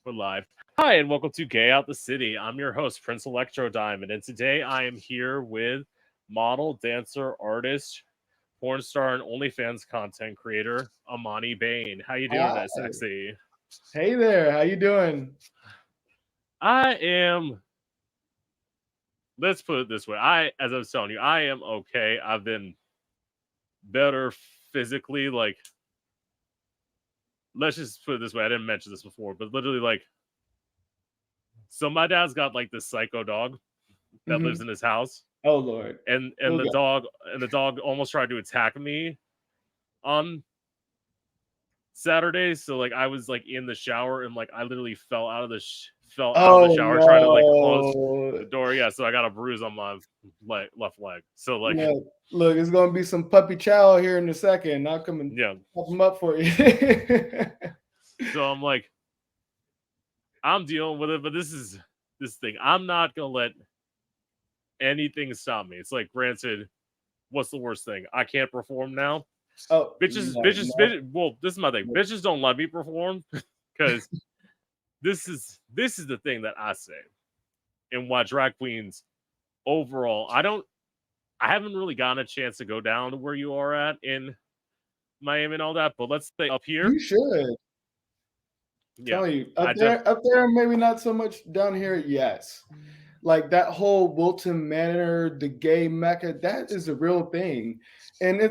We're live. Hi, and welcome to Gay Out the City. I'm your host, Prince Electro Diamond, and today I am here with model, dancer, artist, porn star, and OnlyFans content creator, Amone Bane. How you doing Hi. today, sexy? Hey there, how you doing? I am. Let's put it this way. As I was telling you, I am okay. I've been better physically. Let's just put it this way. I didn't mention this before, but literally, so my dad's got like this psycho dog that lives Hmm. in his house Oh Lord. and Oh the God. dog almost tried to attack me on Saturday. So like I was like in the shower and like I literally fell out of the Oh shower trying to like close no. the door. Yeah, so I got a bruise on my left leg. So like Look, it's gonna be some puppy chow here in a second. I'll come and yeah. pop them up for you. So I'm dealing with it, but this thing. I'm not gonna let anything stop me. It's like granted, what's the worst thing? I can't perform now. Oh Well, this is my thing. no. Bitches don't let me perform because this is the thing that I say and why drag queens overall. I haven't really gotten a chance to go down to where you are at in Miami and all that, but let's say up here, You should. yeah, Tell you. I Up there, maybe not so much down here, yes. Like that whole Wilton Manor, the gay mecca, that is a real thing. And yeah,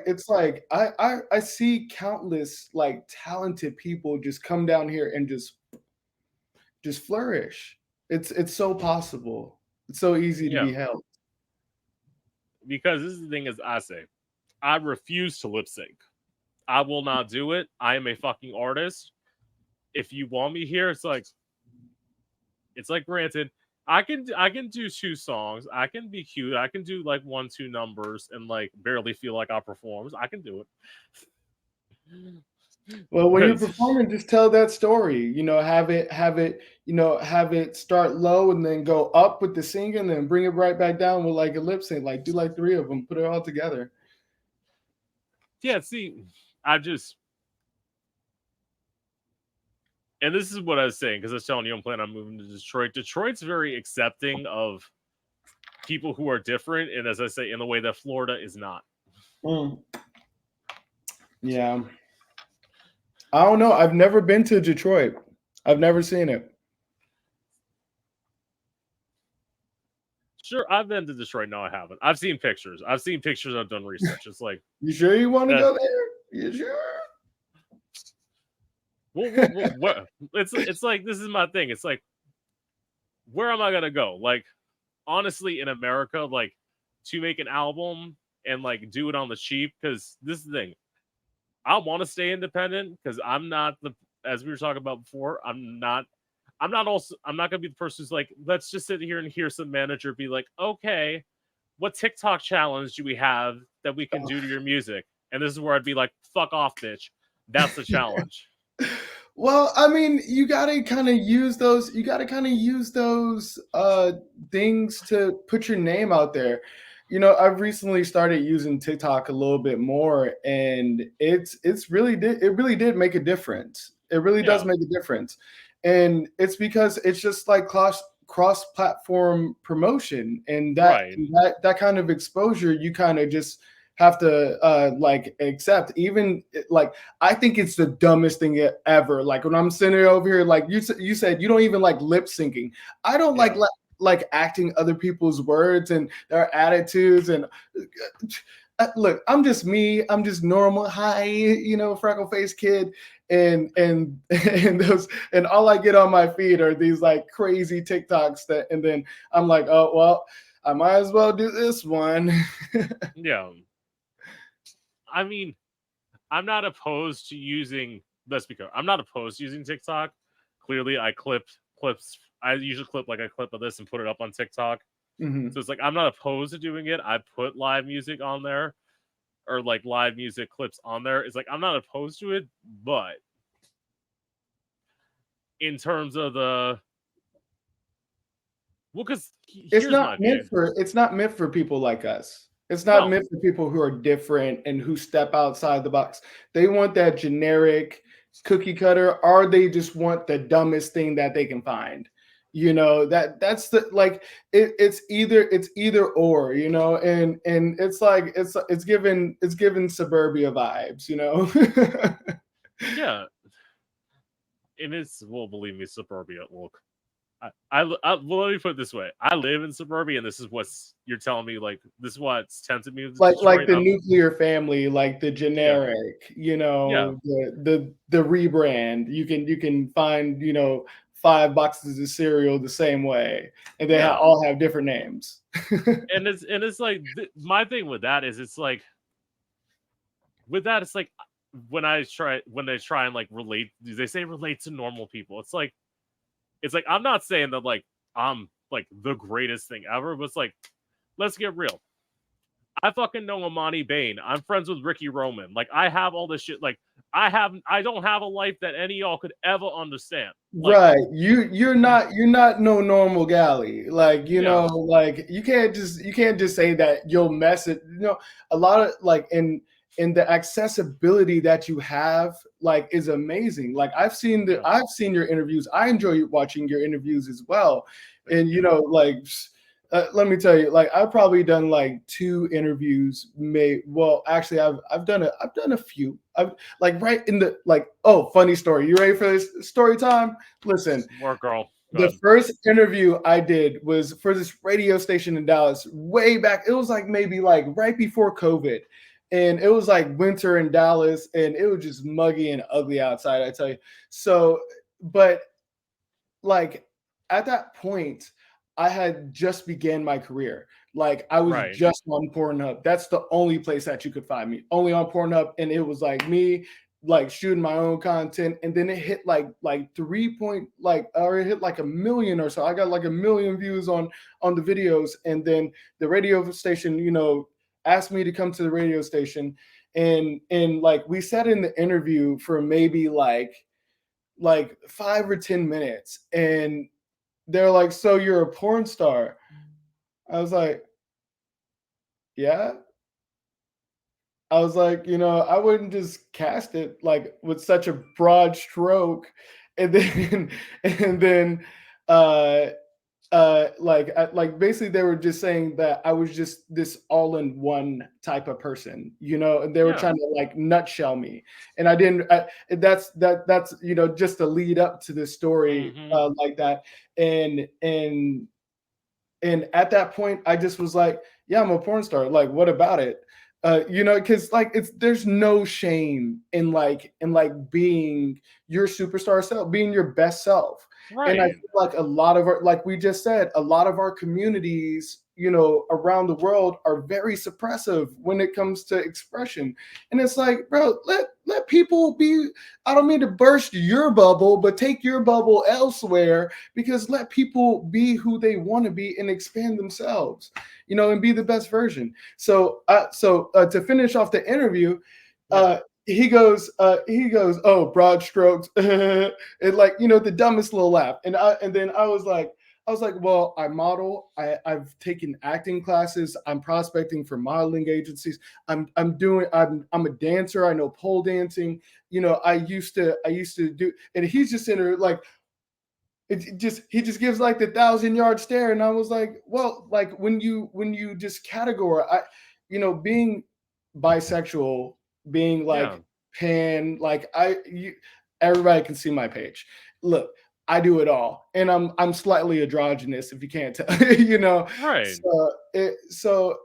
it's like I see countless like talented people just come down here and just flourish. It's so possible. It's so easy to yeah, be helped. because this is the thing is I say I refuse to lip sync. I will not do it. I am a fucking artist. If you want me here, it's like granted I can do two songs. I can be cute. I can do like one two numbers and like barely feel like I performed. I can do it Well, when you're because performing, just tell that story. Have it start low and then go up with the singing, and then bring it right back down with like a lip sync. Like do like three of them, put it all together. yeah. See, I just and this is what I was saying because I was telling you I'm planning on moving to Detroit. Detroit's very accepting of people who are different, and as I say, in the way that Florida is not. Mm, yeah, I don't know. I've never been to Detroit. I've never seen it. Sure, I've been to Detroit. No, I haven't. I've seen pictures. I've seen pictures. I've done research. It's like You sure you want to that. go there? You sure? What? It's like this is my thing. It's like where am I gonna go? Like honestly, in America, like to make an album and like do it on the cheap because this is the thing. I want to stay independent because I'm not the as we were talking about before. I'm not gonna be the person who's like, let's just sit here and hear some manager be like, okay, what TikTok challenge do we have that we can do to your music? And this is where I'd be like, fuck off, bitch. That's the challenge. Well, I mean, you gotta kind of use those. You gotta kind of use those things to put your name out there. I've recently started using TikTok a little bit more, and it really did make a difference. It really does Yeah, make a difference, and it's because it's just like cross platform promotion, and right. that kind of exposure you kind of just have to like accept. Even like I think it's the dumbest thing ever. Like when I'm sitting over here, like you said, you don't even like lip syncing. I don't Yeah. like acting other people's words and their attitudes and look, I'm just me. I'm just normal. Hi, freckle faced kid, and and those and all I get on my feed are these like crazy TikToks and then I'm like, oh well, I might as well do this one. Yeah. I mean, I'm not opposed to using let's be clear. I'm not opposed to using TikTok. Clearly I clipped clips. I usually clip like a clip of this and put it up on TikTok. Hmm. So it's like I'm not opposed to doing it. I put live music on there or like live music clips on there. It's like I'm not opposed to it, but in terms of the well, because here's my view. It's not meant for people like us. It's not No, meant for people who are different and who step outside the box. They want that generic, cookie cutter, or they just want the dumbest thing that they can find. That's the like it's either or, and it's like it's given suburbia vibes. Yeah, and it's, well, believe me, suburbia. Look, well, let me put it this way: I live in suburbia, and this is what's you're telling me. Like, this is what's tempted me to like Detroit. the nuclear family, like the Yeah, generic, yeah, the rebrand. You can find, 5 boxes of cereal the same way, and they yeah. all have different names. And it's like my thing with that is it's like with that it's like when they try and like relate, they say relate to normal people. It's like I'm not saying that like I'm like the greatest thing ever, but it's like, let's get real. I fucking know Amani Bane. I'm friends with Ricky Roman. Like, I have all this shit. Like, I don't have a life that any of y'all could ever understand. Like, Right. You're not no normal galley. Like, yeah, like you can't just say that you'll mess it. A lot of like in the accessibility that you have, like, is amazing. Like, yeah. I've seen your interviews. I enjoy watching your interviews as well. Thank And you. like, let me tell you, like, I've probably done like 2 interviews. Well, actually, I've done a few. I've like right in the like. Oh, funny story. You ready for this story time? Listen, Smart girl. the Good. first interview I did was for this radio station in Dallas way back. It was like maybe like right before COVID. And it was like winter in Dallas, and it was just muggy and ugly outside, I tell you. So, but like at that point, I had just began my career. Like, I was Right. just on Pornhub. That's the only place that you could find me. Only on Pornhub, and it was like me like shooting my own content, and then it hit like 3 point, like, or it hit like a million or so. I got like a million views on the videos, and then the radio station, asked me to come to the radio station, and like we sat in the interview for maybe like 5 or 10 minutes, and they're like, "So you're a porn star?" I was like, "Yeah." I was like, I wouldn't just cast it like with such a broad stroke, and then and then uh like basically they were just saying that I was just this all-in-one type of person, and they were Yeah. trying to like nutshell me, and I didn't. That's just to lead up to the story, Mm-hmm. like that, and at that point I just was like, yeah, I'm a porn star. Like, what about it? Because like there's no shame in like being your superstar self, being your best self. And I Right. feel like a lot of our, like we just said, a lot of our communities, around the world are very suppressive when it comes to expression. And it's like, bro, let people be. I don't mean to burst your bubble, but take your bubble elsewhere, because let people be who they want to be and expand themselves, and be the best version. So to finish off the interview, Yeah. uh, he goes, "Oh, broad strokes," and like, the dumbest little laugh. And then I was like, well, I model. I've taken acting classes. I'm prospecting for modeling agencies. I'm a dancer. I know pole dancing. I used to do. And he's just in there like, he just gives like the 1,000-yard stare, and I was like, well, like when you just categorize, being bisexual, being Yeah. like pan, like everybody can see my page. Look, I do it all, and I'm slightly androgynous, if you can't tell. Right. So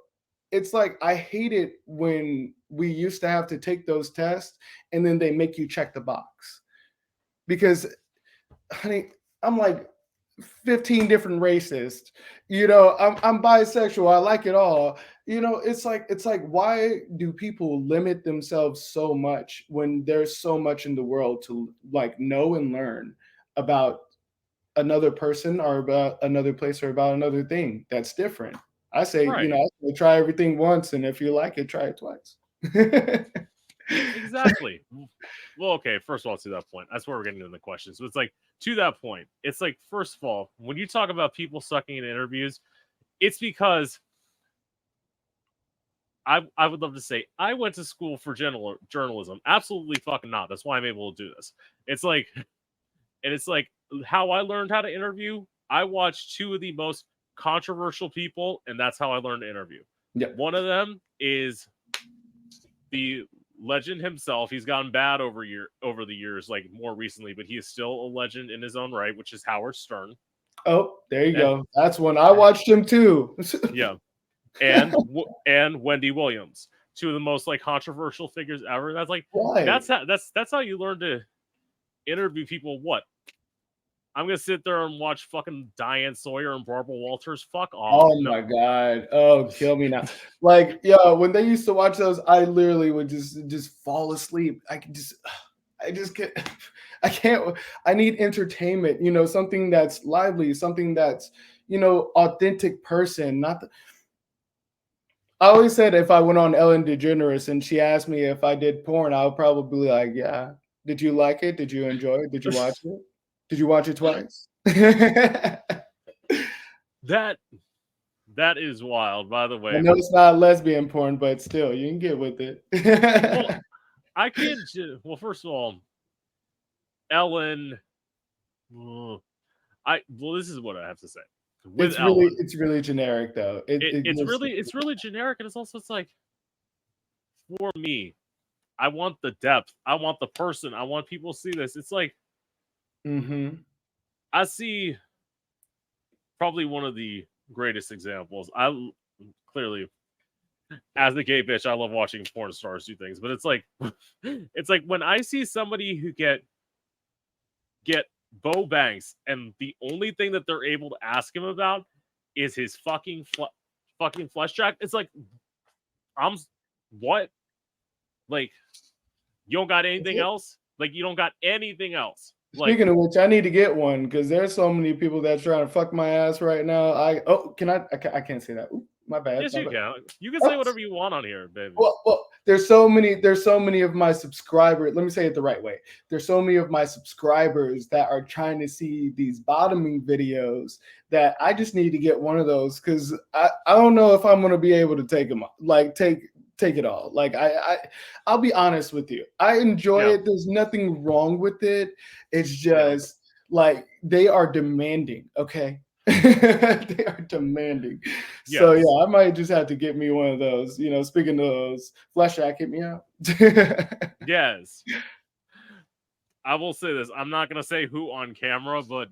it's like I hate it when we used to have to take those tests, and then they make you check the box, because, honey, I'm like 15 different races. I'm bisexual. I like it all. It's like why do people limit themselves so much when there's so much in the world to like know and learn about another person, or about another place, or about another thing that's different? I say, Right. I say try everything once, and if you like it, try it twice. Exactly. Well, okay, first of all, to that point, that's where we're getting into the questions. So it's like, to that point, it's like, first of all, when you talk about people sucking in interviews, it's because I would love to say I went to school for journalism. Absolutely fucking not. That's why I'm able to do this. It's like, and it's like how I learned how to interview. I watched two of the most controversial people, and that's how I learned to interview. Yep. One of them is the legend himself. He's gotten bad over the years, like more recently, but he is still a legend in his own right, which is Howard Stern. Oh, there you go. That's when I watched him too. Yeah. And Wendy Williams, two of the most like controversial figures ever. That's like that's how you learn to interview people. What? I'm gonna sit there and watch fucking Diane Sawyer and Barbara Walters. Fuck off. Oh my god. Oh, kill me now. Like, yo, when they used to watch those, I literally would just fall asleep. I just can't. I can't. I need entertainment. Something that's lively, something that's authentic person. Not. I always said if I went on Ellen DeGeneres and she asked me if I did porn, I would probably be like, yeah. Did you like it? Did you enjoy it? Did you watch it? Did you watch it twice? That is wild, by the way. I know it's not lesbian porn, but still, you can get with it. Well, I can't. Well, first of all, Ellen. This is what I have to say. It's really generic though. It's really generic, and it's like, for me, I want the depth. I want the person. I want people to see this. It's like, I see probably one of the greatest examples. I clearly, as a gay bitch, I love watching porn stars do things, but it's like when I see somebody who get Bo Banks, and the only thing that they're able to ask him about is his fucking flesh jack. It's like, what? Like, you don't got anything else? Like, you don't got anything else? Speaking of which, I need to get one because there's so many people that's trying to fuck my ass right now. I can't say that. Ooh, my bad. Yes, you can. You can say whatever you want on here, baby. Well, there's so many of my subscribers. Let me say it the right way. There's so many of my subscribers that are trying to see these bottoming videos that I just need to get one of those because I don't know if I'm gonna be able to take them. Like take it all. Like I'll be honest with you. I enjoy it. There's nothing wrong with it. It's just like they are demanding. Okay. They are demanding. Yes. So yeah, I might just have to get me one of those. Speaking of those, Flesh Jack, hit me out. Yes. I will say this. I'm not gonna say who on camera, but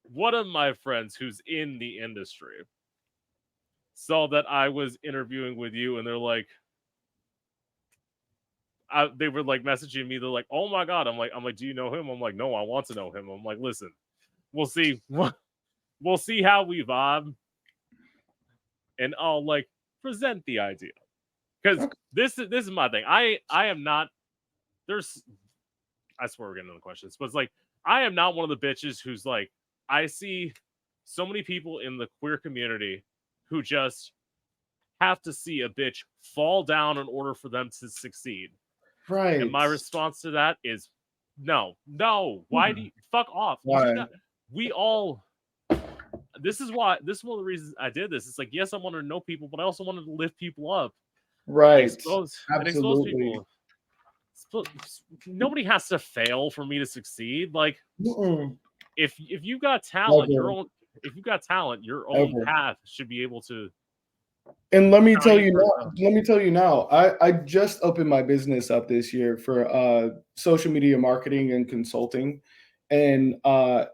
one of my friends who's in the industry saw that I was interviewing with you, and they're like, they were like messaging me. They're like, "Oh my god!" I'm like, "Do you know him?" I'm like, "No, I want to know him." I'm like, "Listen, we'll see. We'll see how we vibe, and I'll like present the idea because this is my thing. I am not. I swear we're getting into the questions, but it's like I am not one of the bitches who's like I see so many people in the queer community who just have to see a bitch fall down in order for them to succeed. Right. And my response to that is no. Why do you fuck off? We all. This is one of the reasons I did this. It's like, yes, I wanted to know people, but I also wanted to lift people up. Right. Expose people. Nobody has to fail for me to succeed. Like, if you've got talent, your own path should be able to. And let me tell you now, I just opened my business up this year for social media marketing and consulting, and I've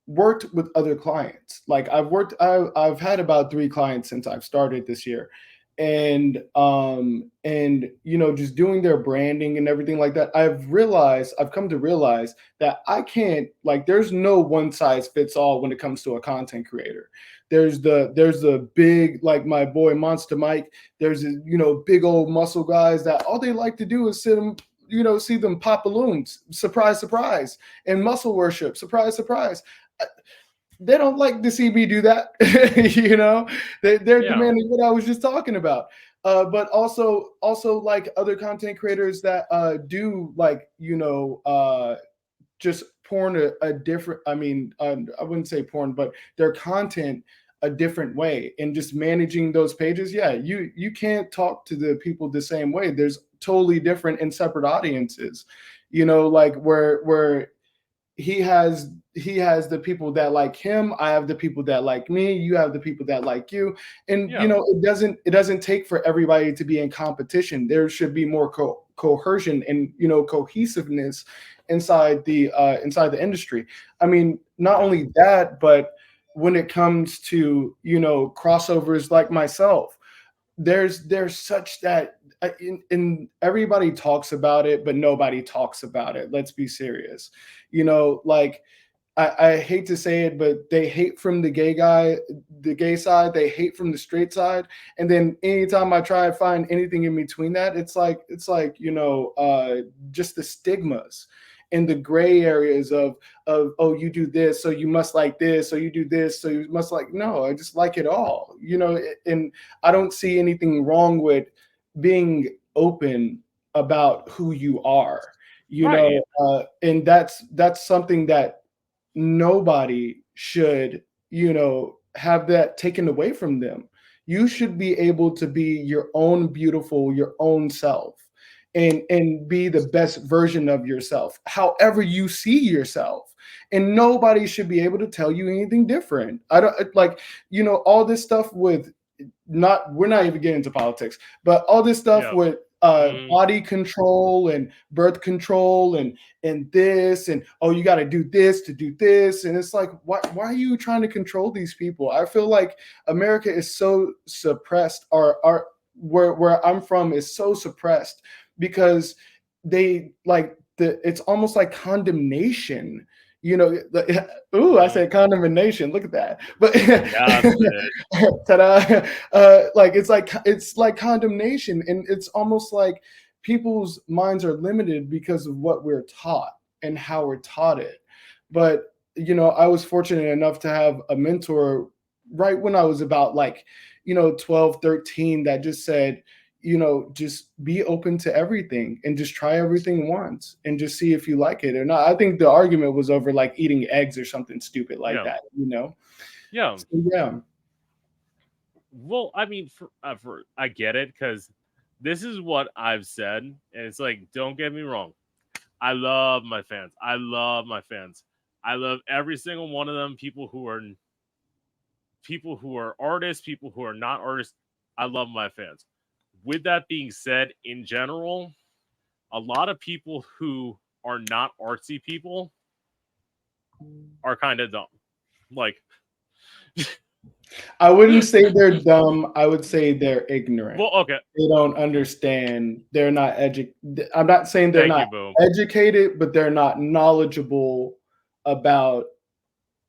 worked with other clients. Like I've had about 3 clients since I've started this year, and just doing their branding and everything like that. I've come to realize that I can't, like, there's no one size fits all when it comes to a content creator. There's the big, like my boy Monster Mike. There's big old muscle guys that all they like to do is sit them, see them pop balloons, surprise, surprise, and muscle worship, surprise, surprise. They don't like to see me do that. They're demanding what I was just talking about. But also like other content creators that do like, just porn a different, I wouldn't say porn, but their content a different way, and just managing those pages. Yeah, you can't talk to the people the same way. There's totally different and separate audiences, like where he has the people that like him, I have the people that like me, you have the people that like you. And Yeah. it doesn't take for everybody to be in competition. There should be more cohesion and cohesiveness inside the industry. I mean, not Yeah. only that, but when it comes to crossovers like myself, there's such that in everybody talks about it, but nobody talks about it. Let's be serious. Like, I hate to say it, but they hate from the gay side, they hate from the straight side. And then anytime I try to find anything in between that, it's like just the stigmas and the gray areas of, oh, you do this, so you must like this, so you do this, so you must like. No, I just like it all. And I don't see anything wrong with being open about who you are. Right. And that's something that nobody should have that taken away from them. You should be able to be your own beautiful, your own self, and be the best version of yourself however you see yourself. And nobody should be able to tell you anything different. I don't like all this stuff with, not we're not even getting into politics, but all this stuff Yeah. with Mhm. body control and birth control and this, and oh, you got to do this to do this. And it's like, why are you trying to control these people? I feel like America is so suppressed, or where I'm from is so suppressed, because they like it's almost like condemnation. Ooh, I Mhm. said condemnation. Look at that. But Yes, it. ta-da, like it's like condemnation, and it's almost like people's minds are limited because of what we're taught and how we're taught it. But I was fortunate enough to have a mentor right when I was about like 12, 13, that just said, just be open to everything and just try everything once and just see if you like it or not. I think the argument was over like eating eggs or something stupid like Yeah. that. Yeah. So, yeah. Well, I mean, for I get it, because this is what I've said, and it's like, don't get me wrong. I love my fans. I love my fans. I love every single one of them. People who are artists, people who are not artists. I love my fans. With that being said, in general, a lot of people who are not artsy people are kind of dumb. Like, I wouldn't say they're dumb. I would say they're ignorant. well, okay, They don't understand. They're not I'm not saying they're thank not you, Boom. educated, but they're not knowledgeable about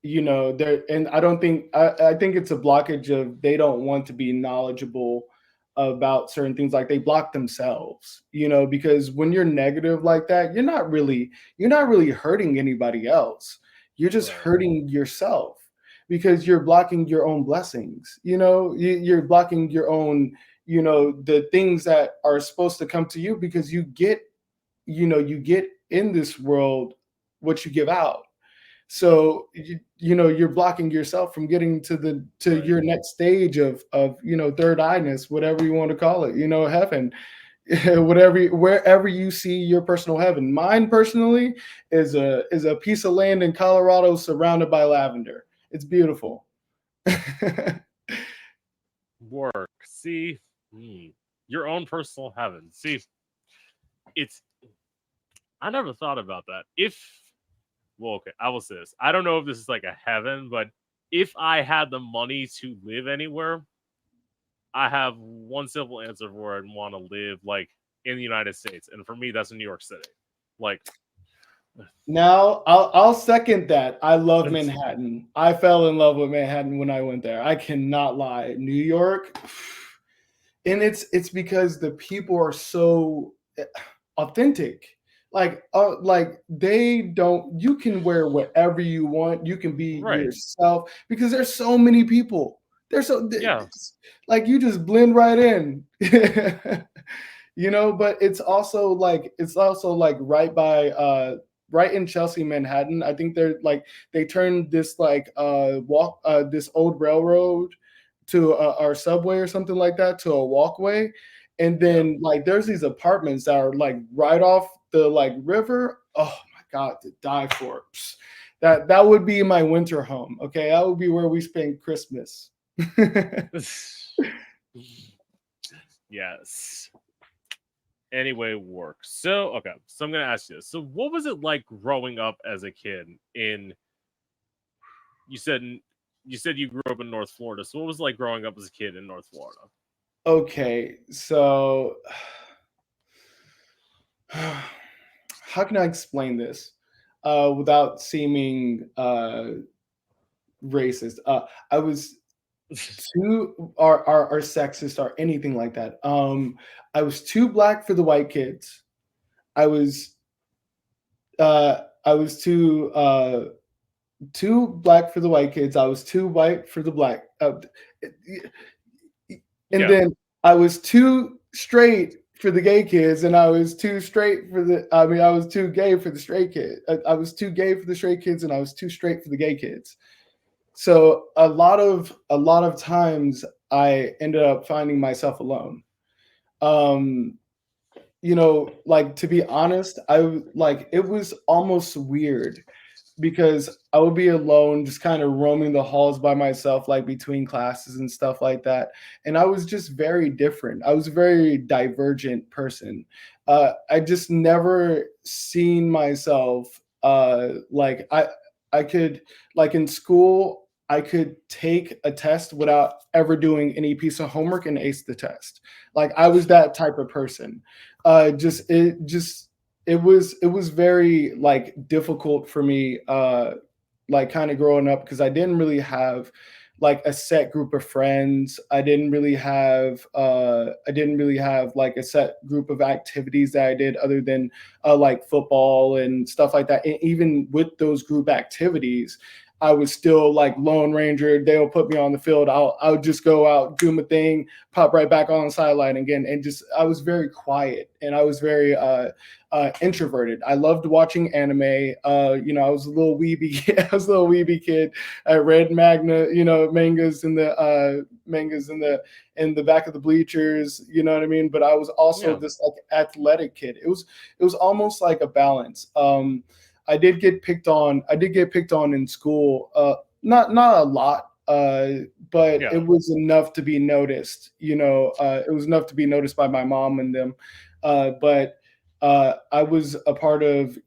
there. And I think it's a blockage of, they don't want to be knowledgeable about certain things. Like, they block themselves, because when you're negative like that, you're not really hurting anybody else. You're just Right, hurting yourself, because you're blocking your own blessings. You're blocking your own, the things that are supposed to come to you, because you get in this world what you give out. So you're blocking yourself from getting to right. your next stage of third eye-ness, whatever you want to call it, heaven. Wherever you see your personal heaven. Mine personally is a piece of land in Colorado surrounded by lavender. It's beautiful. Work. See, Hmm. Your own personal heaven. See, it's. I never thought about that. Well, okay, I will say this. I don't know if this is like a heaven, but if I had the money to live anywhere, I have one simple answer for it and want to live like in the United States. And for me, that's in New York City. Like, Now, I'll second that. I love it's Manhattan. I fell in love with Manhattan when I went there. I cannot lie. New York, and it's because the people are so authentic. Like they don't. You can wear whatever you want. You can be right. yourself, because there's so many people. There's so Yeah. like, you just blend right in. But it's also like right by right in Chelsea, Manhattan. I think they're like they turned this like walk this old railroad to our subway or something like that to a walkway, and Yeah. then like there's these apartments that are like right off the like river. Oh my god, to die for. That would be my winter home. Okay, that would be where we spend Christmas. Yes. Anyway, work. So, okay. So I'm gonna ask you this. So, what was it like growing up as a kid in? You said you grew up in North Florida. So, what was it like growing up as a kid in North Florida? Okay, so how can I explain this without seeming racist? I was too are sexist or anything like that. I was too black for the white kids. I was I was too black for the white kids. I was too white for the black. And Yeah. then I was too straight for the gay kids, and I was too straight for the. I mean, I was too gay for the straight kid. I was too gay for the straight kids, and I was too straight for the gay kids. So a lot of times I ended up finding myself alone. Um, like to be honest, like it was almost weird because I would be alone, just kind of roaming the halls by myself, like between classes and stuff like that. And I was just very different. I was a very divergent person. I just never seen myself like I could like in school. I could take a test without ever doing any piece of homework and ace the test. Like I was that type of person. It was very like difficult for me like kind of growing up because I didn't really have like a set group of friends. I didn't really have like a set group of activities that I did other than like football and stuff like that. And even with those group activities, I was still like Lone Ranger. They'll put me on the field. I'll just go out, do my thing, pop right back on the sideline again. And just I was very quiet and I was very introverted. I loved watching anime. I was a little weeby. I was a little weeby kid. I read mangas in the back of the bleachers. You know what I mean? But I was also Yeah. this like athletic kid. It was almost like a balance. I did get picked on. I did get picked on in school. Not a lot, but Yeah. it was enough to be noticed. It was enough to be noticed by my mom and them. But I was a part of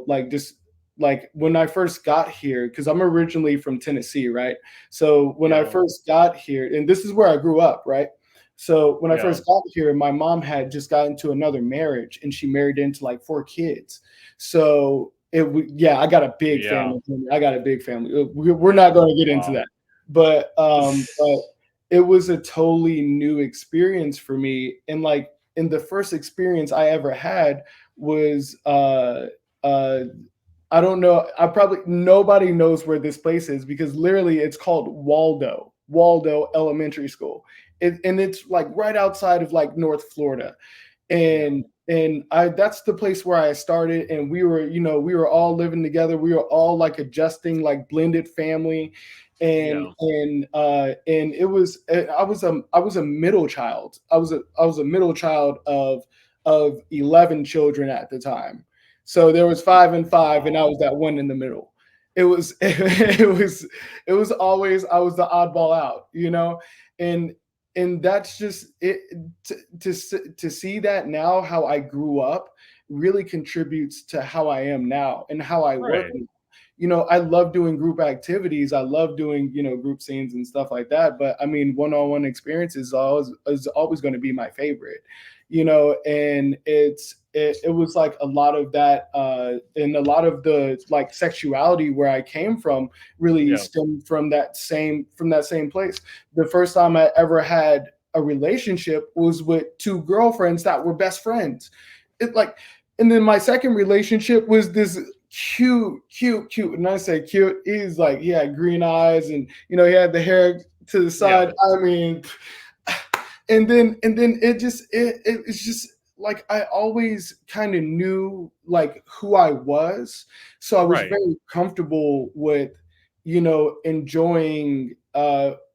like just like when I first got here because I'm originally from Tennessee, right? So when I Yeah. first got here, and this is where I grew up, right? So when I Yeah. first got here, my mom had just got into another marriage and she married into like 4 kids. So yeah, I got a big Yeah. family. I got a big family. We're not going to get into Wow. that, but it was a totally new experience for me. And like in the first experience I ever had was uh I don't know. I probably nobody knows where this place is because literally it's called Waldo Elementary School. And it's like right outside of like North Florida Yeah. and I that's the place where I started and we were all living together. We were all like adjusting like blended family Yeah. and I was a middle child. I was a middle child of 11 children at the time. So there was 5 and 5 and I Wow. was that one in the middle. It was always I was the oddball out. And that's just it to see that now how I grew up really contributes to how I am now and how I work. Right. I love doing group activities. I love doing group scenes and stuff like that. But I mean, one-on-one experiences is always going to be my favorite. And it was like a lot of that and a lot of the like sexuality where I came from really Yeah. stemmed from that same place. The first time I ever had a relationship was with 2 girlfriends that were best friends. It like, and then my second relationship was this cute. And I say cute. He's like he had green eyes and he had the hair to the Yeah. side. I mean, and then it's just like I always kind of knew like who I was, so I was Right. very comfortable with, enjoying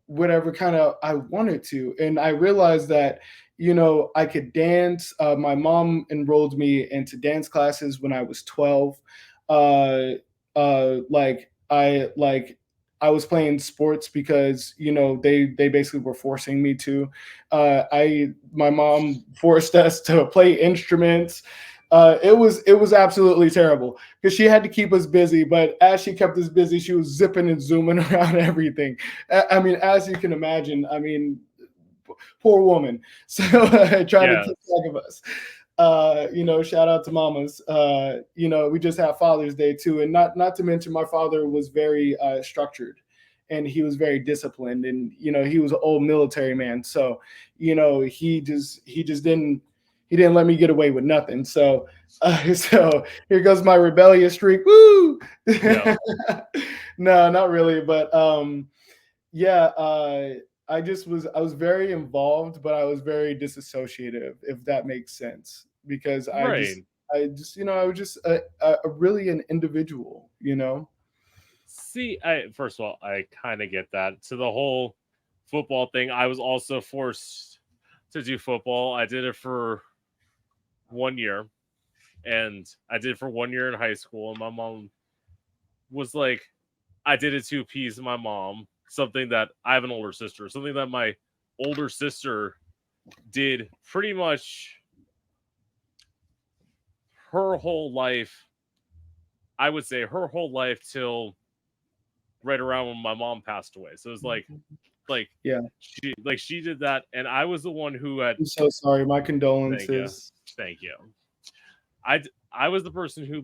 whatever kind of I wanted to. And I realized that, I could dance. My mom enrolled me into dance classes when I was 12. Uh, I was playing sports because they basically were forcing me to. I My mom forced us to play instruments. It was absolutely terrible because she had to keep us busy. But as she kept us busy, she was zipping and zooming around everything. I mean, as you can imagine, I mean, poor woman. So trying to keep Yes. track of us. Shout out to mamas. We just had Father's Day too, and not to mention my father was very structured, and he was very disciplined, and he was an old military man, so he didn't let me get away with nothing. So so here goes my rebellious streak. Woo! Yeah. No, not really, but yeah, I was very involved, but I was very disassociative, if that makes sense, because Right. I was just a really an individual. See, I first of all, I kind of get that. To the whole football thing, I was also forced to do football. I did it for 1 year, and I did it for 1 year in high school. And my mom was like, I did it to appease my mom. Something that I have an older sister. Something that my older sister did pretty much her whole life. I would say her whole life till right around when my mom passed away. So it was like Yeah, she did that, and I was the one who had. I'm so sorry. My Thank you, condolences. thank you. I was the person who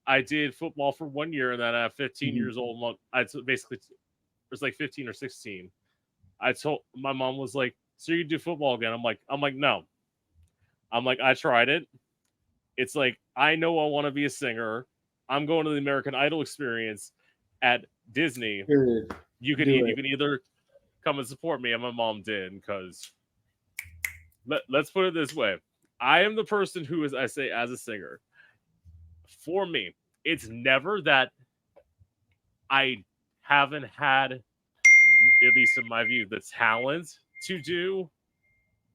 I did football for 1 year, and then at 15 Mhm. years old, basically it was like 15 or 16. I told my mom was like, "So you do football again?" I'm like, no. I'm like, I tried it. It's like I know I want to be a singer. I'm going to the American Idol experience at Disney. Period. Do You it. can either come and support me, and my mom did because let's put it this way: I am the person who is I say as a singer. For me, it's never that I haven't had, at least in my view, the talent to do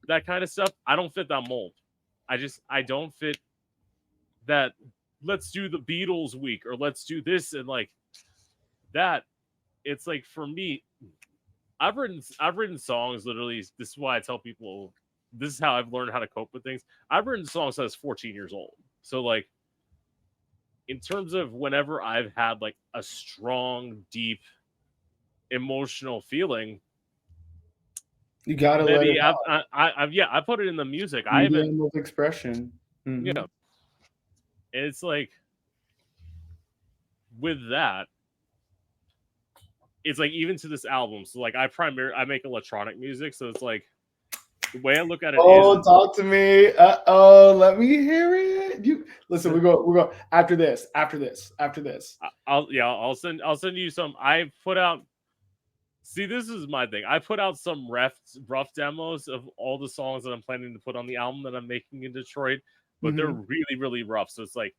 that kind of stuff. I don't fit that mold. I don't fit that. Let's do the Beatles week or let's do this and like that. It's like for me, I've written songs literally. This is why I tell people this is how I've learned how to cope with things. I've written songs since I was 14 years old. So like in terms of whenever I've had like a strong, deep emotional feeling, You gotta let it maybe out. I've yeah, I put it in the music. I haven't, Medium of expression. yeah. Hmm. It's like with that, it's like even to this album. So like I make electronic music, so it's like the way I look at it Oh, is talk to me. Oh, let me hear it. You listen. We go after this. After this. After this. I'll send you some. I put out. See, this is my thing. I put out some rough demos of all the songs that I'm planning to put on the album that I'm making in Detroit, but they're Hmm. really rough. So it's like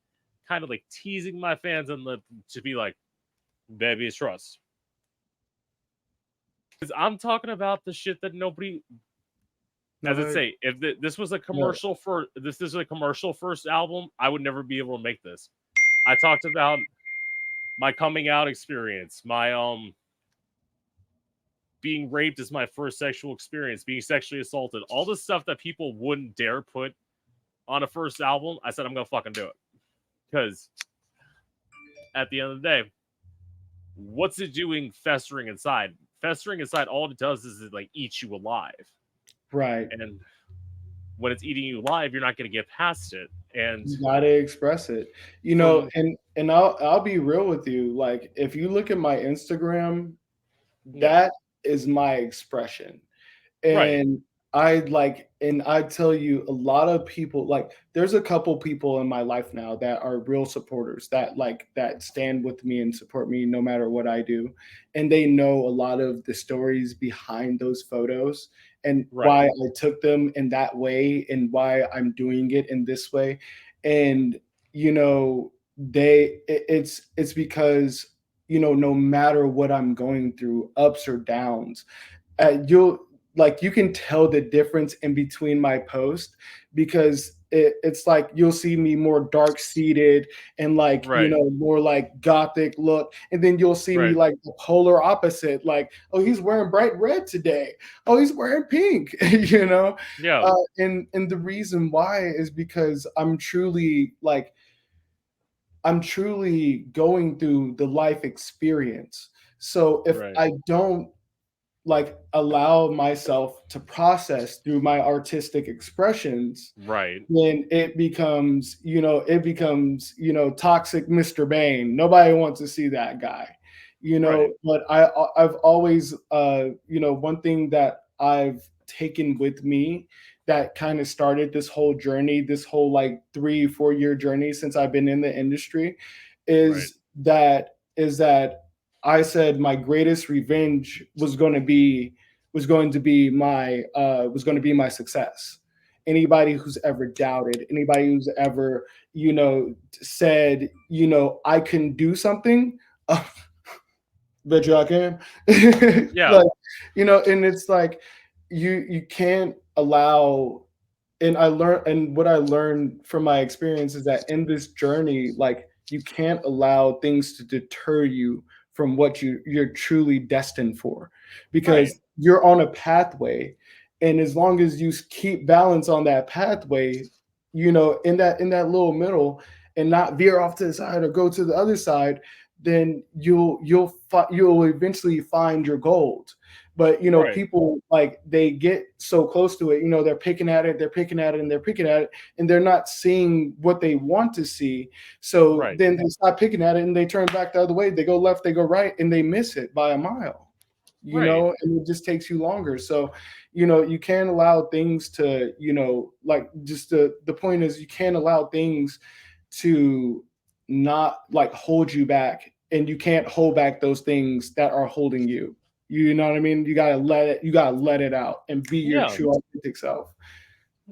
kind of like teasing my fans and to be like, baby, it's trust. Because I'm talking about the shit that nobody, as I No, say, if this was a no. commercial for this is a commercial first album, I would never be able to make this. I talked about my coming out experience, my being raped is my first sexual experience, being sexually assaulted, all the stuff that people wouldn't dare put on a first album. I said I'm gonna fucking do it because at the end of the day, what's it doing festering inside? Festering inside, all it does is it like eats you alive, Right. and when it's eating you alive, you're not gonna get past it. And You gotta express it. from And I'll be real with you. Like if you look at my Instagram, yeah, that is my expression. right, And I tell you, a lot of people, like there's a couple people in my life now that are real supporters, that stand with me and support me no matter what I do, and they know a lot of the stories behind those photos, and Right. why I took them in that way and why I'm doing it in this way. And you know, it's because, you know, no matter what I'm going through, ups or downs, you'll like you can tell the difference in between my post, because it's like you'll see me more dark seated and like, you Right. know, more like gothic look, and then you'll see me Right. like the polar opposite, like, oh, he's wearing bright red today, oh, he's wearing pink, you know. Yeah. And the reason why is because I'm truly going through the life experience. So if Right. I don't like allow myself to process through my artistic expressions, Right. then it becomes toxic Mr. Bane. Nobody wants to see that guy, you Right. know. But I've always, one thing that I've taken with me that kind of started this whole journey, this whole like 3 4 year journey since I've been in the industry, Right. is that I said my greatest revenge was going to be my success. Anybody who's ever doubted, anybody who's ever, said, I can do something, bet you I can. Yeah. Like, and it's like you can't allow. And what I learned from my experience is that in this journey, like, you can't allow things to deter you from what you're truly destined for, Right. because you're on a pathway, and as long as you keep balance on that pathway, in that little middle, and not veer off to the side or go to the other side, then you'll eventually find your gold. But Right. people, like, they get so close to it, they're picking at it, they're picking at it, and they're picking at it, and they're not seeing what they want to see. So Right. then they stop picking at it and they turn back the other way. They go left, they go right, and they miss it by a mile. Right. And it just takes you longer. So, you can't allow things to, like, just the point is, you can't allow things to not like hold you back, and you can't hold back those things that are holding you. You know what I mean? You gotta let it out and be your Yeah. true authentic self.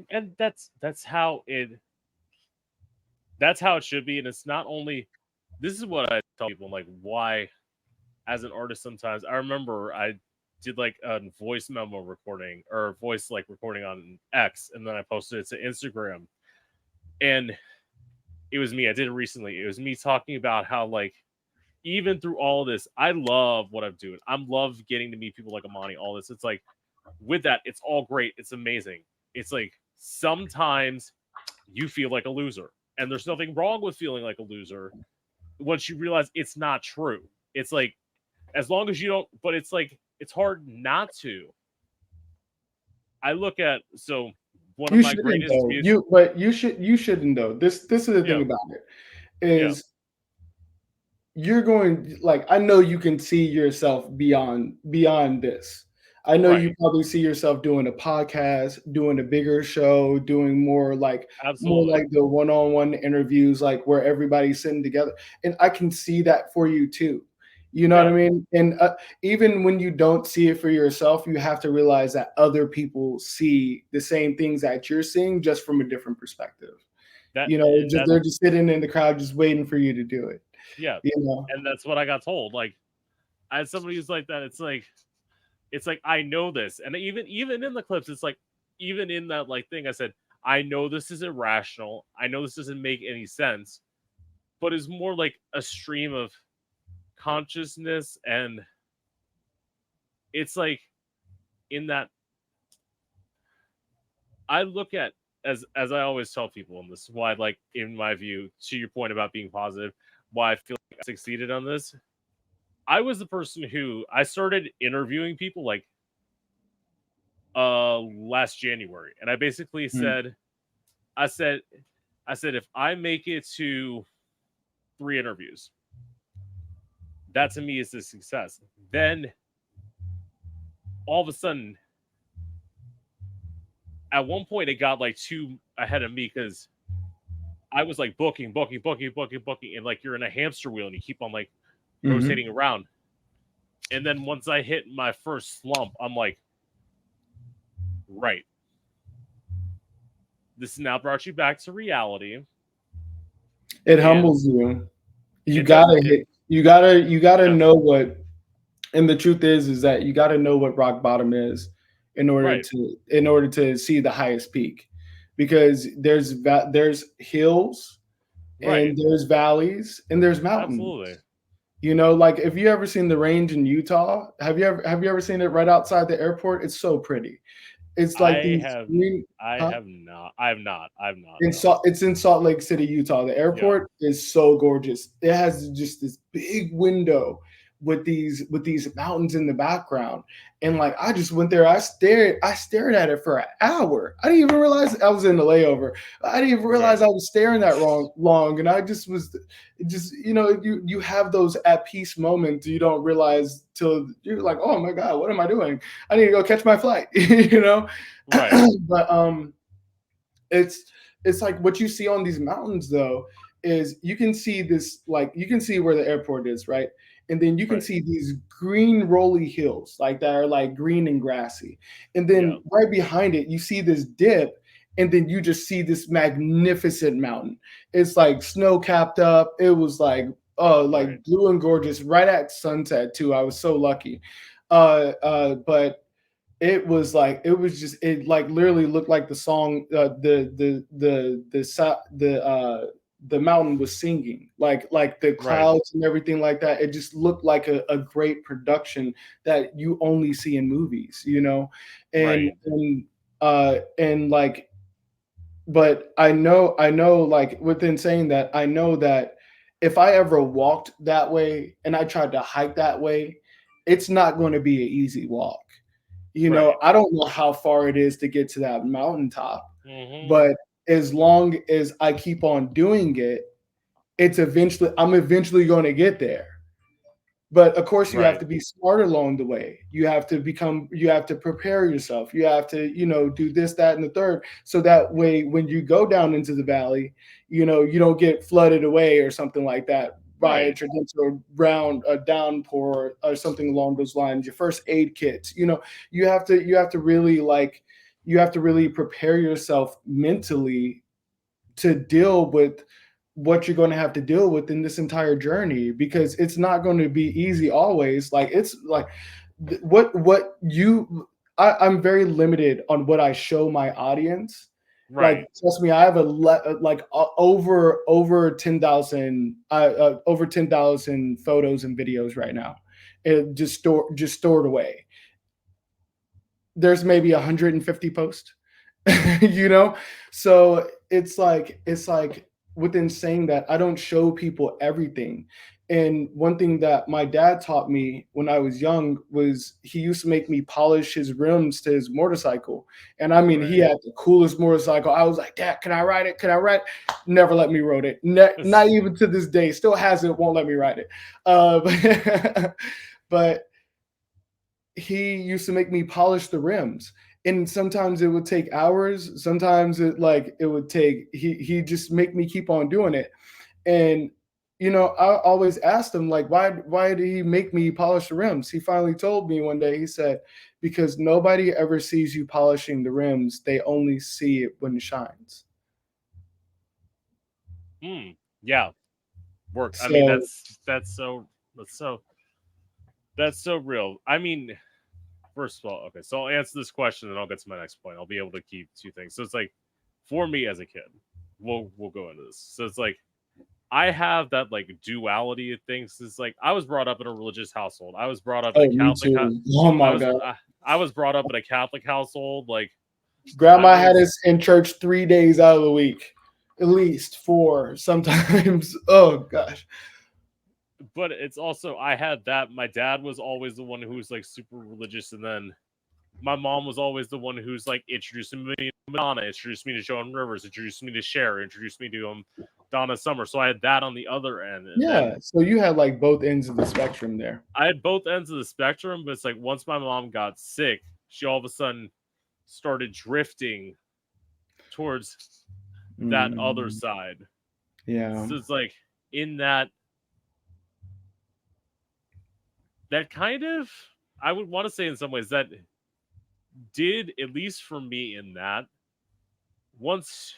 And that's how it should be. And it's not only, this is what I tell people, like, why as an artist sometimes. I remember I did like a voice memo recording, or voice like recording on X, and then I posted it to Instagram. And it was me. I did it recently. It was me talking about how, like, even through all this, I love what I'm doing. I'm love getting to meet people like Amani, all this. It's like, with that, it's all great. It's amazing. It's like, sometimes you feel like a loser. And there's nothing wrong with feeling like a loser once you realize it's not true. It's like, as long as you don't, but it's like, it's hard not to. I look at, so one of You my shouldn't greatest though. views, You shouldn't though. This is the thing yeah, about it, yeah, is you're going, like, I know you can see yourself beyond this. I know you right, probably see yourself doing a podcast, doing a bigger show, doing more absolutely, like the one-on-one interviews, like where everybody's sitting together. And I can see that for you too. You know what I yeah, mean? And even when you don't see it for yourself, you have to realize that other people see the same things that you're seeing, just from a different perspective. that, and Just that's, they're just sitting in the crowd, just waiting for you to do it. yeah, You know. and that's what I got told. Like, as somebody who's like that, it's like I know this, and even in the clips, it's like, even in that like thing, I said, I know this is irrational. I know this doesn't make any sense, but it's more like a stream of consciousness, and it's like, in that, I look at, as I always tell people, and this is why, like, in my view, to your point about being positive, why I feel like I succeeded on this. I was the person who I started interviewing people like last January, and I basically Mm. said, I said I said if I make it to 3 interviews, that to me is a success. Then all of a sudden, at one point, it got like two ahead of me, because I was like booking, booking, booking, booking, booking, and like you're in a hamster wheel and you keep on like Mhm. rotating around. And then once I hit my first slump, I'm like, Right. This now brought you back to reality, It and humbles you. You it does gotta it. hit. You gotta Yeah. know what. And the truth is that you gotta know what rock bottom is Right. in order to see the highest peak, because there's hills Right. and there's valleys and there's mountains. Absolutely. Like if you ever seen the range in Utah, have you ever seen it right outside the airport? It's so pretty. It's like I these have green, I huh? have not. I have not. I have not. In No. Salt, it's in Salt Lake City, Utah. The Yeah. airport is so gorgeous. It has just this big window with these mountains in the background, and like I just went there. I stared at it for an hour. I didn't even realize I was in the layover. I didn't even Right. realize I was staring that wrong long, and I just was just you have those at peace moments you don't realize till you're like, oh my god, what am I doing? I need to go catch my flight. Right. But it's it's like what you see on these mountains though is you can see this, like you can see where the airport is, right? And then you can Right. see these green rolly hills like that are like green and grassy, and Yeah. then right behind it you see this dip, and then you just see this magnificent mountain. It's like snow capped up. It was like Right. blue and gorgeous right at sunset too. I was so lucky. But it like literally looked like the song, the mountain was singing, like the Right. clouds and everything like that. It just looked like a great production that you only see in movies. and Right. and like, but I know, like within saying that, I know that if I ever walked that way and I tried to hike that way, it's not going to be an easy walk. Right. I don't know how far it is to get to that mountaintop, Hmm. but as long as I keep on doing it, I'm eventually going to get there. But of course, you have Right. to be smart along the way. You have to prepare yourself. You have to, do this, that, and the third. So that way, when you go down into the valley, you don't get flooded away or something like that by a Right. torrential round, a downpour or something along those lines. Your first aid kits, you have to really prepare yourself mentally to deal with what you're going to have to deal with in this entire journey, because it's not going to be easy always. Like it's like what you I'm very limited on what I show my audience. Like Right. trust me, I have over 10,000 over 10,000 photos and videos right now. It just stored away. There's maybe 150 posts. you know so it's like within saying that, I don't show people everything. And one thing that my dad taught me when I was young was he used to make me polish his rims to his motorcycle. And I mean, he Right. had the coolest motorcycle. I was like, Dad, can I ride it? Can I ride it? Never let me ride it. Not even to this day, still hasn't, won't let me ride it. But he used to make me polish the rims, and sometimes it would take hours, sometimes it would take he just make me keep on doing it. And I always asked him, like, why did he make me polish the rims? He finally told me one day. He said, because nobody ever sees you polishing the rims, they only see it when it shines. Mm. Yeah. Work. I mean, So that's so real. I mean, first of all, okay, so I'll answer this question and I'll get to my next point. I'll be able to keep two things. So it's like, for me as a kid, we'll go into this. So it's like I have that like duality of things. It's like I was brought up in a religious household. I was brought up in a oh, me Catholic. too. Oh I my was god. I was brought up in a Catholic household. Like I Grandma had was, us in church 3 days out of the week, at least four, sometimes. Oh gosh. but it's also I had that. My dad was always the one who was like super religious, and then my mom was always the one who's like introducing me to Madonna, introduced me to Joan Rivers, introduced me to Cher, introduced me to Donna Summer. So I had that on the other end, and then Yeah. So you had like both ends of the spectrum there. I had both ends of the spectrum. But it's like once my mom got sick, she all of a sudden started drifting towards that other Mm, side. yeah. So it's like in that kind of, I would want to say in some ways that did, at least for me in that, once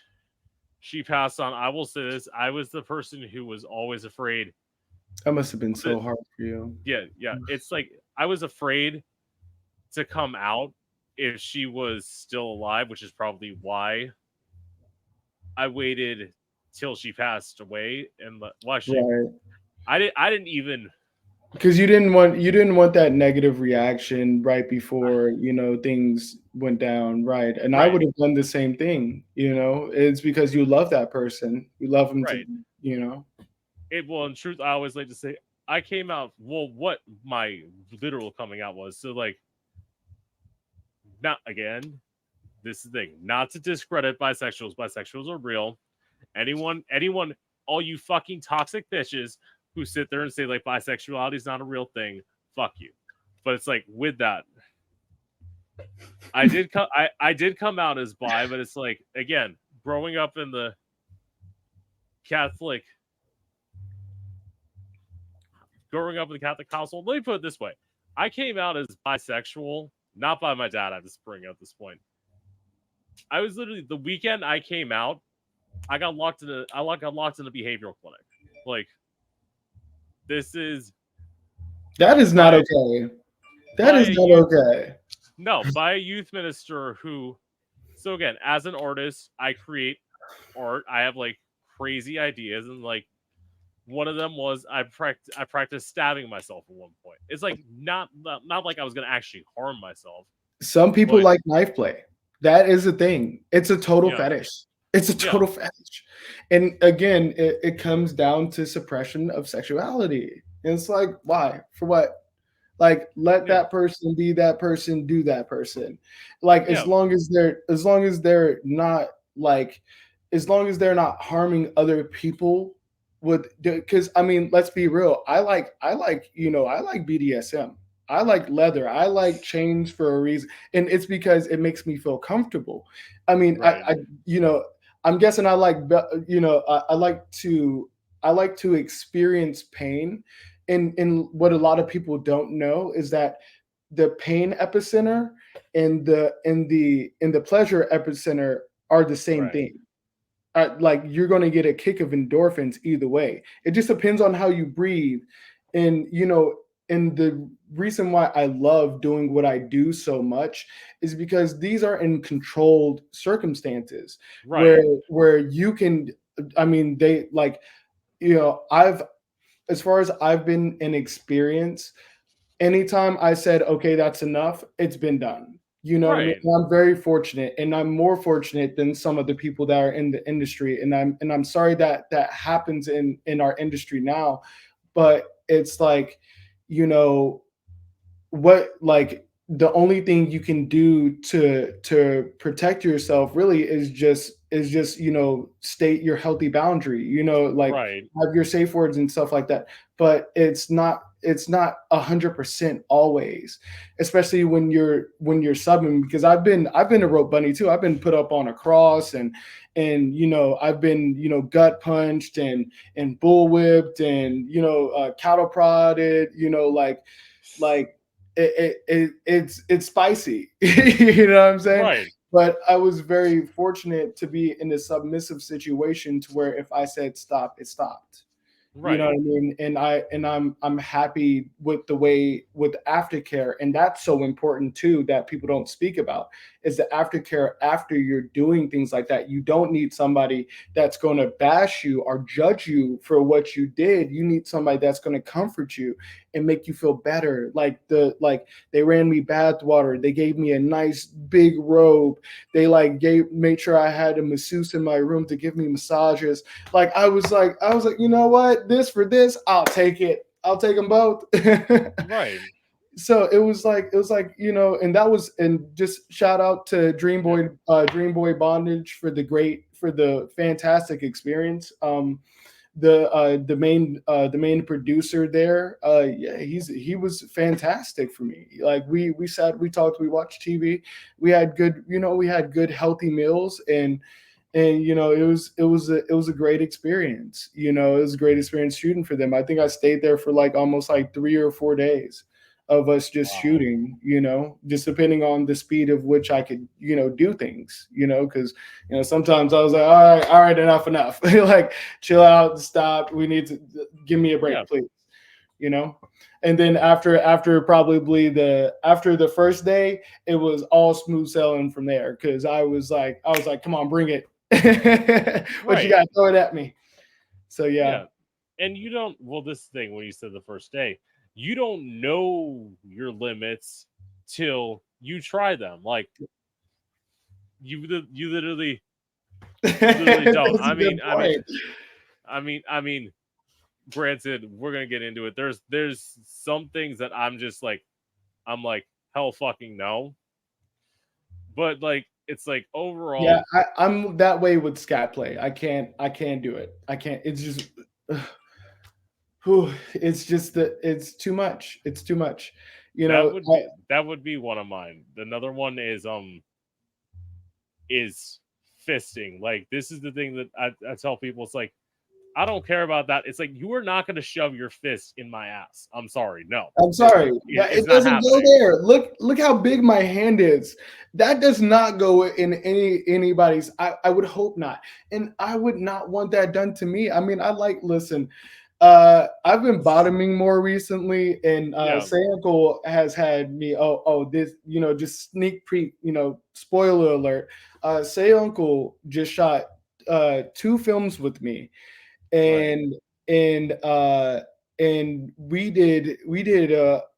she passed on, I will say this, I was the person who was always afraid That must have been that so hard for you. yeah, it's like I was afraid to come out if she was still alive, which is probably why I waited till she passed away. And well, actually, Right. I didn't even Because you didn't want that negative reaction right before, things went down, right? And I right, would have done the same thing, It's because you love that person. You love them to, right. you know. It well, in truth, I always like to say I came out. Well, what my literal coming out was. So like, not again. This is the thing. Not to discredit bisexuals. Bisexuals are real. Anyone, all you fucking toxic bitches who sit there and say like bisexuality is not a real thing. Fuck you. But it's like with that, I did come out as bi, but it's like again, growing up in the Catholic growing up in the Catholic household, let me put it this way. I came out as bisexual, not by my dad, I have to spring at this point. I was literally the weekend I came out, got locked in a behavioral clinic. Like this is That is not by okay. That by is a not youth okay. no, by a youth minister who so again, as an artist, I create art. I have like crazy ideas and like one of them was I practiced stabbing myself at one point. It's like not like I was gonna actually harm myself, Some people but like knife play. That is a thing. It's a total yeah, fetish. It's a yeah, total fetish. And again, it comes down to suppression of sexuality. And it's like, why? For what? Like, let yeah, that person be that person, do that person. Like, yeah, like, as long as they're not harming other people with, because I mean, let's be real. I like BDSM. I like leather. I like chains for a reason, and it's because it makes me feel comfortable. I mean, right, you know, I'm guessing I like, I like to experience pain, and what a lot of people don't know is that the pain epicenter and the pleasure epicenter are the same right, thing. Like you're going to get a kick of endorphins either way. It just depends on how you breathe, and and the reason why I love doing what I do so much is because these are in controlled circumstances where right, you can. I mean, they like I've as far as I've been in experience, anytime I said, okay, that's enough, it's been done. You know what I mean? right, And I'm very fortunate, and I'm more fortunate than some of the people that are in the industry. And I'm sorry that that happens in our industry now, but it's like, you know, what like the only thing you can do to protect yourself really is just state your healthy boundary, like right, have your safe words and stuff like that. But it's not 100% always, especially when you're subbing, because I've been a rope bunny too. I've been put up on a cross, and I've been gut punched and bull whipped, and cattle prodded, like it's spicy. You know what I'm saying? right, But I was very fortunate to be in a submissive situation to where if I said stop, it stopped. You know right, what I mean? And I'm happy with the way with aftercare, and that's so important too that people don't speak about is the aftercare after you're doing things like that. You don't need somebody that's going to bash you or judge you for what you did. You need somebody that's going to comfort you and make you feel better. Like they ran me bath water, they gave me a nice big robe, they like gave made sure I had a masseuse in my room to give me massages. Like I was like, you know what? This for this, I'll take it. I'll take them both. right. So it was like, and that was, and just shout out to Yep. Dream Boy Bondage for the fantastic experience. The main producer there, yeah, he was fantastic for me. Like we sat, we talked, we watched TV, we had good healthy meals, and it was a great experience. It was a great experience shooting for them. I think I stayed there for like almost like 3 or 4 days. of us just Wow. shooting, just depending on the speed of which I could, do things, because sometimes I was like, all right, enough, like chill out, stop. We need to give me a Yeah. break, please, you know. And then after probably after the first day, it was all smooth sailing from there because I was like, come on, bring it. What you Right. got? Throw it at me. So yeah. Yeah. And you don't, well, this thing, when you said the first day, you don't know your limits till you try them. Like, you literally, you literally don't. That's a good point. I mean, granted, we're gonna get into it. There's some things that I'm like, hell fucking no. But like, it's like Yeah, overall, I'm that way with scat play. I can't do it. I can't. It's just it's just that it's too much. It's too much. You know, that would be one of mine. Another one is fisting. Like, this is the thing that I tell people. It's like, I don't care about that. It's like, you are not going to shove your fist in my ass. I'm sorry, no, I'm sorry. it's It not doesn't go happening. there. Look how big my hand is. That does not go in anybody's. I would hope not. And I would not want that done to me. I mean, listen, I've been bottoming more recently, and Yeah, Say Uncle has had me, this, just sneak peek, spoiler alert. Say Uncle just shot 2 films with me, right. and and we did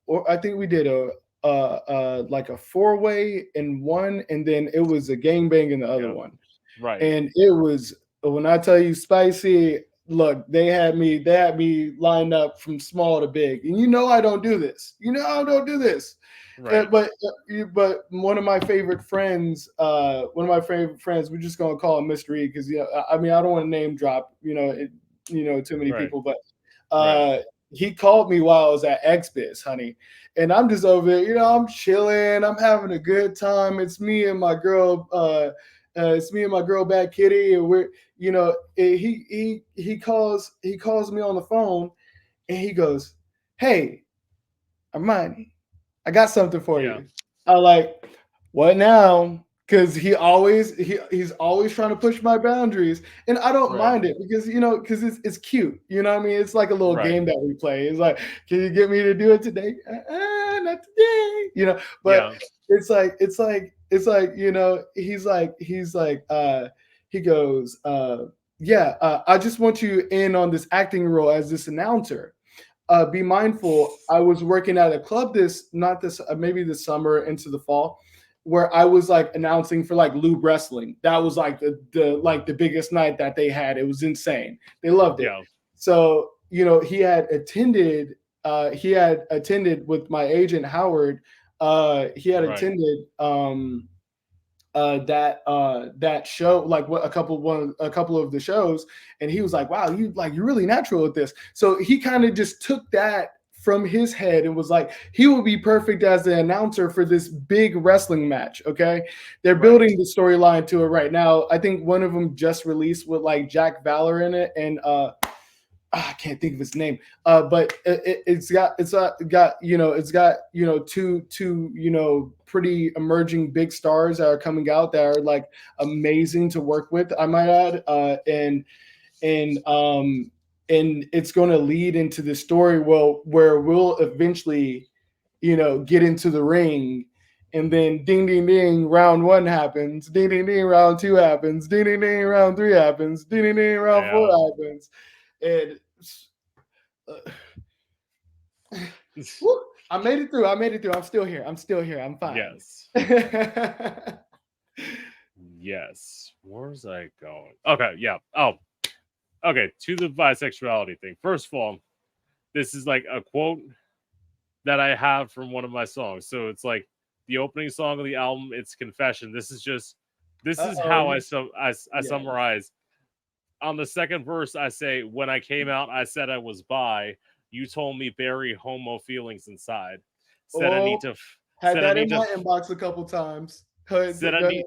or I think we did like a 4-way in one, and then it was a gangbang in the other Yeah, one. right. And it was, when I tell you spicy, look, they had me lined up from small to big. And I don't do this. I don't do this. Right. But one of my favorite friends, we're just gonna call him Mr. E because I mean I don't want to name drop too many Right. people, but Right. uh, he called me while I was at XBiz, honey, and I'm just over there, I'm chilling, I'm having a good time. It's me and my girl Bad Kitty, and he calls me on the phone, and he goes, "Hey, Armani, I got something for Yeah. you." I like, what now? Because he's always trying to push my boundaries, and I don't Right. mind it because it's cute. You know what I mean? It's like a little Right. game that we play. It's like, can you get me to do it today? Not today. But Yeah. it's like he goes, yeah, I just want you in on this acting role as this announcer. Be mindful. I was working at a club not this, maybe this summer into the fall, where I was like announcing for like Lube Wrestling. That was like the biggest night that they had. It was insane. They loved it. Yeah. So he had attended with my agent Howard. He had Right. attended that show, like what a couple of the shows, and he was like, wow, you're really natural at this. So he kind of just took that from his head and was like, he will be perfect as the announcer for this big wrestling match. Okay, they're Right. building the storyline to it right now. I think one of them just released with like Jack Valor in it, and I can't think of his name. But it's got two pretty emerging big stars that are coming out that are like amazing to work with, I might add. And it's going to lead into the story, well, where we'll eventually get into the ring. And then ding ding ding, round 1 happens. Ding ding ding, round 2 happens. Ding ding ding, round 3 happens. Ding ding ding, round 4 Yeah. happens. And woo, I made it through. I made it through. I'm still here. I'm fine. Yes. Yes. Where's I going? Okay. Yeah. Oh. Okay. To the bisexuality thing. First of all, this is like a quote that I have from one of my songs. So it's like the opening song of the album. It's Confession. This is Uh-oh. how I Yeah. summarize. On the second verse, I say, when I came out, I said I was bi. You told me bury homo feelings inside. Said I need Oh, to. had Said I that need in to. my inbox a couple times. Said I need.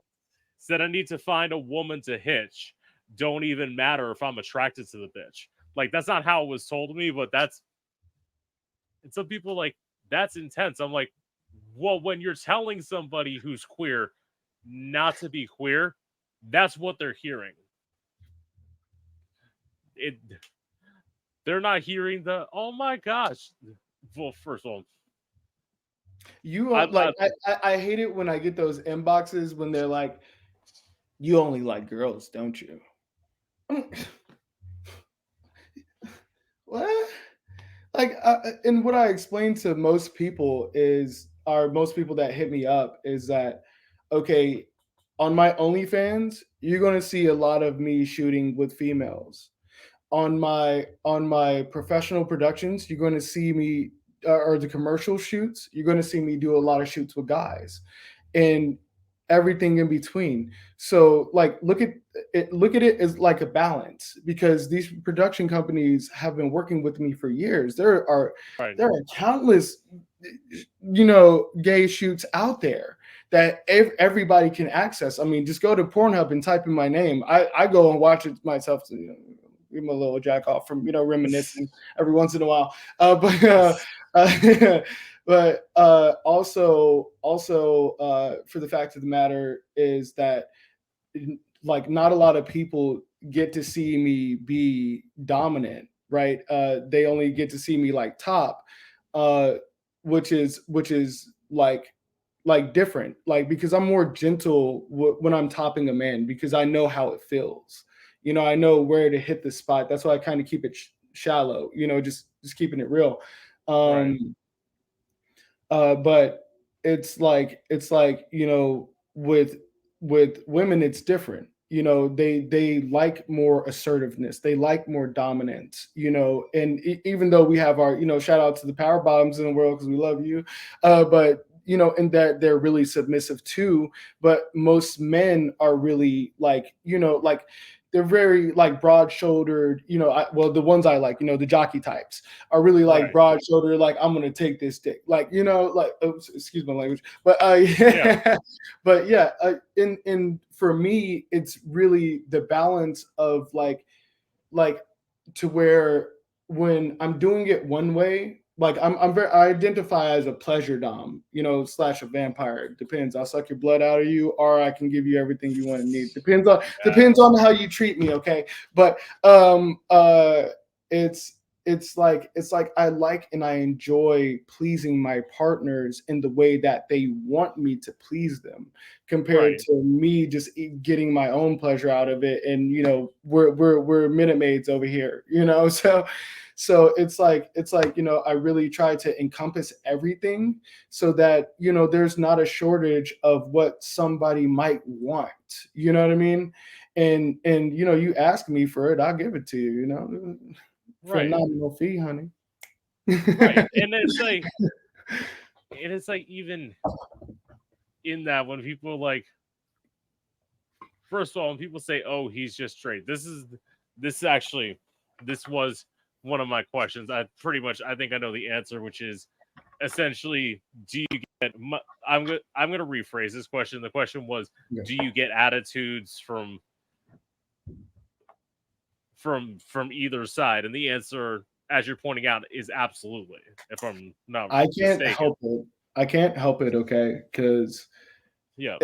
Said I need to find a woman to hitch. Don't even matter if I'm attracted to the bitch. Like, that's not how it was told to me, but that's. And some people like that's intense. I'm like, well, when you're telling somebody who's queer not to be queer, that's what they're hearing. It they're not hearing the oh my gosh. Well, first of all, You I, like I I hate it when I get those inboxes when they're like, "You only like girls, don't you?" What? Like, and what I explain to most people is, or most people that hit me up, is that okay? On my OnlyFans, you're going to see a lot of me shooting with females. On my professional productions, you're going to see me, or the commercial shoots, you're going to see me do a lot of shoots with guys, and everything in between. So like look at it as like a balance, because these production companies have been working with me for years. right, There are countless gay shoots out there that everybody can access. I mean, just go to Pornhub and type in my name. I go and watch it myself to give him a little jack off from reminiscing every once in a while. Uh, but also for the fact of the matter is that like not a lot of people get to see me be dominant, right? They only get to see me like top, uh, which is like different, like because I'm more gentle when I'm topping a man, because I know how it feels. I know where to hit the spot. That's why I kind of keep it shallow. Just keeping it real. right, Um, but it's like with women it's different. They like more assertiveness, they like more dominance. And even though we have our shout out to the power bottoms in the world because we love you, but and that they're really submissive too. But most men are really like they're very like broad shouldered. Well, the ones I like, the jockey types are really like right. broad shouldered, like I'm gonna take this dick, like like oops, excuse my language, but Yeah, yeah, but yeah, in for me, it's really the balance of like to where when I'm doing it one way, like I identify as a pleasure dom, slash a vampire. It depends. I'll suck your blood out of you, or I can give you everything you want and need. Depends on how you treat me, okay? But it's it's like I like and I enjoy pleasing my partners in the way that they want me to please them, compared right, to me just getting my own pleasure out of it. And we're minute maids over here. So it's like I really try to encompass everything, so that there's not a shortage of what somebody might want. You know what I mean? And you ask me for it, I'll give it to you, for a right, nominal fee, honey. right. And it's like even in that when people like first of all, when people say, "Oh, he's just straight," this actually this was one of my questions. I think I know the answer, which is essentially, do you get? I'm gonna rephrase this question. The question was, Yeah. do you get attitudes from either side? And the answer, as you're pointing out, is absolutely. If I'm not I can't mistaken, help it. I can't help it, okay? Because yeah,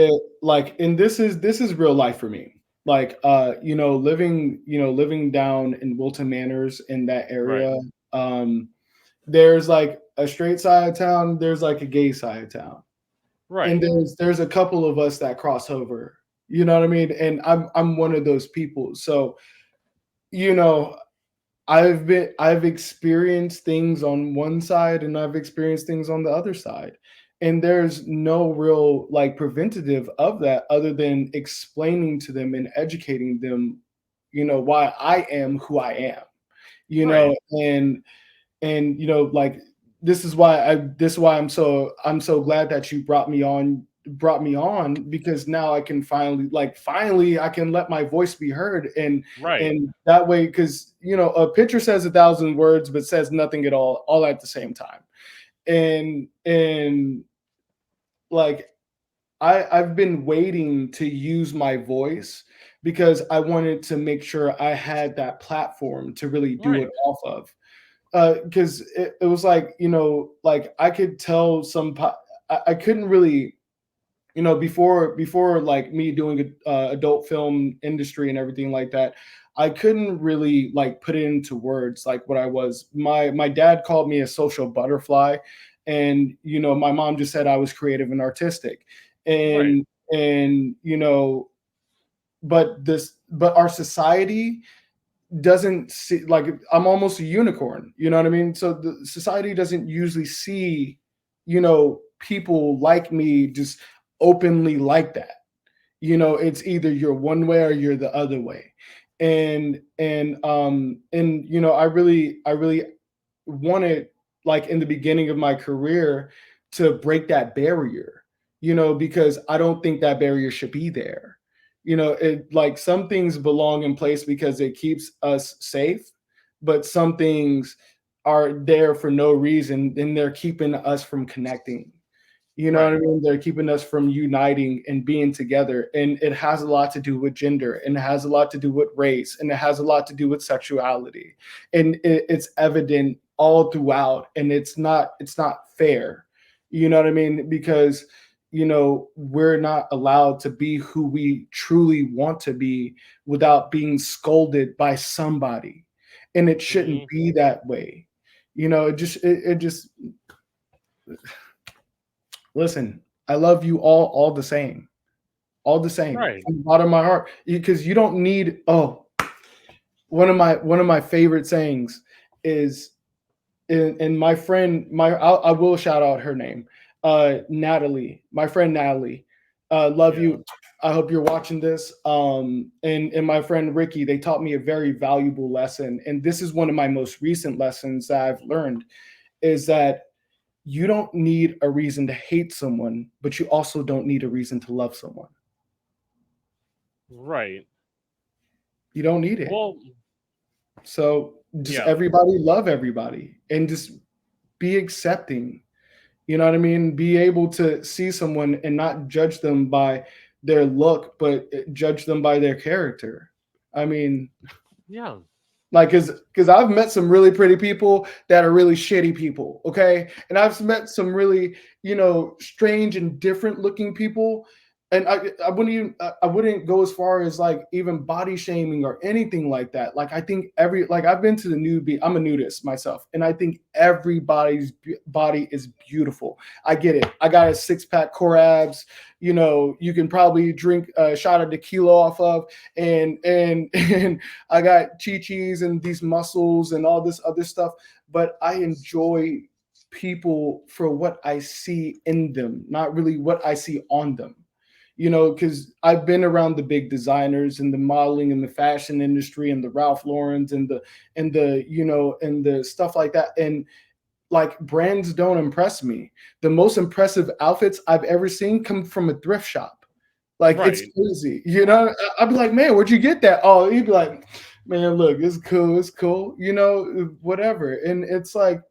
and this is real life for me. Like living down in Wilton Manors, in that right, area. Um, there's like a straight side of town, there's like a gay side of town. And right, there's a couple of us that cross over. You know what I mean? And I'm one of those people. So, you know, I've experienced things on one side and I've experienced things on the other side. And there's no real like preventative of that, other than explaining to them and educating them, why I am who I am. You right, know, and like this is why I'm so glad that you brought me on, because now I can finally I can let my voice be heard. right, And that way, because a picture says 1,000 words but says nothing at all at the same time. And like I've been waiting to use my voice, because I wanted to make sure I had that platform to really do right. it off of. because it was like, like I could tell I couldn't really, before like me doing adult film industry and everything like that, I couldn't really like put it into words like what I was. My dad called me a social butterfly, and my mom just said I was creative and artistic, Right. and but our society doesn't see, like, I'm almost a unicorn, you know what I mean? So the society doesn't usually see, people like me just openly like that. It's either you're one way or you're the other way. And I really wanted, like, in the beginning of my career, to break that barrier, because I don't think that barrier should be there. It, like, some things belong in place because it keeps us safe, but some things are there for no reason, and they're keeping us from connecting. You know what I Right. mean? They're keeping us from uniting and being together. And it has a lot to do with gender, and it has a lot to do with race, and it has a lot to do with sexuality. And it's evident all throughout. And it's not fair. You know what I mean? Because, we're not allowed to be who we truly want to be without being scolded by somebody. And it shouldn't Hmm. be that way. It just listen, I love you all the same. All the same Right. from the bottom of my heart. Because you don't need, one of my favorite sayings is, and my friend, I will shout out her name. Natalie, my friend Natalie. Love Yeah. you. I hope you're watching this. And my friend Ricky, they taught me a very valuable lesson. And this is one of my most recent lessons that I've learned, is that you don't need a reason to hate someone, but you also don't need a reason to love someone. Right. You don't need it. Well, So just yeah. everybody love everybody and just be accepting. You know what I mean? Be able to see someone and not judge them by their look, but judge them by their character. I mean, Yeah. like, because I've met some really pretty people that are really shitty people, okay? And I've met some really, strange and different looking people. And I wouldn't go as far as like even body shaming or anything like that. Like, I think I've been to the nude I'm a nudist myself, and I think everybody's body is beautiful. I get it. I got a six-pack core abs, you can probably drink a shot of tequila off of, and and I got chi-chis and these muscles and all this other stuff, but I enjoy people for what I see in them, not really what I see on them. Because I've been around the big designers and the modeling and the fashion industry and the Ralph Laurens and the stuff like that. And like, brands don't impress me. The most impressive outfits I've ever seen come from a thrift shop. Like, it's Right. crazy. I'd be like, man, where'd you get that? Oh, he'd be like, man, look, it's cool, whatever. And it's like,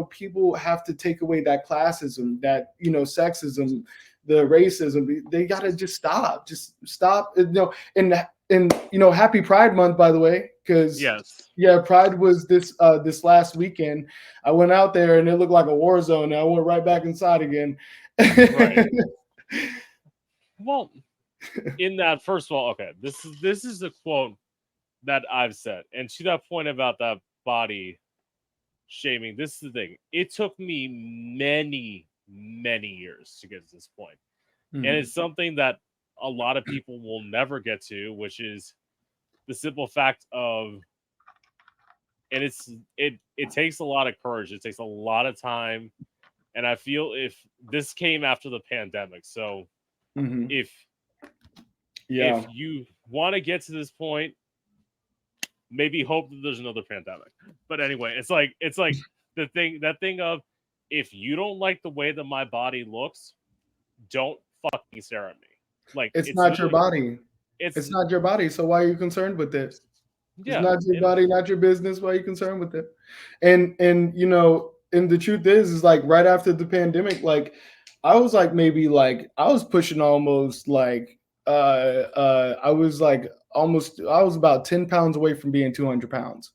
people have to take away that classism, that, sexism, the racism. They gotta just stop. And happy Pride Month, by the way, because Yes. yeah, Pride was this last weekend. I went out there and it looked like a war zone, and I went right back inside again. Right. Well, in that, first of all, okay, this is a quote that I've said, and to that point about that body shaming, this is the thing. It took me many, many years to get to this point, and Mhm. it's something that a lot of people will never get to, which is the simple fact of, and it takes a lot of courage. It takes a lot of time, and I feel if this came after the pandemic, so Mhm. if Yeah. you want to get to this point, maybe hope that there's another pandemic. But anyway, it's like that thing of, if you don't like the way that my body looks, don't fucking stare at me. Like, It's it's not your literally, body. it's It's not your body. So why are you concerned with it? It's yeah, not your and body, not your business. Why are you concerned with it? And the truth is like, right after the pandemic, like, I was like, maybe like I was pushing almost like I was like almost I was about 10 pounds away from being 200 pounds.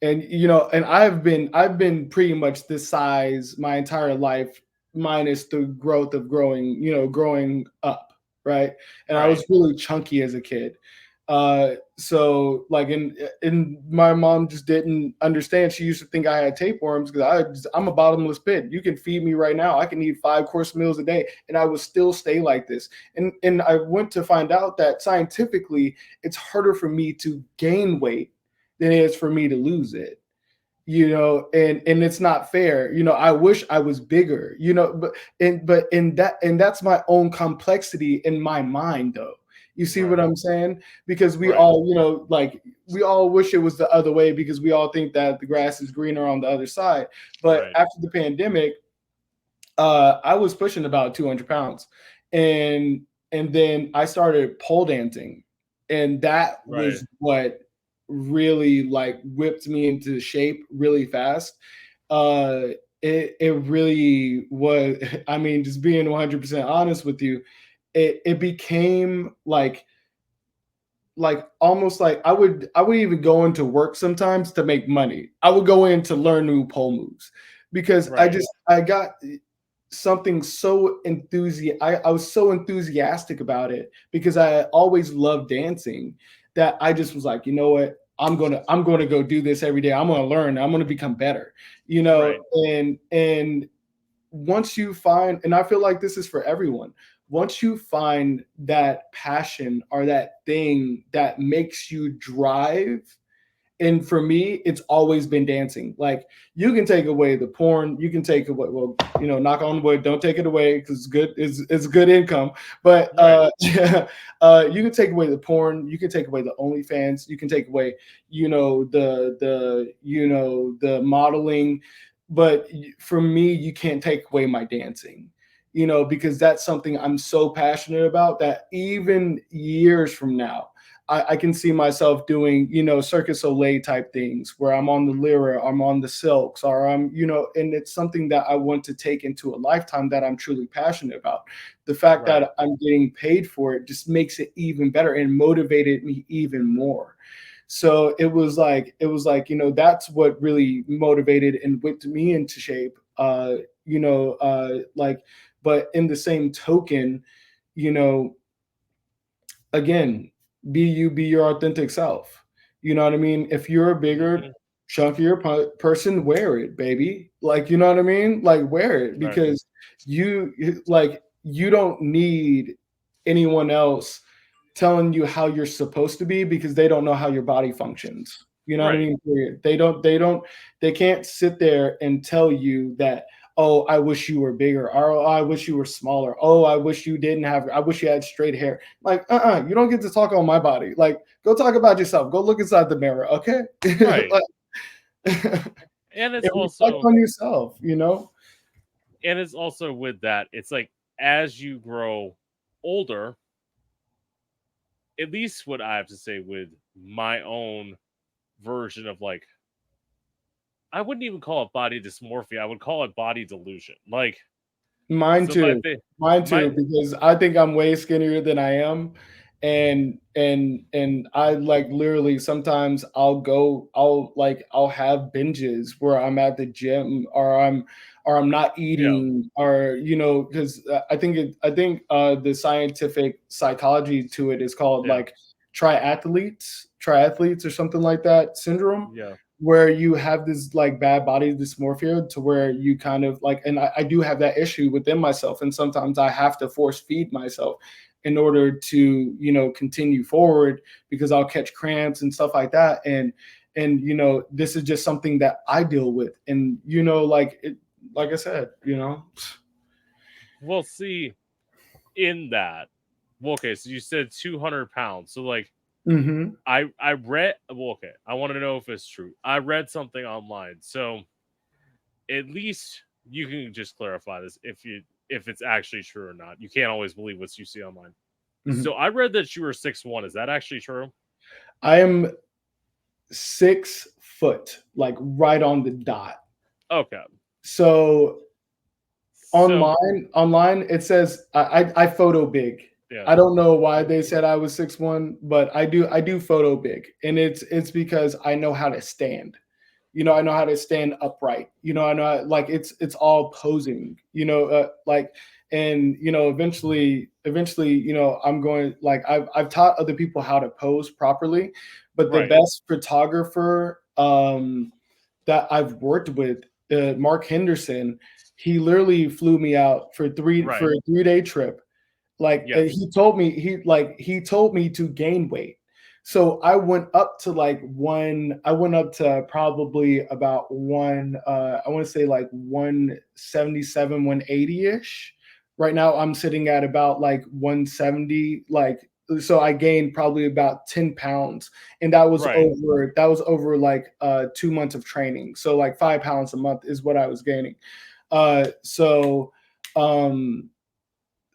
And you know, and I've been pretty much this size my entire life, minus the growth of growing, you know, growing up, right? And I was Right. really chunky as a kid. So like in my mom just didn't understand. She used to think I had tapeworms because I'm a bottomless pit. You can feed me right now. I can eat 5 course meals a day, and I would still stay like this. And I went to find out that scientifically, it's harder for me to gain weight than it is for me to lose it, you know. And it's not fair, you know. I wish I was bigger, you know, but in that, and that's my own complexity in my mind though. You see what Right. I'm saying? Because we Right. all, you know, like we all wish it was the other way, because we all think that the grass is greener on the other side. But Right. after the pandemic, I was pushing about 200 pounds, and then I started pole dancing, and that Right. was what really like whipped me into shape really fast. Uh, it really was. I mean, just being 100% honest with you, it became like almost like I would even go into work sometimes to make money. I would go in to learn new pole moves because Right. I got something so I was so enthusiastic about it because I always loved dancing, that I just was like, you know what? I'm gonna go do this every day. I'm gonna learn. I'm gonna become better. You know, Right. and once you find, and I feel like this is for everyone, once you find that passion or that thing that makes you drive, and for me, it's always been dancing. Like, you can take away the porn, you can take away, well, you know, knock on wood, don't take it away because it's good income. But Right. you can take away the porn, you can take away the OnlyFans, you can take away, you know, the modeling, but for me, you can't take away my dancing. You know, because that's something I'm so passionate about that even years from now, I can see myself doing, you know, Circus Soleil type things where I'm on the lyra, I'm on the silks, or I'm, you know, and it's something that I want to take into a lifetime that I'm truly passionate about. The fact Right. that I'm getting paid for it just makes it even better and motivated me even more. So it was like, you know, that's what really motivated and whipped me into shape. You know, like, but in the same token, you know, again, be you, be your authentic self. You know what I mean? If you're a bigger, Mhm. chunkier person, wear it, baby. Like, you know what I mean? Like, wear it, Right. because like, you don't need anyone else telling you how you're supposed to be, because they don't know how your body functions. You know what I Right. mean? Period. They can't sit there and tell you that, oh, I wish you were bigger, or oh, I wish you were smaller. Oh, I wish you had straight hair. Like, you don't get to talk on my body. Like, go talk about yourself. Go look inside the mirror, okay? Right. Like, and And it's reflect also on yourself, you know? with that, it's like as you grow older, at least what I have to say with my own version of like, I wouldn't even call it body dysmorphia. I would call it body delusion. Like, Mine so my too. thing, Mine my too, because I think I'm way skinnier than I am. And I like literally sometimes I'll have binges where I'm at the gym, or I'm not yeah, eating, or you know, because I think the scientific psychology to it is called yeah, like triathletes or something like that syndrome, yeah, where you have this like bad body dysmorphia to where you kind of like, and I do have that issue within myself, and sometimes I have to force feed myself in order to, you know, continue forward, because I'll catch cramps and stuff like that. And you know, this is just something that I deal with, and you know, like I said, you know. we'll see in that. Well, okay, so you said 200 pounds. So like Hmm. I read, well, okay, I want to know if it's true. I read something online. So at least you can just clarify this if it's actually true or not. You can't always believe what you see online. Hmm. So I read that you were 6'1". Is that actually true? I am 6 foot, like right on the dot. Okay. So So online it says I photo big. yeah. I don't know why they said I was 6'1", but I do photo big, and it's because I know how to stand. I know how to stand upright. I know like it's all posing. Like and eventually, I'm going like I've taught other people how to pose properly, but the Right. best photographer that I've worked with, Mark Henderson, he literally flew me out for Right. a 3-day trip. Like Yes. he told me to gain weight. So I went up to probably about I want to say like 177, 180-ish. Right now I'm sitting at about like 170, like so I gained probably about 10 pounds. And Right. that was over like 2 months of training. So like 5 pounds a month is what I was gaining. Uh so um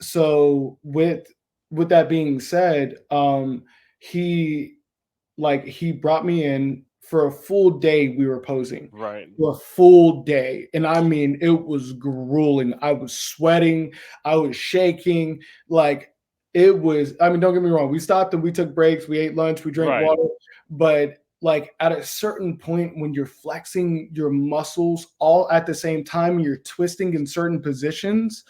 so with that being said, he he brought me in for a full day. We were posing Right. for a full day, and I mean it was grueling. I was sweating, I was shaking. Like it was, I mean, don't get me wrong, we stopped and we took breaks, we ate lunch, we drank Right. water, but like at a certain point when you're flexing your muscles all at the same time, you're twisting in certain positions,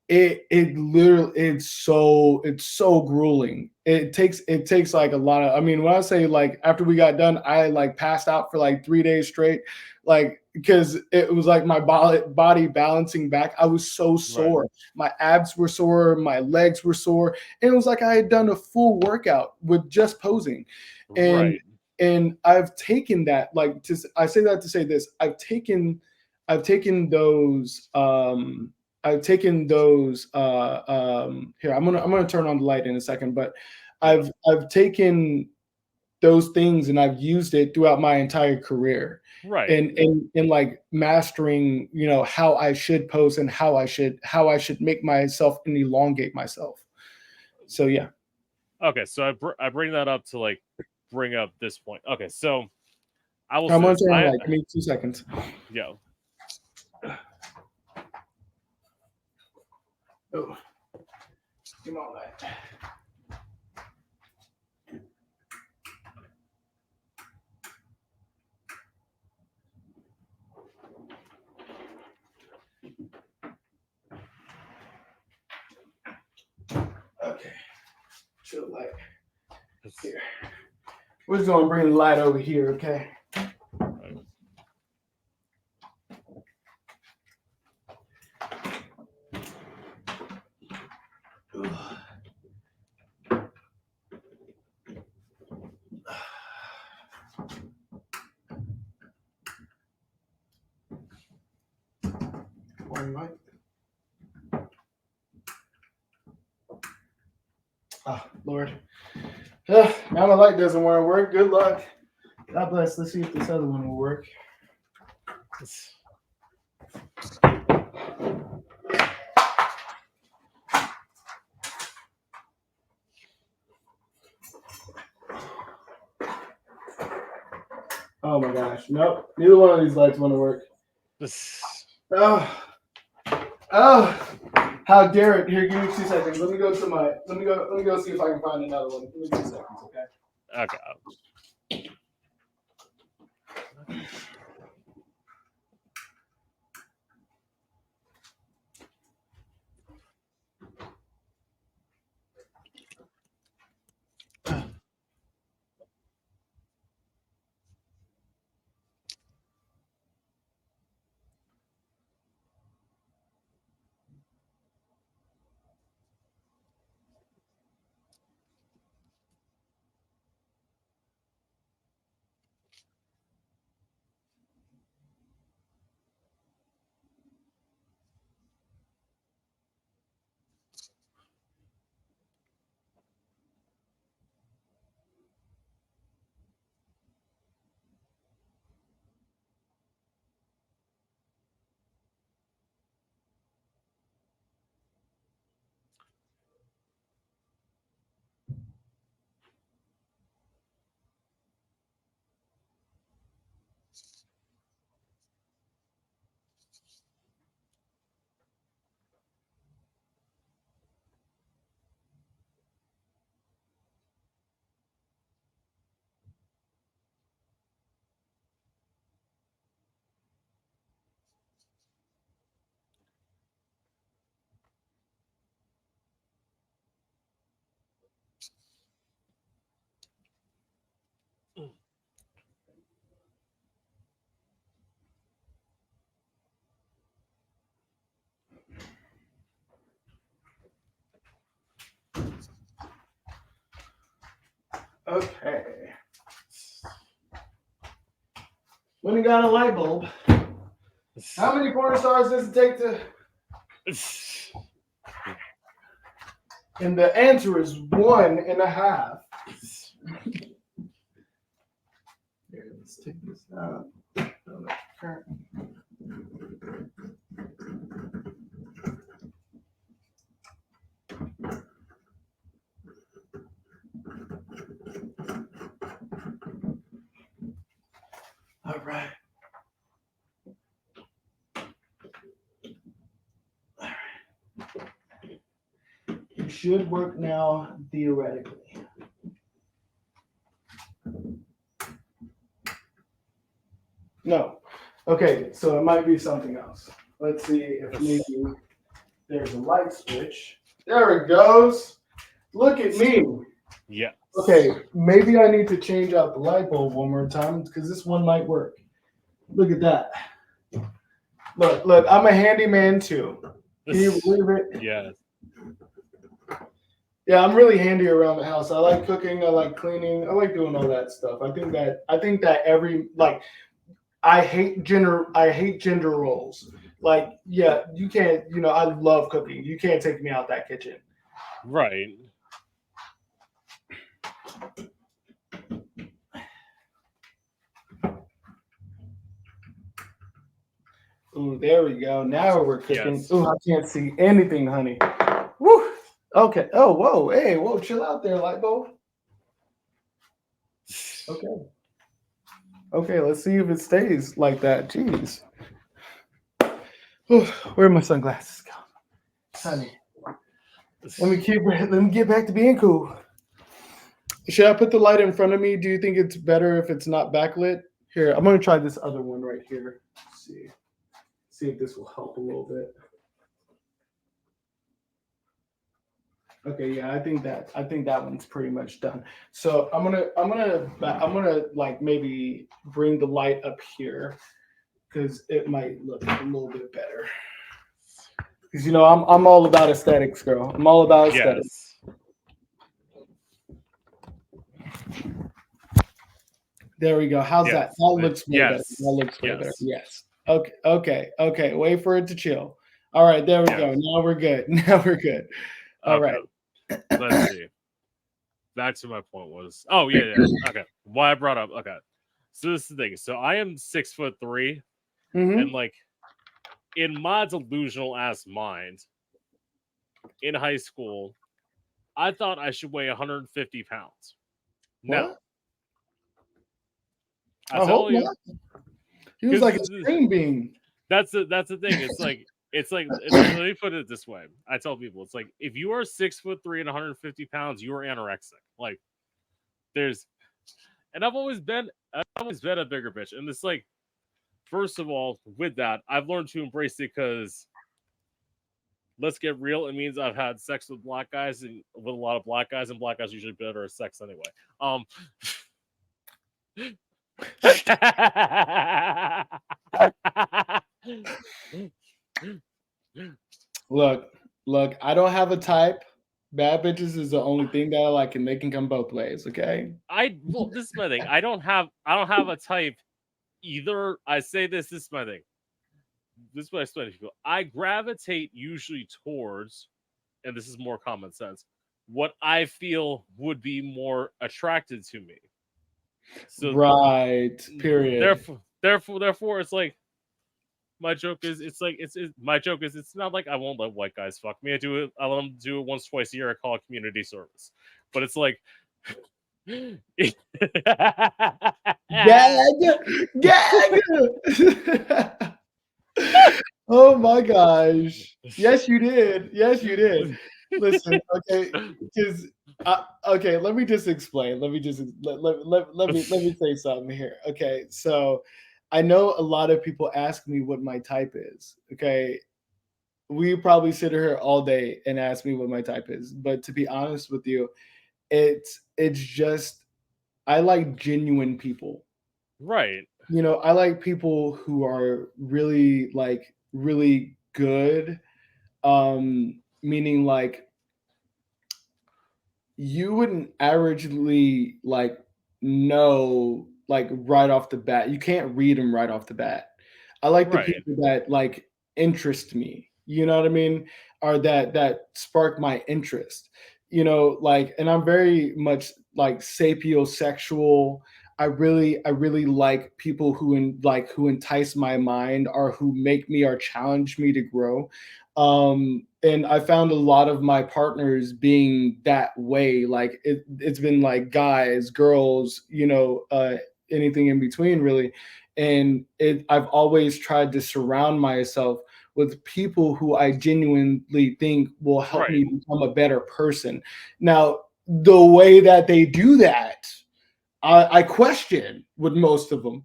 it literally it's so grueling. It takes like a lot of, I mean, when I say like after we got done, I like passed out for like 3 days straight, like because it was like my body balancing back. I was so Right. sore. My abs were sore, my legs were sore, and it was like I had done a full workout with just posing. And Right. I've taken that, like, to I say that to say this, I've taken those I've taken those here, I'm gonna turn on the light in a second, but Yeah. I've taken those things and I've used it throughout my entire career, Right. in like mastering, how I should pose and how I should make myself and elongate myself. So yeah. Okay, so I bring that up to like bring up this point. Okay, so I will I'm say gonna this. turn on the light. Give me 2 seconds. Yeah. Oh, come on, light. Okay, chill light here. We're just gonna bring the light over here, okay? Right. One light. Ah, Lord. Now my light doesn't want to work. Good luck. God bless. Let's see if this other one will work. Oh my gosh. Nope. Neither one of these lights want to work. Oh. Oh. How dare it. Here, give me 2 seconds. Let me go see if I can find another one. Give me 2 seconds, okay? Okay. Okay. When you got a light bulb, how many corner stars does it take to? And the answer is 1.5. Here, let's take this out. All right. It should work now, theoretically. No. Okay, so it might be something else. Let's see if maybe there's a light switch. There it goes. Look at me. Yeah. Okay, maybe I need to change out the light bulb one more time because this one might work. Look at that. Look, I'm a handyman too. Can you believe it? Yeah. Yeah, I'm really handy around the house. I like cooking, I like cleaning, I like doing all that stuff. I think that every like I hate gender roles. Like, yeah, you can't, I love cooking. You can't take me out that kitchen. Right. Ooh, there we go. Now we're cooking. Yes. Ooh, I can't see anything, honey. Woo. Okay. Oh, whoa. Hey, whoa, chill out there, light bulb. Okay. Okay, let's see if it stays like that. Jeez. Ooh, where are my sunglasses go? Honey. Let me get back to being cool. Should I put the light in front of me? Do you think it's better if it's not backlit? Here, I'm gonna try this other one right here. See if this will help a little bit. Okay, yeah, I think that one's pretty much done. So I'm gonna like maybe bring the light up here because it might look a little bit better. Because I'm all about aesthetics, girl. I'm all about aesthetics. Yes. There we go. How's that? That looks way better. Yes. That looks way Yes. better. Yes. Okay. Wait for it to chill. All right, there we go. Now we're good. All right. Let's see. Back to my point was. Oh yeah. Okay. Why I brought up. Okay. So this is the thing. So I am 6'3", and like in my delusional ass mind, in high school, I thought I should weigh 150 pounds. No. What? I tell you. He was like a string bean. That's the thing. It's like let me put it this way. I tell people it's like if you are 6'3" and 150 pounds, you are anorexic. Like and I've always been a bigger bitch. And it's like, first of all, with that, I've learned to embrace it because let's get real, it means I've had sex with black guys and with a lot of black guys, and black guys are usually better at sex anyway. Look, I don't have a type. Bad bitches is the only thing that I like, and they can come both ways, okay? This is my thing. I don't have a type either. I say this is my thing. This is what I explain to people. I gravitate usually towards, and this is more common sense, what I feel would be more attracted to me. So right. Period. Therefore, it's like my joke is it's not like I won't let white guys fuck me. I let them do it once, twice a year. I call it community service. But it's like Gag! Oh my gosh. Yes, you did. Listen, okay, because okay, let me just explain. Let me say something here. Okay, so I know a lot of people ask me what my type is. Okay, we probably sit here all day and ask me what my type is, but to be honest with you, it's just I like genuine people. Right. I like people who are really good, meaning like you wouldn't averagely like know like right off the bat. You can't read them right off the bat. I like the Right. people that like interest me. You know what I mean? Or that spark my interest. You know, like, and I'm very much like sapiosexual. I really like people who entice my mind or who make me or challenge me to grow. And I found a lot of my partners being that way. Like it's been like guys, girls, anything in between, really. And I've always tried to surround myself with people who I genuinely think will help Right. me become a better person. Now, the way that they do that, I question with most of them,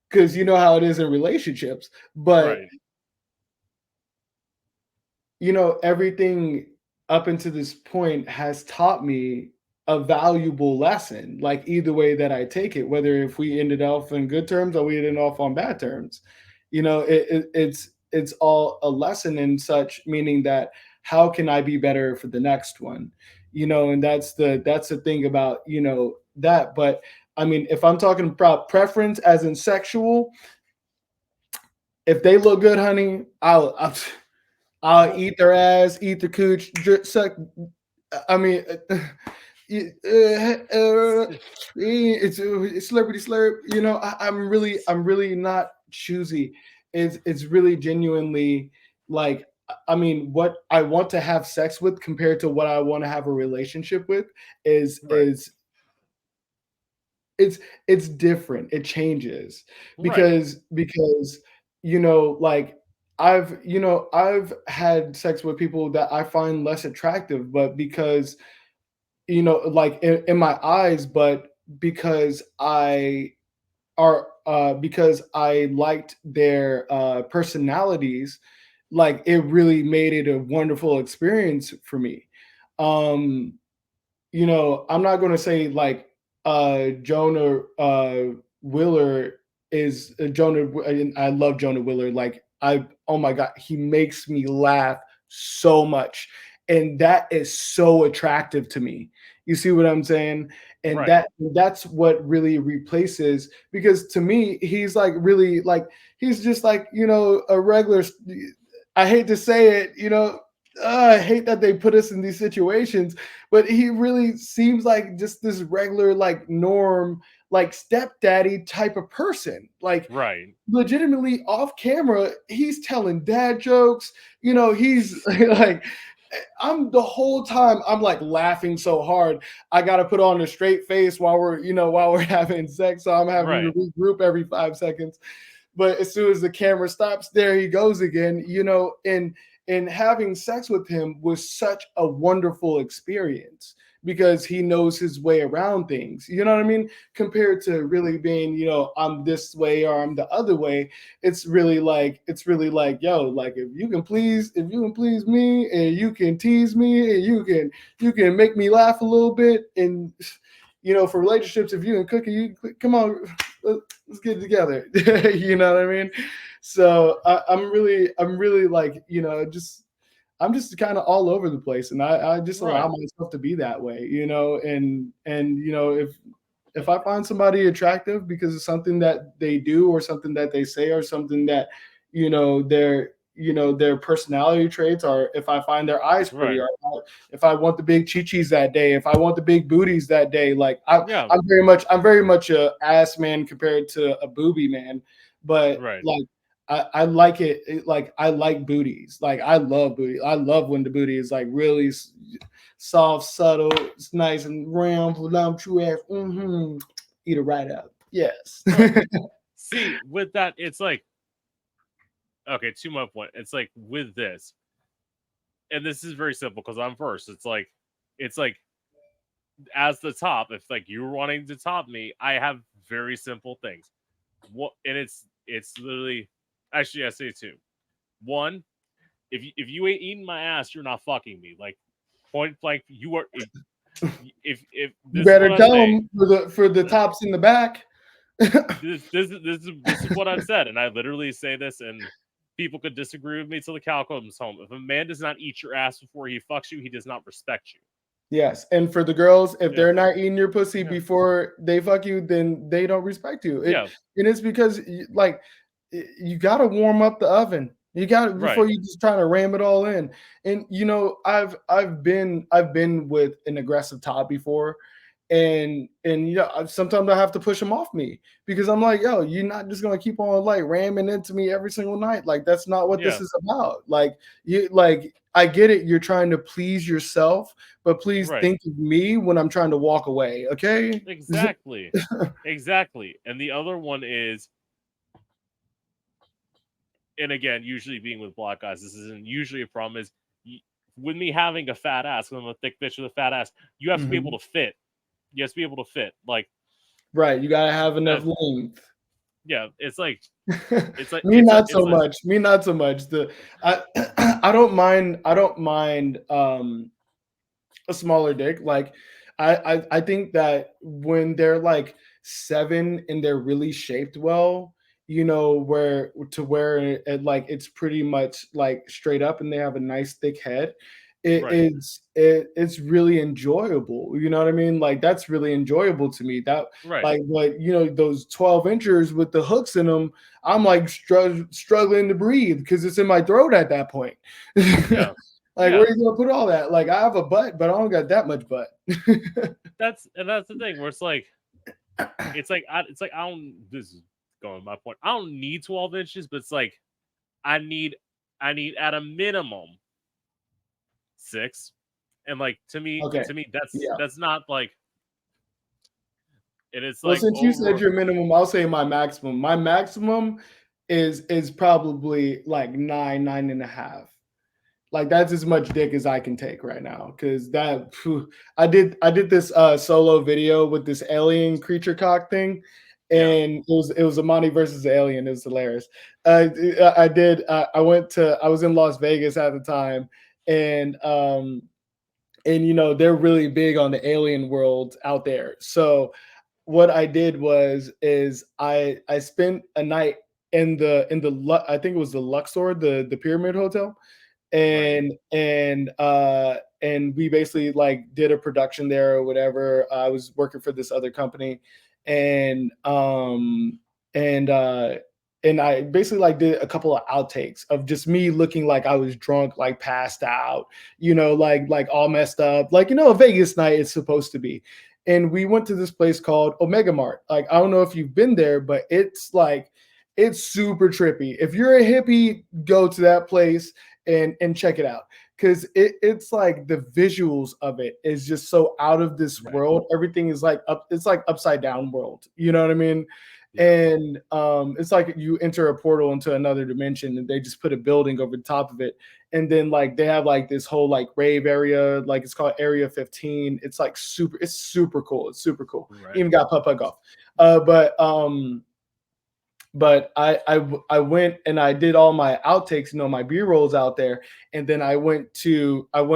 because you know how it is in relationships. But Right. everything up until this point has taught me a valuable lesson, like either way that I take it, whether if we ended off in good terms or we ended off on bad terms. It's all a lesson in such, meaning that how can I be better for the next one? And that's the thing about that. But I mean, if I'm talking about preference as in sexual, if they look good, honey, I'll Well, eat their ass, eat the cooch, suck. I mean, it's celebrity slurp. I'm really not choosy. It's really genuinely like, I mean, what I want to have sex with compared to what I want to have a relationship with is right. is it's different. It changes Right. because like I've had sex with people that I find less attractive, but because like in my eyes, but because I liked their personalities, like it really made it a wonderful experience for me. Um, I'm not going to say like Jonah Willer is Jonah. I love Jonah Willer. Like oh my god, he makes me laugh so much, and that is so attractive to me. You see what I'm saying? And Right. that's what really replaces, because to me he's like really like he's just like a regular. I hate to say it, I hate that they put us in these situations, but he really seems like just this regular, like norm, like stepdaddy type of person. Like Right. legitimately off camera, he's telling dad jokes. He's like, I'm the whole time I'm like laughing so hard. I gotta put on a straight face while we're having sex. So I'm having to Right. regroup every 5 seconds. But as soon as the camera stops, there he goes again. And having sex with him was such a wonderful experience because he knows his way around things. You know what I mean? Compared to really being, I'm this way or I'm the other way. It's really like, yo, like if you can please me and you can tease me and you can make me laugh a little bit. And for relationships, if you can cook it, come on, let's get it together. You know what I mean? So I'm really like, I'm just kind of all over the place, and I just allow Right. myself to be that way. And if I find somebody attractive because of something that they do or something that they say or something that their personality traits, or if I find their eyes pretty, Right. or if I want the big chichis that day, if I want the big booties that day, like Yeah. I'm very much a ass man compared to a booby man, but Right. like I like like I like booties. Like I love booty. I love when the booty is like really soft, subtle, it's nice and round, voluptuous. Eat it right up. Yes. Right. See, with that, it's like, okay, to my point, it's like with this, and this is very simple because I'm first. It's like as the top, if like you're wanting to top me, I have very simple things. What and it's literally, actually I say two. One, if you ain't eating my ass, you're not fucking me. Like point blank, you are. If You this is what better I'm tell saying, them for the tops in the back. this is what I've said, and I literally say this, and people could disagree with me till the cow comes home. If a man does not eat your ass before he fucks you, he does not respect you. Yes, and for the girls, if Yeah, they're not eating your pussy yeah, before they fuck you, then they don't respect you. yeah, And it's because like you got to warm up the oven. You got to before right, you just try to ram it all in. And I've been with an aggressive top before, and sometimes I have to push them off me because I'm like, yo, you're not just gonna keep on like ramming into me every single night. Like that's not what this yeah, is about. Like I get it, you're trying to please yourself, but please right, think of me when I'm trying to walk away, okay? exactly, exactly. And the other one is, and again, usually being with black guys, this isn't usually a problem. Is with me having a fat ass, 'cause I'm a thick bitch with a fat ass, you have to be able Mhm. to fit. You have to be able to fit. Like Right, you gotta have enough that. length. Yeah, Me not so it's a much. Me not so much. The I I don't mind a smaller dick. Like I think that when they're like 7 and they're really shaped well, where like it's pretty much like straight up and they have a nice thick head, right, it's really enjoyable. You know what I mean? Like that's really enjoyable to me. That right. like what those 12 inchers with the hooks in them, I'm like struggling to breathe because it's in my throat at that point. Yeah, Like, where yeah. you gonna put all that? Like, I have a butt, but I don't got that much butt. That's the thing where it's like I don't. This is going to my point. I don't need 12 inches, but it's like I need I need at a minimum 6. And like Okay. to me Yeah. that's not like, and it's Well, like since you said over. your minimum, I'll say my maximum. My maximum is probably like 9.5. Like that's as much dick as I can take right now. Cause I did this solo video with this alien creature cock thing. Yeah, And it was Amani versus the alien. It was hilarious. I did. I was in Las Vegas at the time, and they're really big on the alien world out there. So what I did I spent a night in the I think it was the Luxor, the Pyramid Hotel, right, and we basically like did a production there or whatever. I was working for this other company, and and uh and I basically like did a couple of outtakes of just me looking like I was drunk, like passed out, like all messed up, like a Vegas night is supposed to be. And we went to this place called Omega Mart. Like I don't know if you've been there, but it's super trippy. If you're a hippie, go to that place and check it out because it's like the visuals of it is just so out of this right. world. Everything is like it's like upside down world, you know what I mean? Yeah, And it's like you enter a portal into another dimension and they just put a building over the top of it, and then like they have like this whole like rave area, like it's called Area 15. It's super cool. It's super cool. right. Even got putt putt golf. But I went and I did all my outtakes, my B rolls out there, and then I went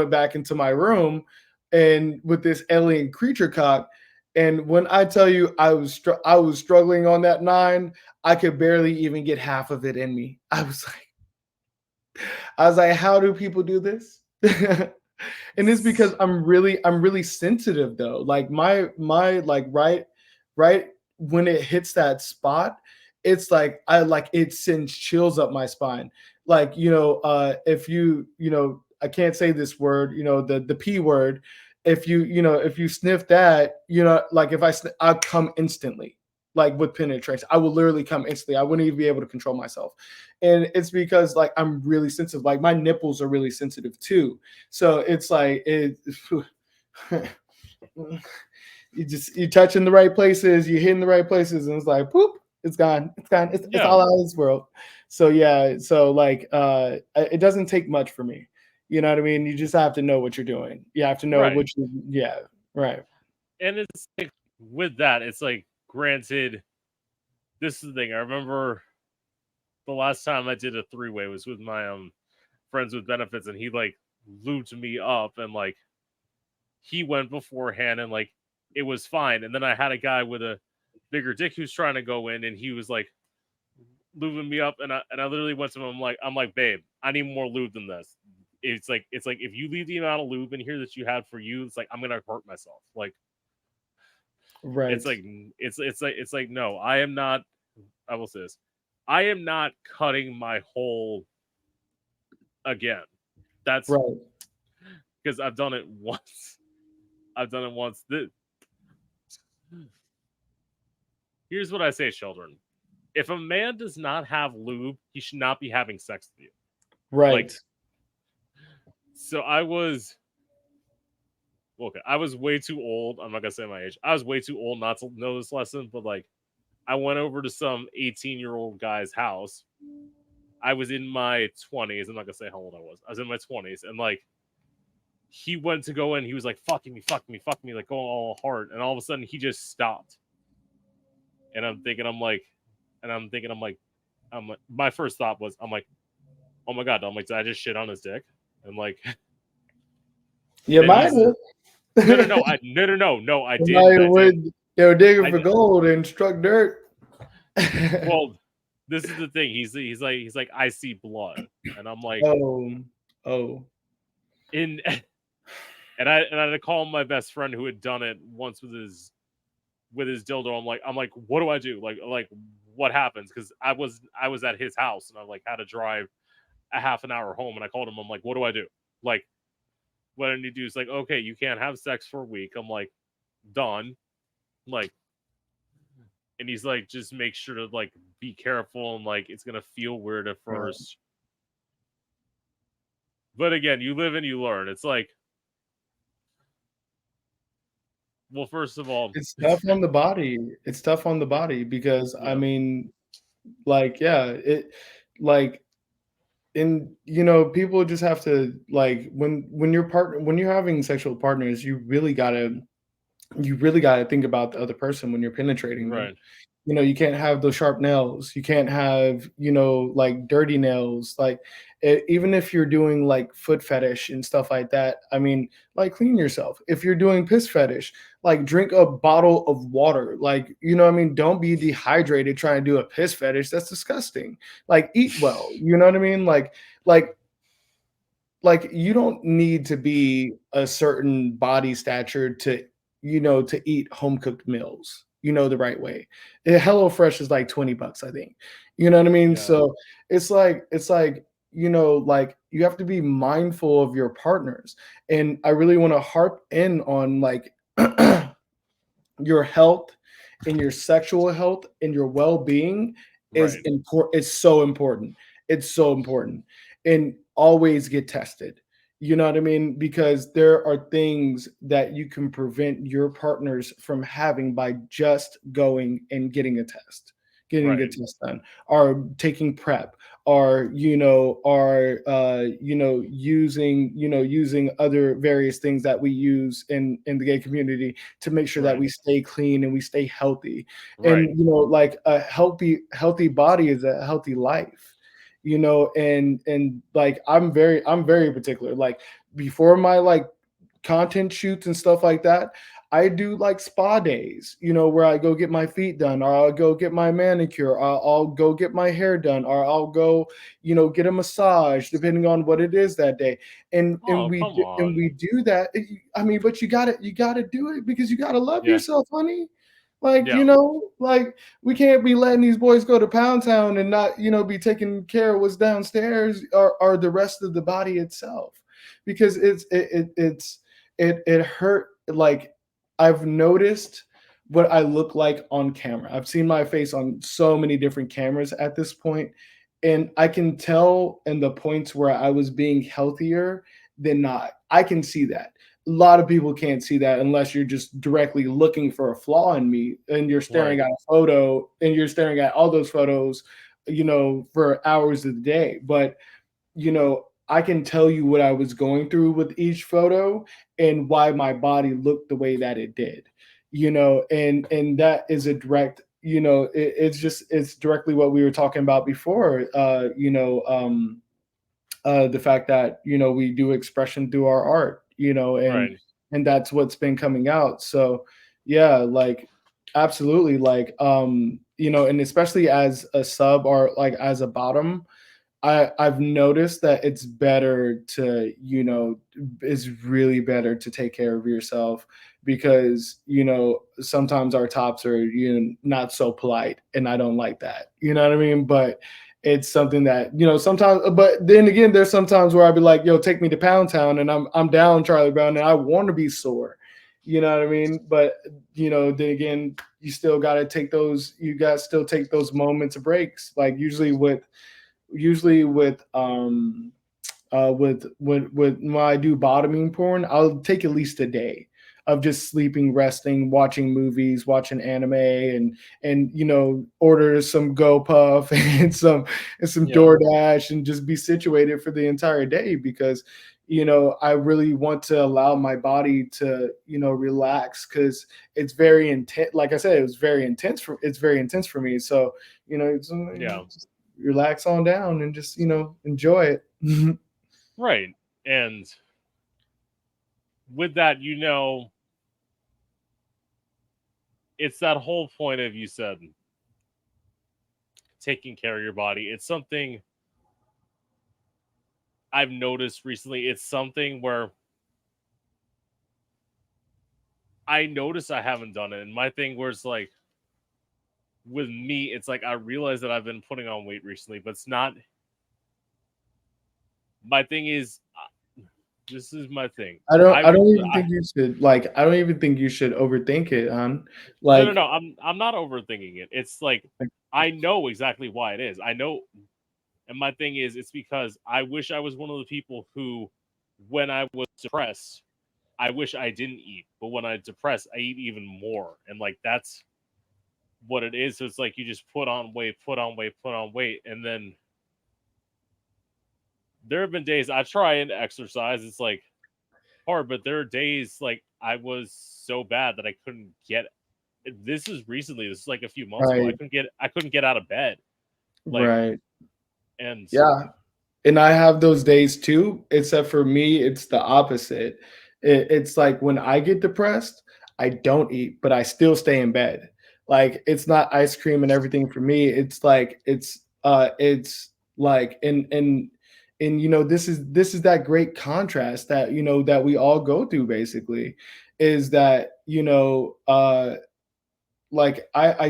back into my room, and with this alien creature cock, and when I tell you I was struggling on that 9, I could barely even get half of it in me. I was like, how do people do this? And it's because I'm really sensitive though. Like my like right when it hits that spot, it's like it sends chills up my spine. Like, if I can't say this word, the P word. If you sniff that, like if I'll come instantly, like with penetration. I will literally come instantly. I wouldn't even be able to control myself. And it's because like I'm really sensitive. Like my nipples are really sensitive too. So it's like you touch in the right places, you hit in the right places, and it's like poop, it's gone, it's gone, it's Yeah, all out of this world. So yeah, so like it doesn't take much for me. You know what I mean? You just have to know what you're doing. You have to know right. what you yeah, right. And it's like with that, it's like granted, this is the thing. I remember the last time I did a 3-way was with my friends with benefits, and he like lubed me up, and like he went beforehand, and like it was fine. And then I had a guy with a bigger dick who's trying to go in, and he was like lubing me up, and I literally went to him. I'm like, babe, I need more lube than this. it's like if you leave the amount of lube in here that you had for you, it's like I'm gonna hurt myself. Like it's Right. like it's like no, I am not. I will say this, I am not cutting my hole again. That's Right. because I've done it once. I've done it once. Here's what I say, children. If a man does not have lube, he should not be having sex with you. Like, Right. so I was okay. I was way too old. I'm not gonna say my age. I was way too old not to know this lesson, but like, I went over to some 18-year-old guy's house. I was in my 20s. I'm not gonna say how old I was. I was in my 20s, and like, he went to go in. He was like, fucking me, fucking me, fucking me, like going all hard, and all of a sudden he just stopped. And I'm thinking, my first thought was, I'm like, oh my god, I'm like, did I just shit on his dick? And like, You then might he's have. no, no, no, no, I didn't, Somebody I didn't, would, they were digging I for did. gold and struck dirt. Well, this is the thing. He's like, I see blood, and I'm like, Oh, oh, in, and I had to call my best friend who had done it once with his dildo. I'm like, what do I do? Like what happens? Because I was at his house, and I like had to drive a half an hour home, and I called him. I'm like, what do I do? Like, what I need to do is like, okay, you can't have sex for a week. I'm like, done. Like, and he's like, just make sure to like be careful, and like it's gonna feel weird at right. first. But again, you live and you learn. It's like, well, first of all, It's tough on the body. It's tough on the body because I yeah, mean, like, yeah, like, and people just have to like when when you're having sexual partners, you really got to think about the other person when you're penetrating them. right, You can't have those sharp nails. You can't have, like dirty nails. Like, even if you're doing like foot fetish and stuff like that, I mean, like, clean yourself. If you're doing piss fetish, like, drink a bottle of water. Like, what I mean? Don't be dehydrated trying to do a piss fetish. That's disgusting. Like, eat well. You know what I mean? Like, you don't need to be a certain body stature to to eat home cooked meals the right way. HelloFresh is like $20, I think. You know what I mean? yeah, So it's like like, you have to be mindful of your partners. And I really want to harp in on like your health and your sexual health and your well-being is right, important. It's so important. It's so important. And always get tested. You know what I mean? Because there are things that you can prevent your partners from having by just going and getting a right, test done, or taking prep, or using other various things that we use in the gay community to make sure that right, we stay clean and we stay healthy. right, And like, a healthy body is a healthy life. And like, I'm very particular. Like, before my like content shoots and stuff like that, I do like spa days, where I go get my feet done, or I'll go get my manicure, or I'll go get my hair done, or I'll go, get a massage, depending on what it is that day. And oh, we come do, and on, we do that. I mean, but you gotta do it because you gotta love yeah, yourself, honey. Like, yeah, like, we can't be letting these boys go to Pound Town and not, be taking care of what's downstairs, or the rest of the body itself, because it hurt. Like, I've noticed what I look like on camera. I've seen my face on so many different cameras at this point, and I can tell in the points where I was being healthier than not. I can see that. A lot of people can't see that unless you're just directly looking for a flaw in me, and you're staring right, at a photo and you're staring at all those photos, for hours of the day. But I can tell you what I was going through with each photo and why my body looked the way that it did. And that is a direct, it's directly what we were talking about before. The fact that we do expression through our art, right, and that's what's been coming out. So yeah, like, absolutely, like, and especially as a sub or like as a bottom, I've noticed that it's better to, it's really better to take care of yourself because, sometimes our tops are, not so polite and I don't like that. You know what I mean? But it's something that, sometimes, but then again, there's sometimes where I'd be like, yo, take me to Pound Town and I'm down Charlie Brown and I want to be sore. You know what I mean? But then again, you still got to take those. You got to still take those moments of breaks. Like usually with when I do bottoming porn, I'll take at least a day of just sleeping, resting, watching movies, watching anime, and order some GoPuff and some Yeah. DoorDash and just be situated for the entire day because I really want to allow my body to relax because it's very intense. Like I said, it's very intense for me. So Yeah. just relax on down and just enjoy it. Right. And with that, it's that whole point of you said taking care of your body. It's something I've noticed recently. It's something where I notice I haven't done it. And my thing where it's like with me, it's like I realize that I've been putting on weight recently, but it's not my thing is this is my thing. I don't I I was don't even I think you should I don't even think you should overthink it, hon. no. Like I'm not overthinking it. It's like I know exactly why it is. I know, and my thing is it's because I wish I was one of the people who when I was depressed, I wish I didn't eat, but when I'm depressed, I eat even more. And like that's what it is. So it's like you just put on weight, put on weight, put on weight, and then there have been days I try and exercise. It's like hard, but there are days like I was so bad that I couldn't get. This is recently. This is like a few months ago. right, I couldn't get out of bed. Like right. and Yeah. And I have those days too, except for me, it's the opposite. It's like when I get depressed, I don't eat, but I still stay in bed. Like it's not ice cream and everything for me. It's like and this is that great contrast that that we all go through basically is that like I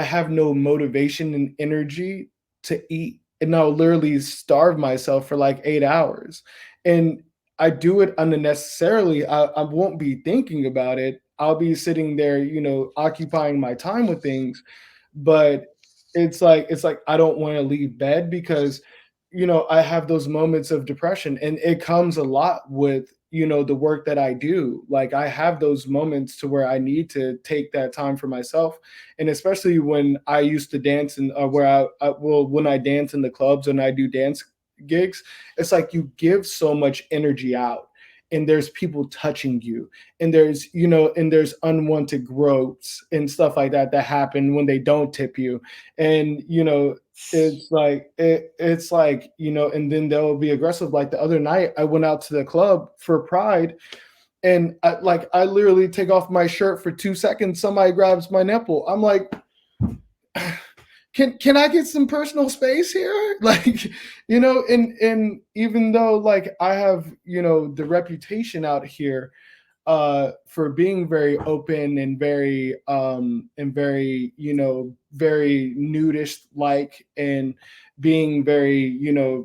have no motivation and energy to eat and I'll literally starve myself for like 8 hours and I do it unnecessarily. I won't be thinking about it. I'll be sitting there occupying my time with things, but it's like I don't want to leave bed because I have those moments of depression and it comes a lot with the work that I do. Like I have those moments to where I need to take that time for myself, and especially when I used to dance and where when I dance in the clubs and I do dance gigs, it's like you give so much energy out and there's people touching you and there's unwanted growths and stuff like that that happen when they don't tip you, and it's like and then they'll be aggressive. Like the other night I went out to the club for Pride and I literally take off my shirt for 2 seconds, somebody grabs my nipple. I'm like, can I get some personal space here? Like, and even though like I have, the reputation out here for being very open and very very nudist like, and being very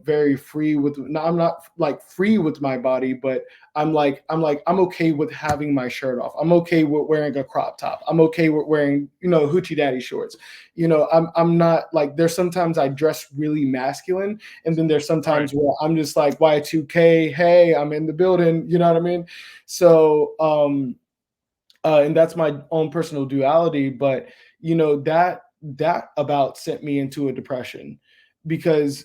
very free with. No, I'm not like free with my body, but I'm okay with having my shirt off. I'm okay with wearing a crop top. I'm okay with wearing hoochie daddy shorts. I'm not like, there's sometimes I dress really masculine, and then there's right, sometimes where I'm just like Y2K, hey, I'm in the building, you know what I mean? So and that's my own personal duality, but that about sent me into a depression because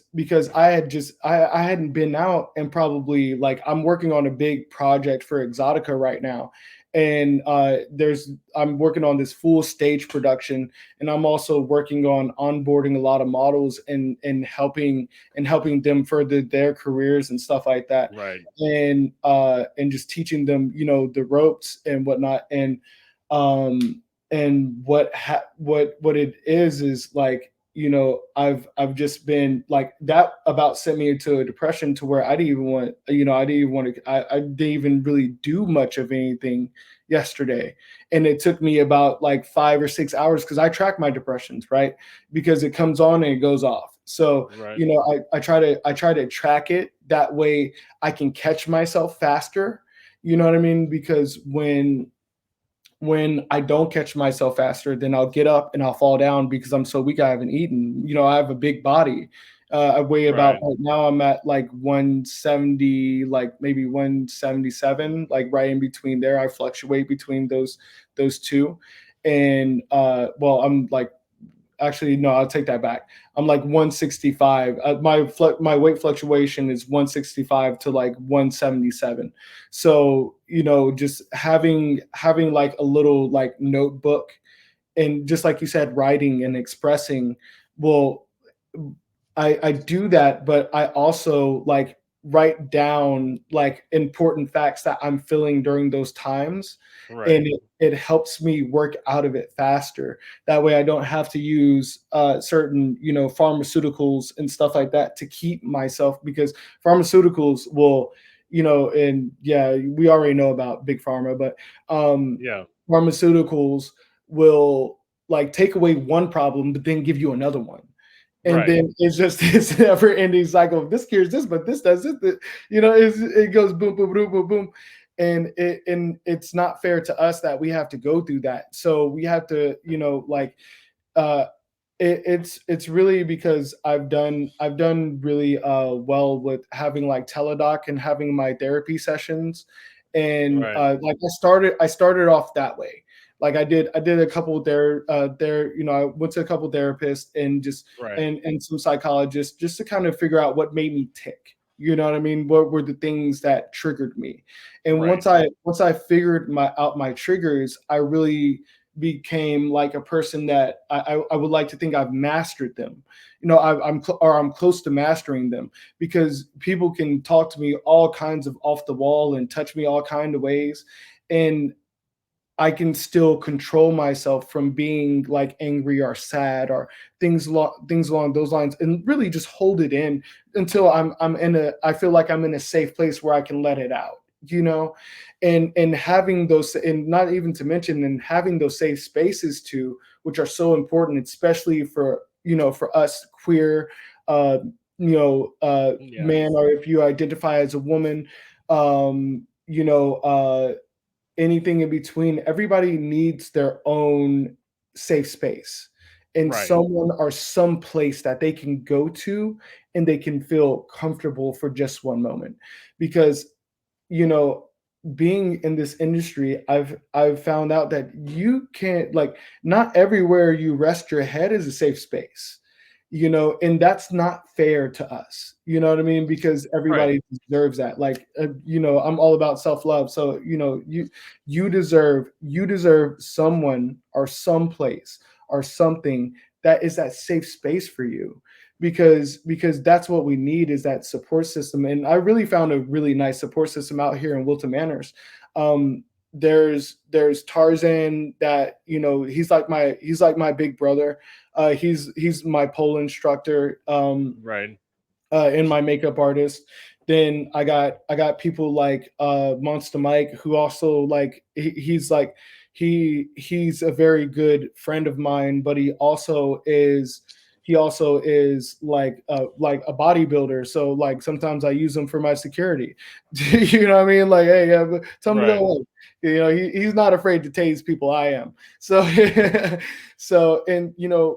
I hadn't been out, and probably like I'm working on a big project for Exotica right now, and I'm working on this full stage production, and I'm also working on onboarding a lot of models and helping them further their careers and stuff like that, right. and just teaching them the ropes and whatnot, um and what it is like I've just been like that about sent me into a depression to where I didn't even want, I didn't even want to, I didn't even really do much of anything yesterday. And it took me about like 5 or 6 hours because I track my depressions, right? Because it comes on and it goes off. So, Right. I try to track it that way I can catch myself faster. You know what I mean? Because when I don't catch myself faster, then I'll get up and I'll fall down because I'm so weak. I haven't eaten. I have a big body. I weigh about, Right. right now I'm at like 170, like maybe 177, like right in between there. I fluctuate between those two. And well, I'm like, actually no, I'll take that back. I'm like 165. My weight fluctuation is 165 to like 177. So just having like a little like notebook, and just like you said, writing and expressing. Well, I do that, but I also like write down like important facts that I'm feeling during those times, and Right. it helps me work out of it faster. That way, I don't have to use certain pharmaceuticals and stuff like that to keep myself, because pharmaceuticals will, and yeah, we already know about big pharma, but Yeah. pharmaceuticals will like take away one problem, but then give you another one, and Right. then it's just this never ending cycle of this cures this, but this does it. It goes boom, boom, boom, boom, boom, and it's not fair to us that we have to go through that. So we have to, like, uh, it's really because I've done really well with having like teledoc and having my therapy sessions, and Right. like I started off that way. Like I did a couple there, I went to a couple therapists and just Right. and some psychologists just to kind of figure out what made me tick. You know what I mean? What were the things that triggered me? And Right. once I figured my triggers, I really became like a person that I would like to think I've mastered them. I'm close to mastering them, because people can talk to me all kinds of off the wall and touch me all kind of ways, and I can still control myself from being like angry or sad or things along those lines, and really just hold it in until I feel like I'm in a safe place where I can let it out, and having those, and not even to mention, and having those safe spaces too, which are so important, especially for us queer, uh, Yeah. man, or if you identify as a woman, anything in between. Everybody needs their own safe space and Right. someone or some place that they can go to and they can feel comfortable for just one moment. Because, you know, being in this industry, I've found out that you can't, like, not everywhere you rest your head is a safe space. And that's not fair to us. You know what I mean? Because Right. everybody deserves that. Like, I'm all about self-love. So, you deserve someone or some place or something that is that safe space for you, because that's what we need, is that support system. And I really found a really nice support system out here in Wilton Manors. There's Tarzan, that he's like my big brother. He's my pole instructor. Right. And my makeup artist. Then I got people like Monster Mike, who also, like, he's a very good friend of mine, but he also is like a bodybuilder. So like sometimes I use him for my security. You know what I mean? Like, hey, tell him to go Right. away. He's not afraid to tase people. I am. So so, and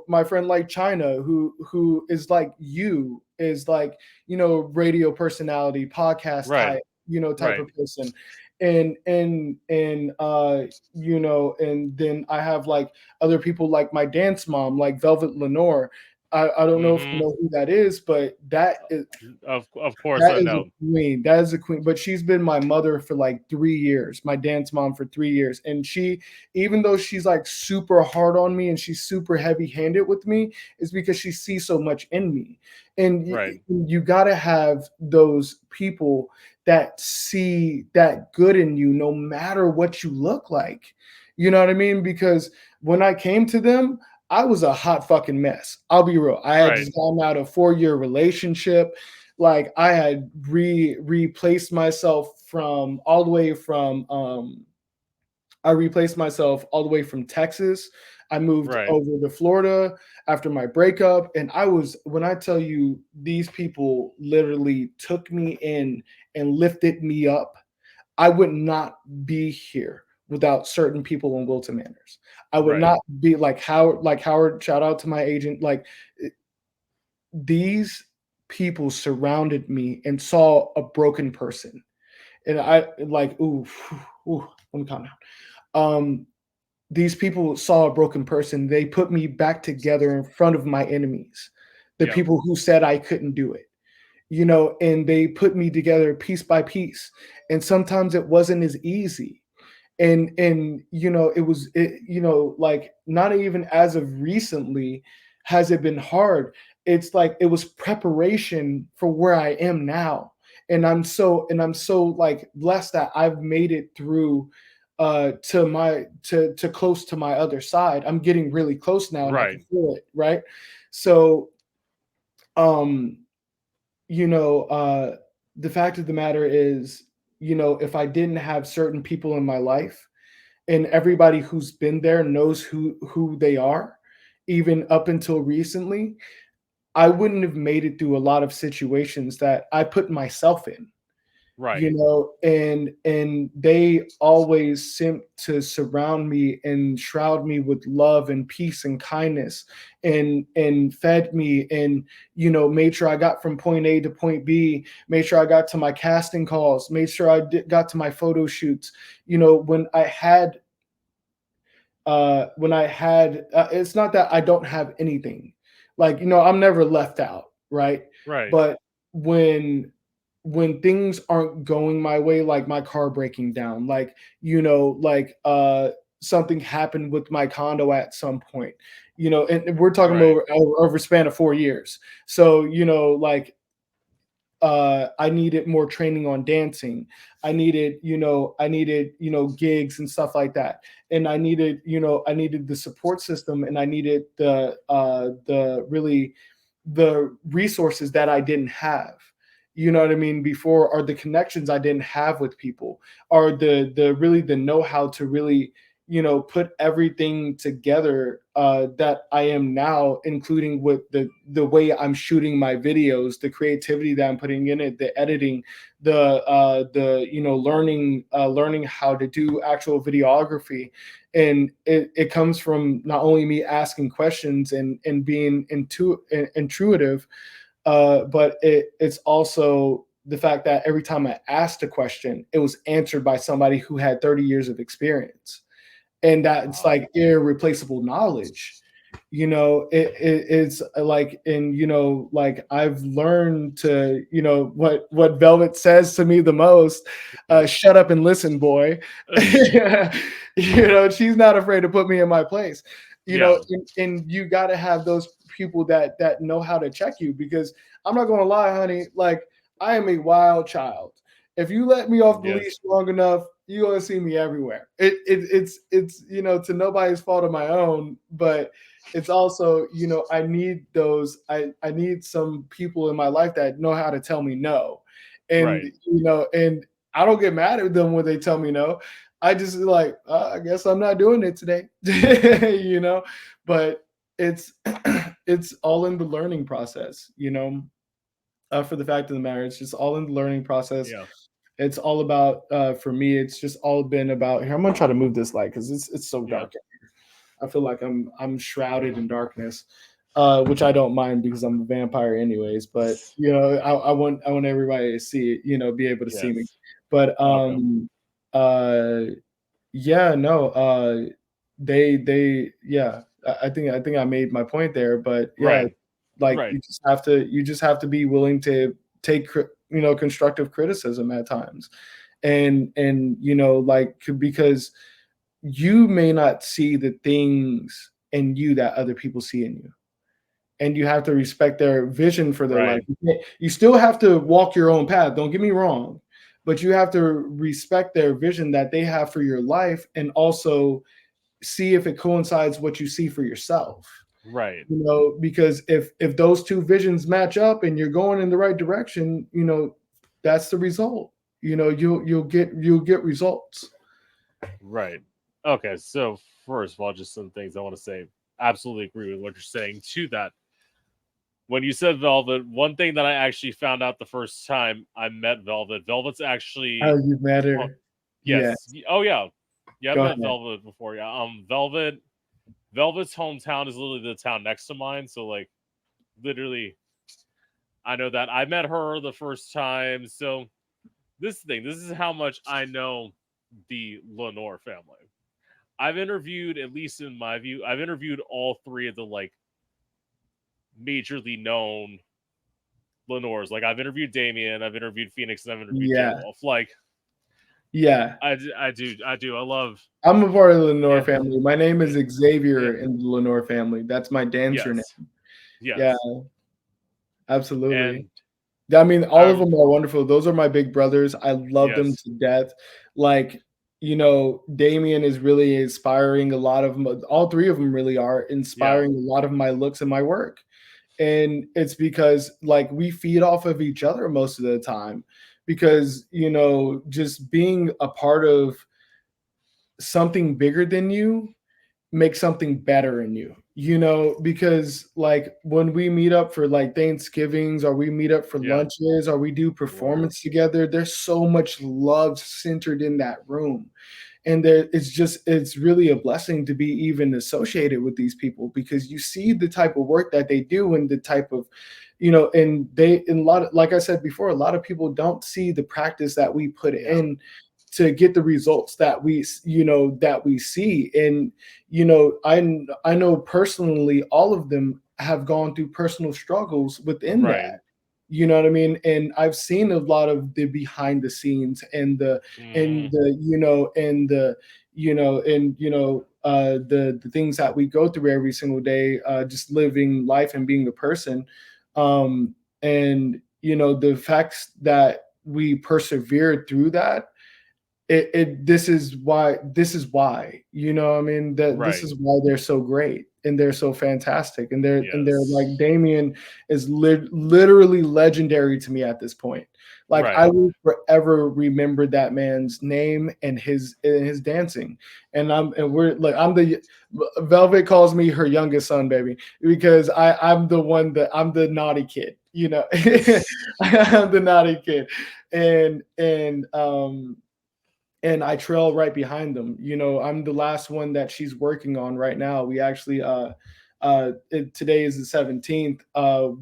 my friend like China, who is like you, is like, radio personality, podcast Right. type Right. of person. And then I have like other people like my dance mom, like Velvet Lenore. I don't know if you Mhm. know who that is, but Of course that I is a know. queen. That is a queen. But she's been my mother for like 3 years, my dance mom for 3 years. And she, even though she's like super hard on me and she's super heavy handed with me, is because she sees so much in me. And Right. you got to have those people that see that good in you, no matter what you look like. You know what I mean? Because when I came to them, I was a hot fucking mess. I'll be real. I had Right. just gotten out of 4-year relationship. Like I had replaced myself from all the way from I replaced myself all the way from Texas. I moved Right. over to Florida after my breakup. And I was, when I tell you, these people literally took me in and lifted me up. I would not be here without certain people in Wilton Manors. I would Right. not be like Howard, shout out to my agent. Like these people surrounded me and saw a broken person. And I like, ooh, let me calm down. These people saw a broken person. They put me back together in front of my enemies, the Yep. people who said I couldn't do it, and they put me together piece by piece. And sometimes it wasn't as easy. And like not even as of recently has it been hard. It's like it was preparation for where I am now. And I'm so like blessed that I've made it through to close to my other side. I'm getting really close now and I can Right. feel it, right? So um you know uh the fact of the matter is, if I didn't have certain people in my life, and everybody who's been there knows who they are, even up until recently, I wouldn't have made it through a lot of situations that I put myself in. Right. And they always seem to surround me and shroud me with love and peace and kindness, and fed me, and made sure I got from point A to point B, made sure I got to my casting calls, made sure got to my photo shoots. When I had it's not that I don't have anything. Like, I'm never left out, right? Right. But when things aren't going my way, like my car breaking down, like, something happened with my condo at some point, and we're talking Right. over a span of 4 years. So, I needed more training on dancing. I needed gigs and stuff like that. And I needed the support system, and I needed the resources that I didn't have. You know what I mean? Before, or the connections I didn't have with people, or the know-how to really, put everything together that I am now, including with the way I'm shooting my videos, the creativity that I'm putting in it, the editing, learning how to do actual videography. And it comes from not only me asking questions and being intuitive, but it's also the fact that every time I asked a question, it was answered by somebody who had 30 years of experience, and that's Wow. like irreplaceable knowledge. It's like, and like I've learned to, what Velvet says to me the most: shut up and listen, boy. She's not afraid to put me in my place. Yeah. And you got to have those people that know how to check you, because I'm not going to lie, honey, like I am a wild child. If you let me off the leash Yes. long enough, you're gonna see me everywhere. It's to nobody's fault of my own, but it's also, I need those. I need some people in my life that know how to tell me no, and Right. and I don't get mad at them when they tell me no. I just like, I guess I'm not doing it today, But it's it's all in the learning process, for the fact of the matter, it's just all in the learning process. Yeah. It's all about, for me, it's just all been about here. I'm gonna try to move this light because it's so Yeah. dark. I feel like I'm shrouded in darkness, which I don't mind because I'm a vampire anyways. But I want everybody to see it, be able to see me. Yes. But Okay. uh yeah, no, they yeah, I think I made my point there. But yeah, Right. like Right. you just have to be willing to take constructive criticism at times. And like, because you may not see the things in you that other people see in you, and you have to respect their vision for their life. Right. You still have to walk your own path, don't get me wrong, but you have to respect their vision that they have for your life, and also see if it coincides what you see for yourself. Right. Because if those two visions match up and you're going in the right direction, that's the result. You'll get results. Right. Okay. So first of all, just some things I want to say. Absolutely agree with what you're saying. To that, when you said Velvet, one thing that I actually found out the first time I met Velvet, Velvet's How actually, you oh, matter. Yeah, yes, oh yeah, yeah, I've go met ahead. Velvet before. Yeah, Velvet's hometown is literally the town next to mine. So like, literally, I know that I met her the first time. So this is how much I know the Lenore family. I've interviewed, at least in my view, I've interviewed all three of the like majorly known Lenores. Like I've interviewed Damien, I've interviewed Phoenix, and I've interviewed Jay Yeah, Wolf. Like yeah. I love. I'm a part of the Lenore And family. My name is yeah, Xavier in the Lenore family. That's my dancer name. yes, Yeah, yes, absolutely. and I mean, all of I them are wonderful. Those are my big brothers. I love them yes, to death. Like, Damien is really inspiring a lot of all three of them really are yeah, inspiring a lot of my looks and my work. And it's because like we feed off of each other most of the time because, just being a part of something bigger than you make something better in you, because like when we meet up for like Thanksgivings or we meet up for yeah, lunches or we do or performance together, there's so much love centered in that room. And it's really a blessing to be even associated with these people because you see the type of work that they do and the type of and a lot of, like I said before, a lot of people don't see the practice that we put yeah, in to get the results that we see. And I know personally all of them have gone through personal struggles within right, that. You know what I mean? And I've seen a lot of the behind the scenes and the hmm and the and the the things that we go through every single day, just living life and being a person. And the facts that we persevered through that, this is why I mean that this right, is why they're so great and they're so fantastic, and they're like yes, Damien is literally legendary to me at this point. Like I right, will forever remember that man's name and his dancing. And we're like I'm the Velvet calls me her youngest son, baby, because I'm the naughty kid, I'm the naughty kid. And I trail right behind them. I'm the last one that she's working on right now. We actually today is the 17th.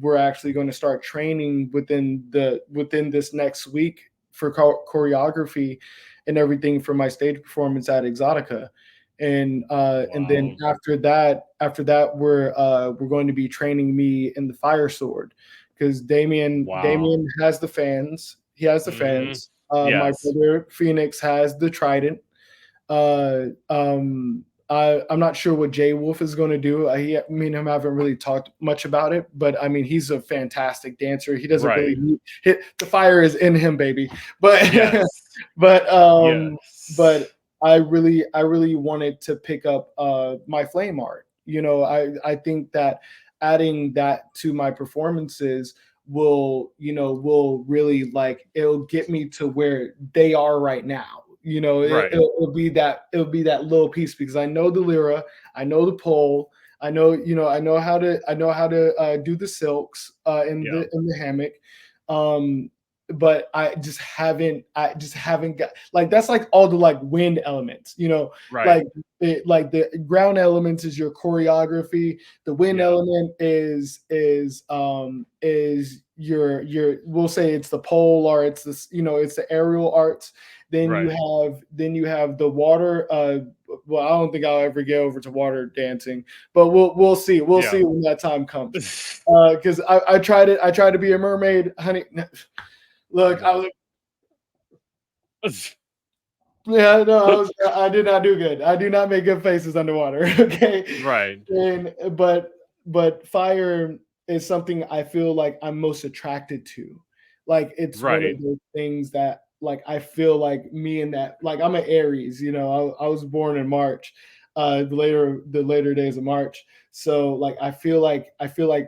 We're actually going to start training within this next week for choreography and everything for my stage performance at Exotica. And then wow, after that we're going to be training me in the fire sword because wow, Damien has the fans. He has the hmm fans. My yes, brother Phoenix has the trident. I'm not sure what Jay Wolf is going to do. Me and him haven't really talked much about it, but I mean, he's a fantastic dancer. He doesn't really right, need hit the fire is in him, baby. But yes, but yes, I really wanted to pick up my flame art. I think that adding that to my performances will really like it'll get me to where they are right now. right, It'll be that little piece because I know the lyra, I know the pole, I know how to do the silks in yeah, the hammock. um but I just haven't got like that's like all the like wind elements, right, like like the ground elements is your choreography. The wind yeah, element is your we'll say it's the pole or it's the aerial arts. right. Then you have the water. Well, I don't think I'll ever get over to water dancing, but we'll see. We'll Yeah. see when that time comes. Because I tried to be a mermaid, honey. Look, I was yeah, no, I did not do good. I do not make good faces underwater. Okay. Right. And but fire is something I feel like I'm most attracted to. Like it's one of Right. those things that like I feel like me and that like I'm an Aries, I was born in March. the later days of March. So like I feel like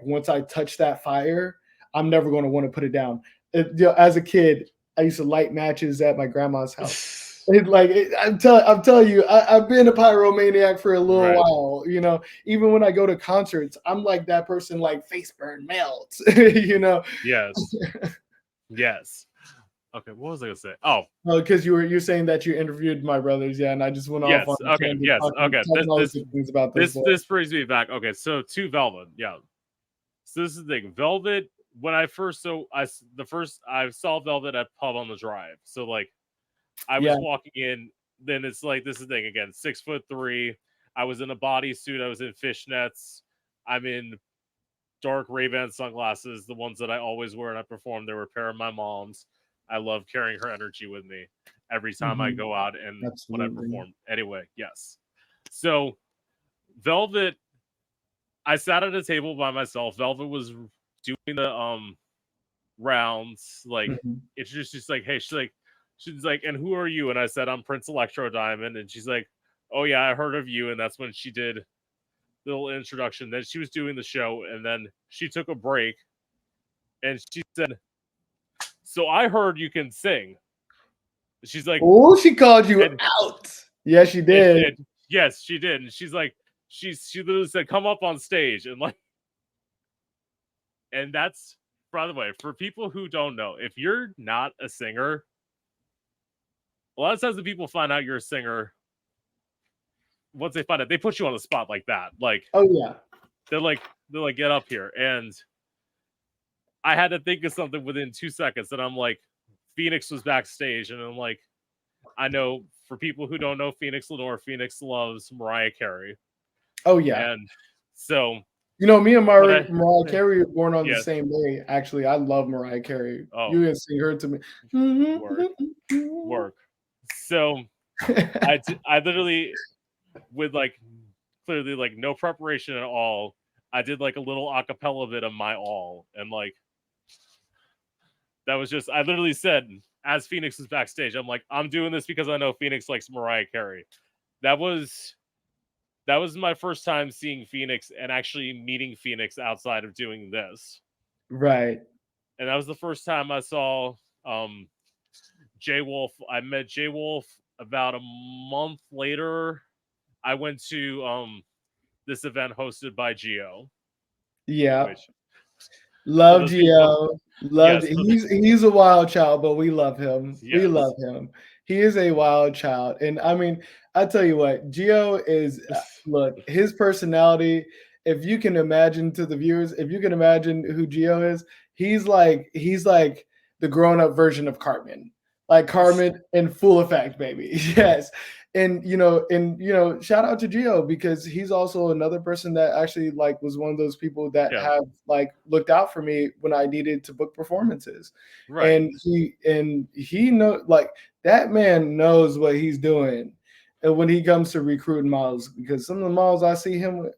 once I touch that fire, I'm never going to want to put it down. As a kid, I used to light matches at my grandma's house. I'm telling you, I've been a pyromaniac for a little Right. while. You know, even when I go to concerts, I'm like that person, like face burn melts. You know, Yes. Yes. Okay, what was I gonna say? Oh, because you're saying that you interviewed my brothers, yeah, and I just went off on yes. a Okay. tangent Yes. talking Okay. all the good things about those boys. This brings me back. Okay, so to Velvet. Yeah. So this is the thing. Velvet. When I first I saw Velvet at Pub on the Drive. So like I Yeah, was walking in. Then it's like this is the thing again. 6'3". I was in a bodysuit. I was in fishnets. I'm in dark Ray-Ban sunglasses, the ones that I always wear when I perform. They were a pair of my mom's. I love carrying her energy with me every time I go out and when I absolutely. perform. Anyway, yes. So Velvet, I sat at a table by myself. Velvet was doing the rounds, like Mhm. it's just like, hey, she's like, and who are you? And I said, I'm Prince Electro Diamond, and she's like, oh yeah, I heard of you, and that's when she did the little introduction. Then she was doing the show, and then she took a break, and she said, so I heard you can sing. She's like, Oh, she called you and out. Yes, she did. yes, she did. And she's like, she literally said, come up on stage. And like, and that's, by the way, for people who don't know, if you're not a singer, a lot of times the people find out you're a singer, once they find out, they put you on the spot like that. Like, Oh yeah. they're like, get up here. And I had to think of something within 2 seconds. And I'm like, Phoenix was backstage. And I'm like, I know for people who don't know Phoenix Lenore, Phoenix loves Mariah Carey. Oh yeah. And so You know, me and when I Mariah Carey were born on the yes, same day. Actually, I love Mariah Carey. oh, You can sing her to me. work, work. So I literally with like clearly like no preparation at all. I did like a little acapella bit of my all, and like that was just I literally said as Phoenix was backstage, I'm like, I'm doing this because I know Phoenix likes Mariah Carey. That was my first time seeing Phoenix and actually meeting Phoenix outside of doing this. Right. And that was the first time I saw Jay Wolf. I met Jay Wolf about a month later. I went to this event hosted by Geo, Yeah. which for Love those people, Gio. Loved yes, he's a wild child, but we love him. We love yes, him. He is a wild child. And I mean, I tell you what, Gio is look, his personality, if you can imagine to the viewers, if you can imagine who Gio is, he's like the grown-up version of Cartman. Like Cartman in full effect, baby. Yes. And shout out to Gio because he's also another person that actually like was one of those people that yeah, have like looked out for me when I needed to book performances. right. And he know like that man knows what he's doing. And when he comes to recruiting models, because some of the models I see him with,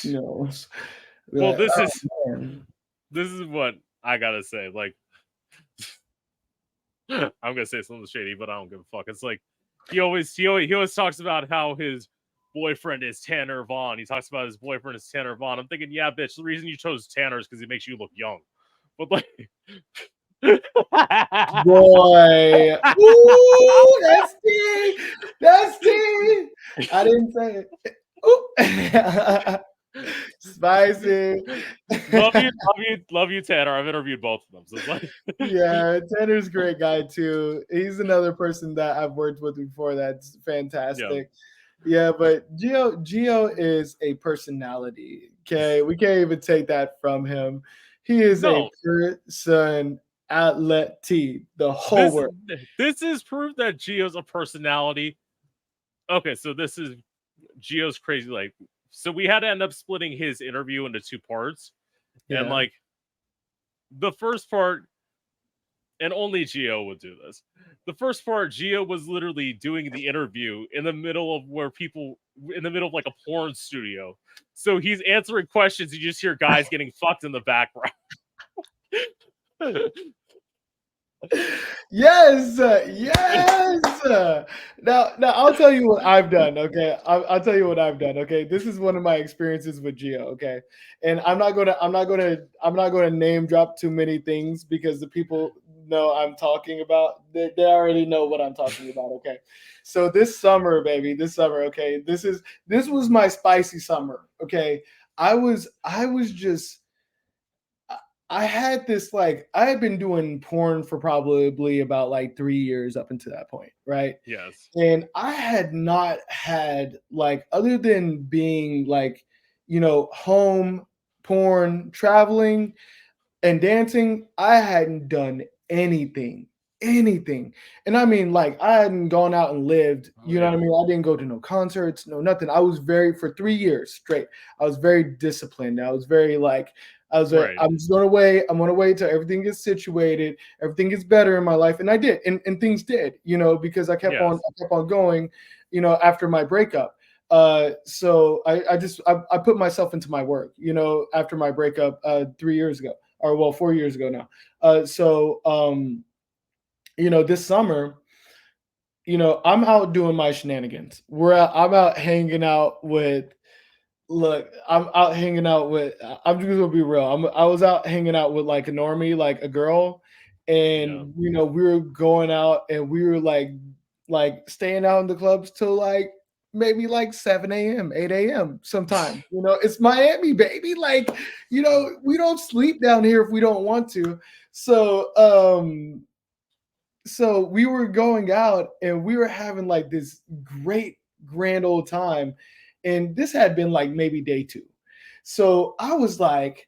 you know, Well, like, oh, man. this is what I gotta say. Like, I'm gonna say something shady, but I don't give a fuck. It's like he always talks about how his boyfriend is Tanner Vaughn. He talks about his boyfriend is Tanner Vaughn. I'm thinking, yeah, bitch, the reason you chose Tanner is because he makes you look young. But like, Boy, ooh, that's tea. That's tea. I didn't say it. Ooh. Spicy. love you, Tanner. I've interviewed both of them. So it's like, Yeah, Tanner's a great guy too. He's another person that I've worked with before that's yeah, fantastic. Yeah, but Gio is a personality. Okay, we can't even take that from him. He is a no, person outlet T, the whole this word. this is proof that Gio's a personality. Okay, so this is Gio's crazy. Like, so we had to end up splitting his interview into two parts, and Yeah. like the first part, and only Gio would do this. The first part, Gio was literally doing the interview in the middle of in the middle of like a porn studio. So he's answering questions. You just hear guys getting fucked in the background. Yes, yes. Now I'll tell you what I've done. Okay, I'll tell you what I've done. Okay, this is one of my experiences with Geo. Okay, and I'm not gonna name drop too many things because the people know I'm talking about. They already know what I'm talking about. Okay, so this summer, baby, this summer. Okay, this was my spicy summer. Okay, I was just I had this like I had been doing porn for probably about like 3 years up until that point, right? Yes. And I had not had like other than being like, home, porn, traveling, and dancing, I hadn't done anything, anything. And I mean, like, I hadn't gone out and lived, Oh you know what I yeah. mean? I didn't go to no concerts, no nothing. I was for 3 years straight, I was very disciplined. I was very like, Right. I'm just going to wait. I'm going to wait till everything gets situated, everything gets better in my life. And I did. And things did, because Yes. I kept on going, after my breakup. So I put myself into my work, after my breakup 3 years ago, or well, 4 years ago now. This summer, I'm out doing my shenanigans. I'm out hanging out with. Look, I'm out hanging out with. I'm just gonna be real. I was out hanging out with like a normie, like a girl, Yeah. and we were going out and we were like staying out in the clubs till like maybe like 7 a.m., 8 a.m. sometimes. It's Miami, baby. Like, we don't sleep down here if we don't want to. So so we were going out and we were having like this great grand old time, and this had been like maybe day two. So I was like,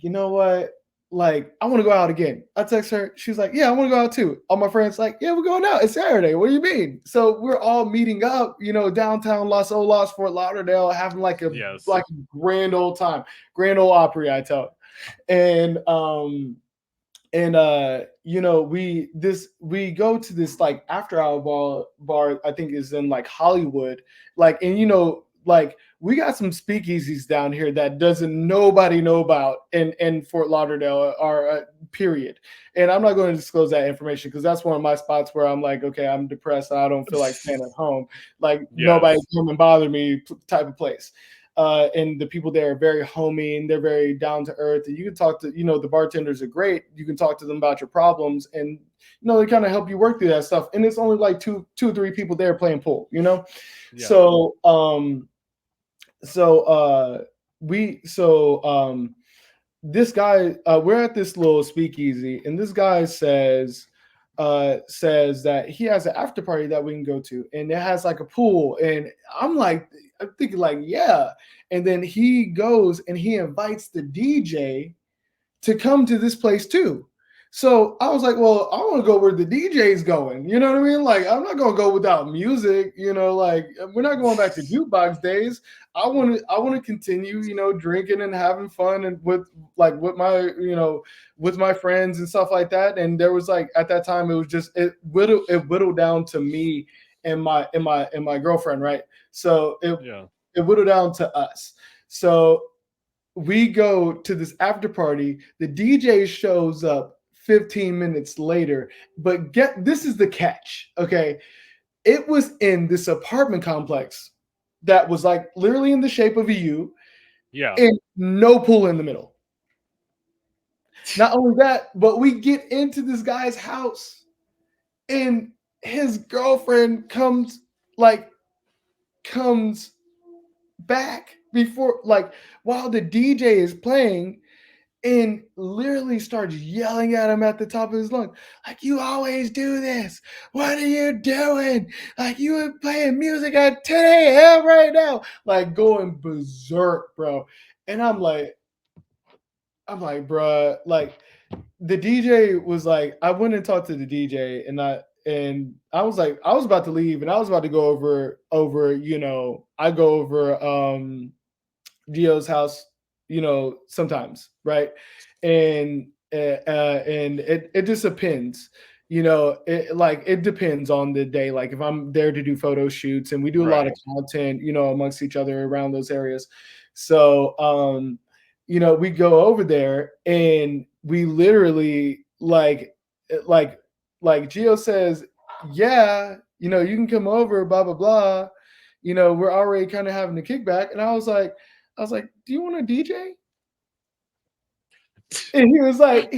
you know what, like, I want to go out again. I text her, she's like, yeah, I want to go out too. All my friends like, yeah, we're going out, it's Saturday, what do you mean? So we're all meeting up, downtown Los Olas, Fort Lauderdale, having like a Yes. like a grand old time, grand old Opry, I tell you. And we go to this like after hour bar, I think is in like Hollywood, like, and like we got some speakeasies down here that doesn't nobody know about in Fort Lauderdale, or period. And I'm not going to disclose that information because that's one of my spots where I'm like, okay, I'm depressed, I don't feel like staying at home, like nobody Yes. come and bother me type of place. And the people there are very homey and they're very down to earth. And you can talk to, the bartenders are great. You can talk to them about your problems, and they kind of help you work through that stuff. And it's only like two or three people there playing pool. Yeah. So so we so this guy, we're at this little speakeasy, and this guy says that he has an after party that we can go to, and it has like a pool. And I'm thinking like, yeah. And then he goes and he invites the DJ to come to this place too. So I was like, well, I want to go where the DJ's going. You know what I mean? Like, I'm not gonna go without music. Like, we're not going back to jukebox days. I want to continue, drinking and having fun, and with my friends and stuff like that. And there was like at that time, it was just it whittled down to me and my girlfriend, right? So Yeah. it whittled down to us. So we go to this after party. The DJ shows up 15 minutes later, but this is the catch. Okay. It was in this apartment complex that was like literally in the shape of a U, Yeah. and no pool in the middle. Not only that, but we get into this guy's house, and his girlfriend like comes back before, like, while the DJ is playing, and literally starts yelling at him at the top of his lungs, like, you always do this. What are you doing? Like, you were playing music at 10 a.m. right now, like going berserk, bro. And I'm like, bruh, like, the DJ was like, I went and talked to the DJ, and I was like, I was about to leave, and I was about to go over, I go over Gio's house, sometimes, right? And it just depends. It depends on the day. Like, if I'm there to do photo shoots, and we do a lot of Right. content, amongst each other around those areas. So we go over there, and we literally like like Gio says, yeah, you can come over, blah blah blah. We're already kind of having a kickback, and I was like, do you want a DJ? And he was like,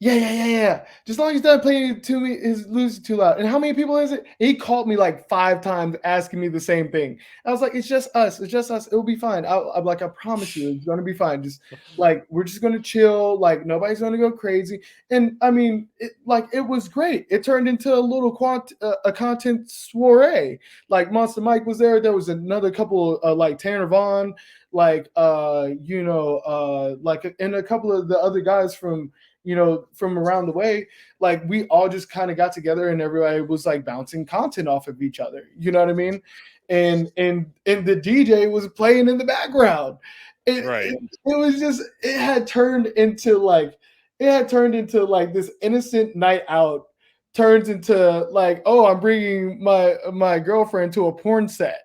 yeah, yeah, yeah, yeah. Just as long as he's not playing too his music too loud. And how many people is it? He called me like 5 times asking me the same thing. I was like, it's just us. It's just us. It'll be fine. I'm like, I promise you, it's gonna be fine. Just like we're just gonna chill. Like nobody's gonna go crazy. And I mean, it was great. It turned into a little a content soiree. Like Monster Mike was there. There was another couple like Tanner Vaughn, like like and a couple of the other guys from around the way. Like we all just kind of got together and everybody was like bouncing content off of each other. You know what I mean? And the DJ was playing in the background. Right. It was just it had turned into like this innocent night out turns into like, oh, I'm bringing my girlfriend to a porn set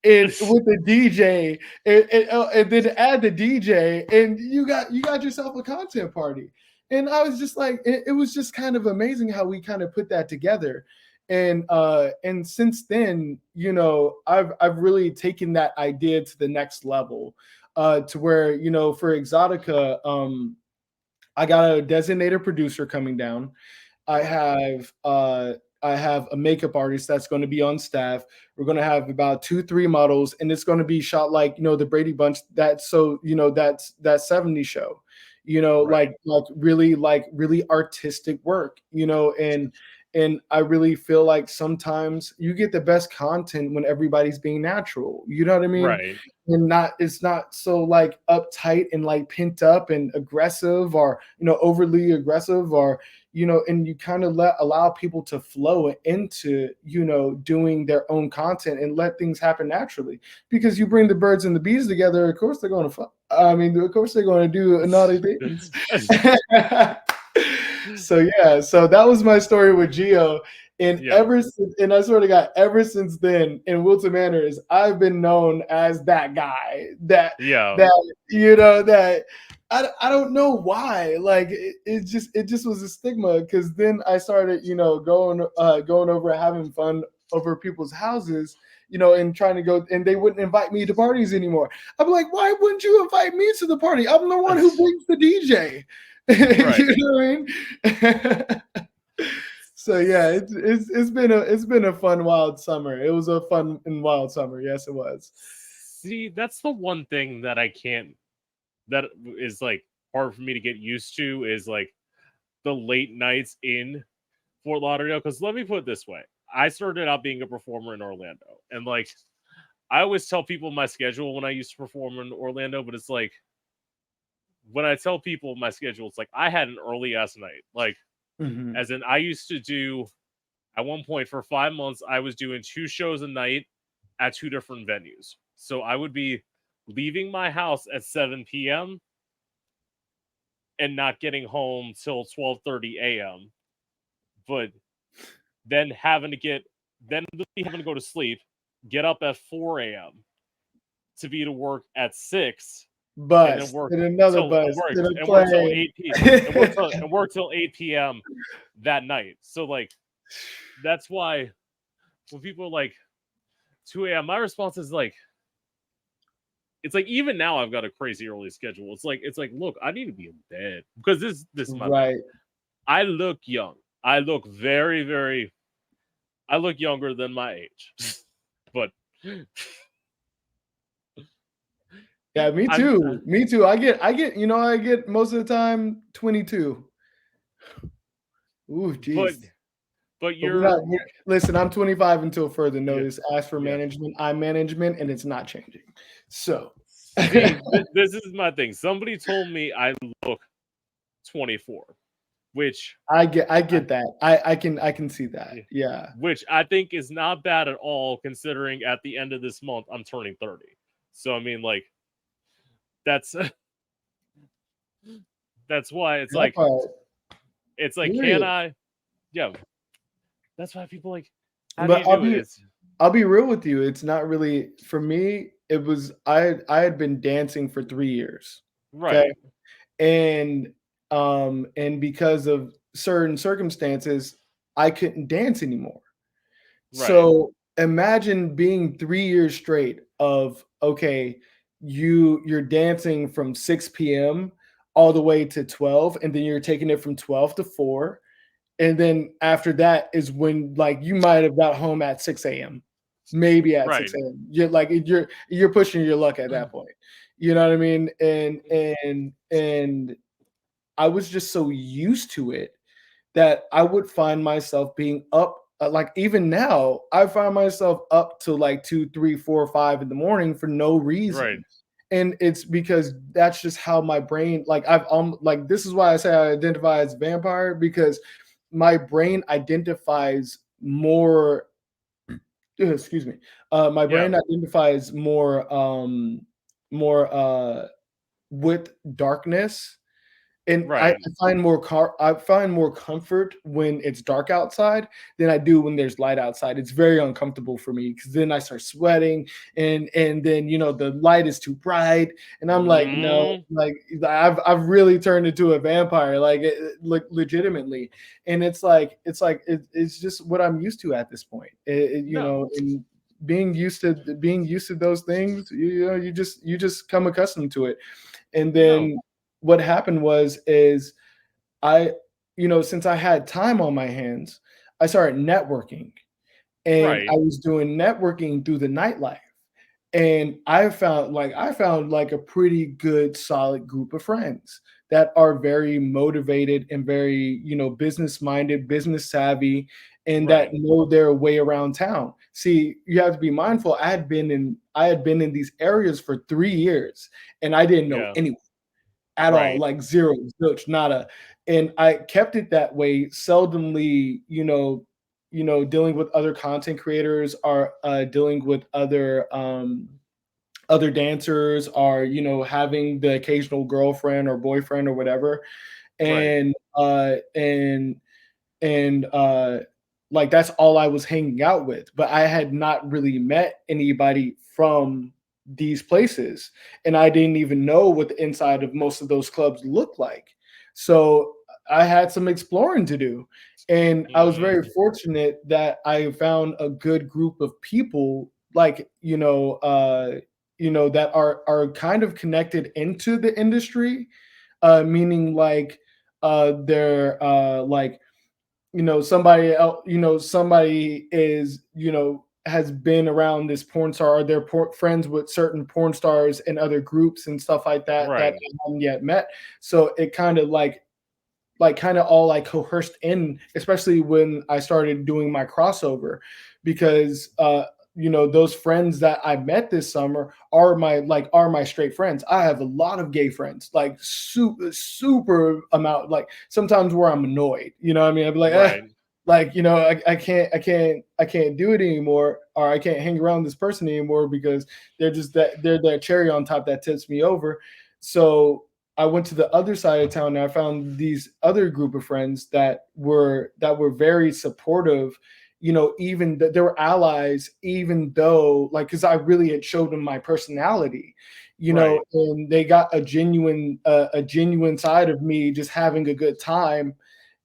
and with the DJ, and then add the DJ, and you got yourself a content party. And I was just like, it was just kind of amazing how we kind of put that together. And since then, I've really taken that idea to the next level, to where for Exotica, I got a designated producer coming down. I have a makeup artist that's going to be on staff. We're going to have about 2-3 models, and it's going to be shot like the Brady Bunch. That's that 70s show, Right. like really artistic work, and I really feel like sometimes you get the best content when everybody's being natural. You know what I mean? Right. And it's not so like uptight and like pent up and aggressive, or overly aggressive, or and you kind of allow people to flow into doing their own content and let things happen naturally. Because you bring the birds and the bees together, of course they're going to I mean, of course they're going to do naughty things. So yeah, so that was my story with Geo. And Yeah. I sort of got ever since then in Wilton Manors, I've been known as that guy Yeah. that I don't know why. Like it just was a stigma, because then I started going over having fun over people's houses, and trying to go, and they wouldn't invite me to parties anymore. I'm like, why wouldn't you invite me to the party? I'm the one who brings the DJ. Right. You know what I mean? So yeah, it's been a fun wild summer. It was a fun and wild summer. Yes, it was. See, that's the one thing that I can't that is like hard for me to get used to is like the late nights in Fort Lauderdale. Because let me put it this way: I started out being a performer in Orlando, and like I always tell people my schedule when I used to perform in Orlando, but it's like when I tell people my schedule, it's like I had an early ass night. Like, Mhm. as in, I used to do at one point for 5 months, I was doing 2 shows a night at 2 different venues. So I would be leaving my house at 7 p.m. and not getting home till 12:30 a.m. But then literally having to go to sleep, get up at 4 a.m. to be to work at 6, and then Bust work and another till bust and a work till plane. 8 p and work till 8 p.m. that night. So like that's why when people are like 2 a.m., my response is like, it's like even now I've got a crazy early schedule. It's like look, I need to be in bed because this is my thing. Right. I look young. I look very very. I look younger than my age, but Yeah, me I'm. too. Me too. I get most of the time 22. Ooh, But jeez. but But you're listen, I'm 25 until further yeah notice. As for yeah. management, I'm management, and it's not changing. So See, this is my thing. Somebody told me I look 24, which I get that. I can see that. yeah, Yeah. which I think is not bad at all, considering at the end of this month I'm turning 30. So I mean, like that's that's why That part. it's like can Period. I? Yeah, that's why people like. How do But you do it? It's I'll be real with you. It's not really for me. It was I had been dancing for 3 years. Okay. right, And because of certain circumstances, I couldn't dance anymore. Right. So imagine being 3 years straight of okay, you're dancing from 6 p.m. all the way to 12, and then you're taking it from 12 to 4. And then after that is when like you might have got home at 6 a.m. Maybe at Right. 6 a.m. You're like you're pushing your luck at that point. You know what I mean? And I was just so used to it that I would find myself being up like even now, I find myself up to like 2, 3, 4, 5 in the morning for no Right. reason. And it's because that's just how my brain like I've like this is why I say I identify as a vampire because my brain identifies more excuse me. My Yeah. brain identifies more with darkness and I Right. I find more comfort when it's dark outside than I do when there's light outside. It's very uncomfortable for me because then I start sweating and then the light is too bright and I'm like no Mm, like I've really turned into a vampire like legitimately and it's just what I'm used to at this point. no. And being used to those things you just come accustomed to it and No. then what happened was is I, since I had time on my hands, I started networking and I Right. was doing networking through the nightlife. And I found like a pretty good solid group of friends that are very motivated and very, business minded, business savvy, and that Right. know their way around town. See, you have to be mindful. I had been in these areas for 3 years and I didn't know Yeah. anyone at all, Right. like zero, zilch, nada. And I kept it that way, seldomly, dealing with other content creators or dealing with other dancers or having the occasional girlfriend or boyfriend or whatever. Right. And like that's all I was hanging out with. But I had not really met anybody from these places, and I didn't even know what the inside of most of those clubs looked like. So I had some exploring to do, and I was Hmm. very fortunate that I found a good group of people, like that are kind of connected into the industry, meaning like they're like somebody else somebody is has been around this porn star or they're friends with certain porn stars and other groups and stuff like that Right. I haven't yet met, so it kind of like kind of all like coerced in, especially when I started doing my crossover, because those friends that I met this summer are my straight friends. I have a lot of gay friends, like super amount, like sometimes where I'm annoyed, what I mean, I'd be like, Right. like I can't do it anymore, or I can't hang around this person anymore because they're that cherry on top that tips me over. So I went to the other side of town and I found these other group of friends that were very supportive, even that they were allies, even though like because I really had showed them my personality, Right. and they got a genuine side of me just having a good time,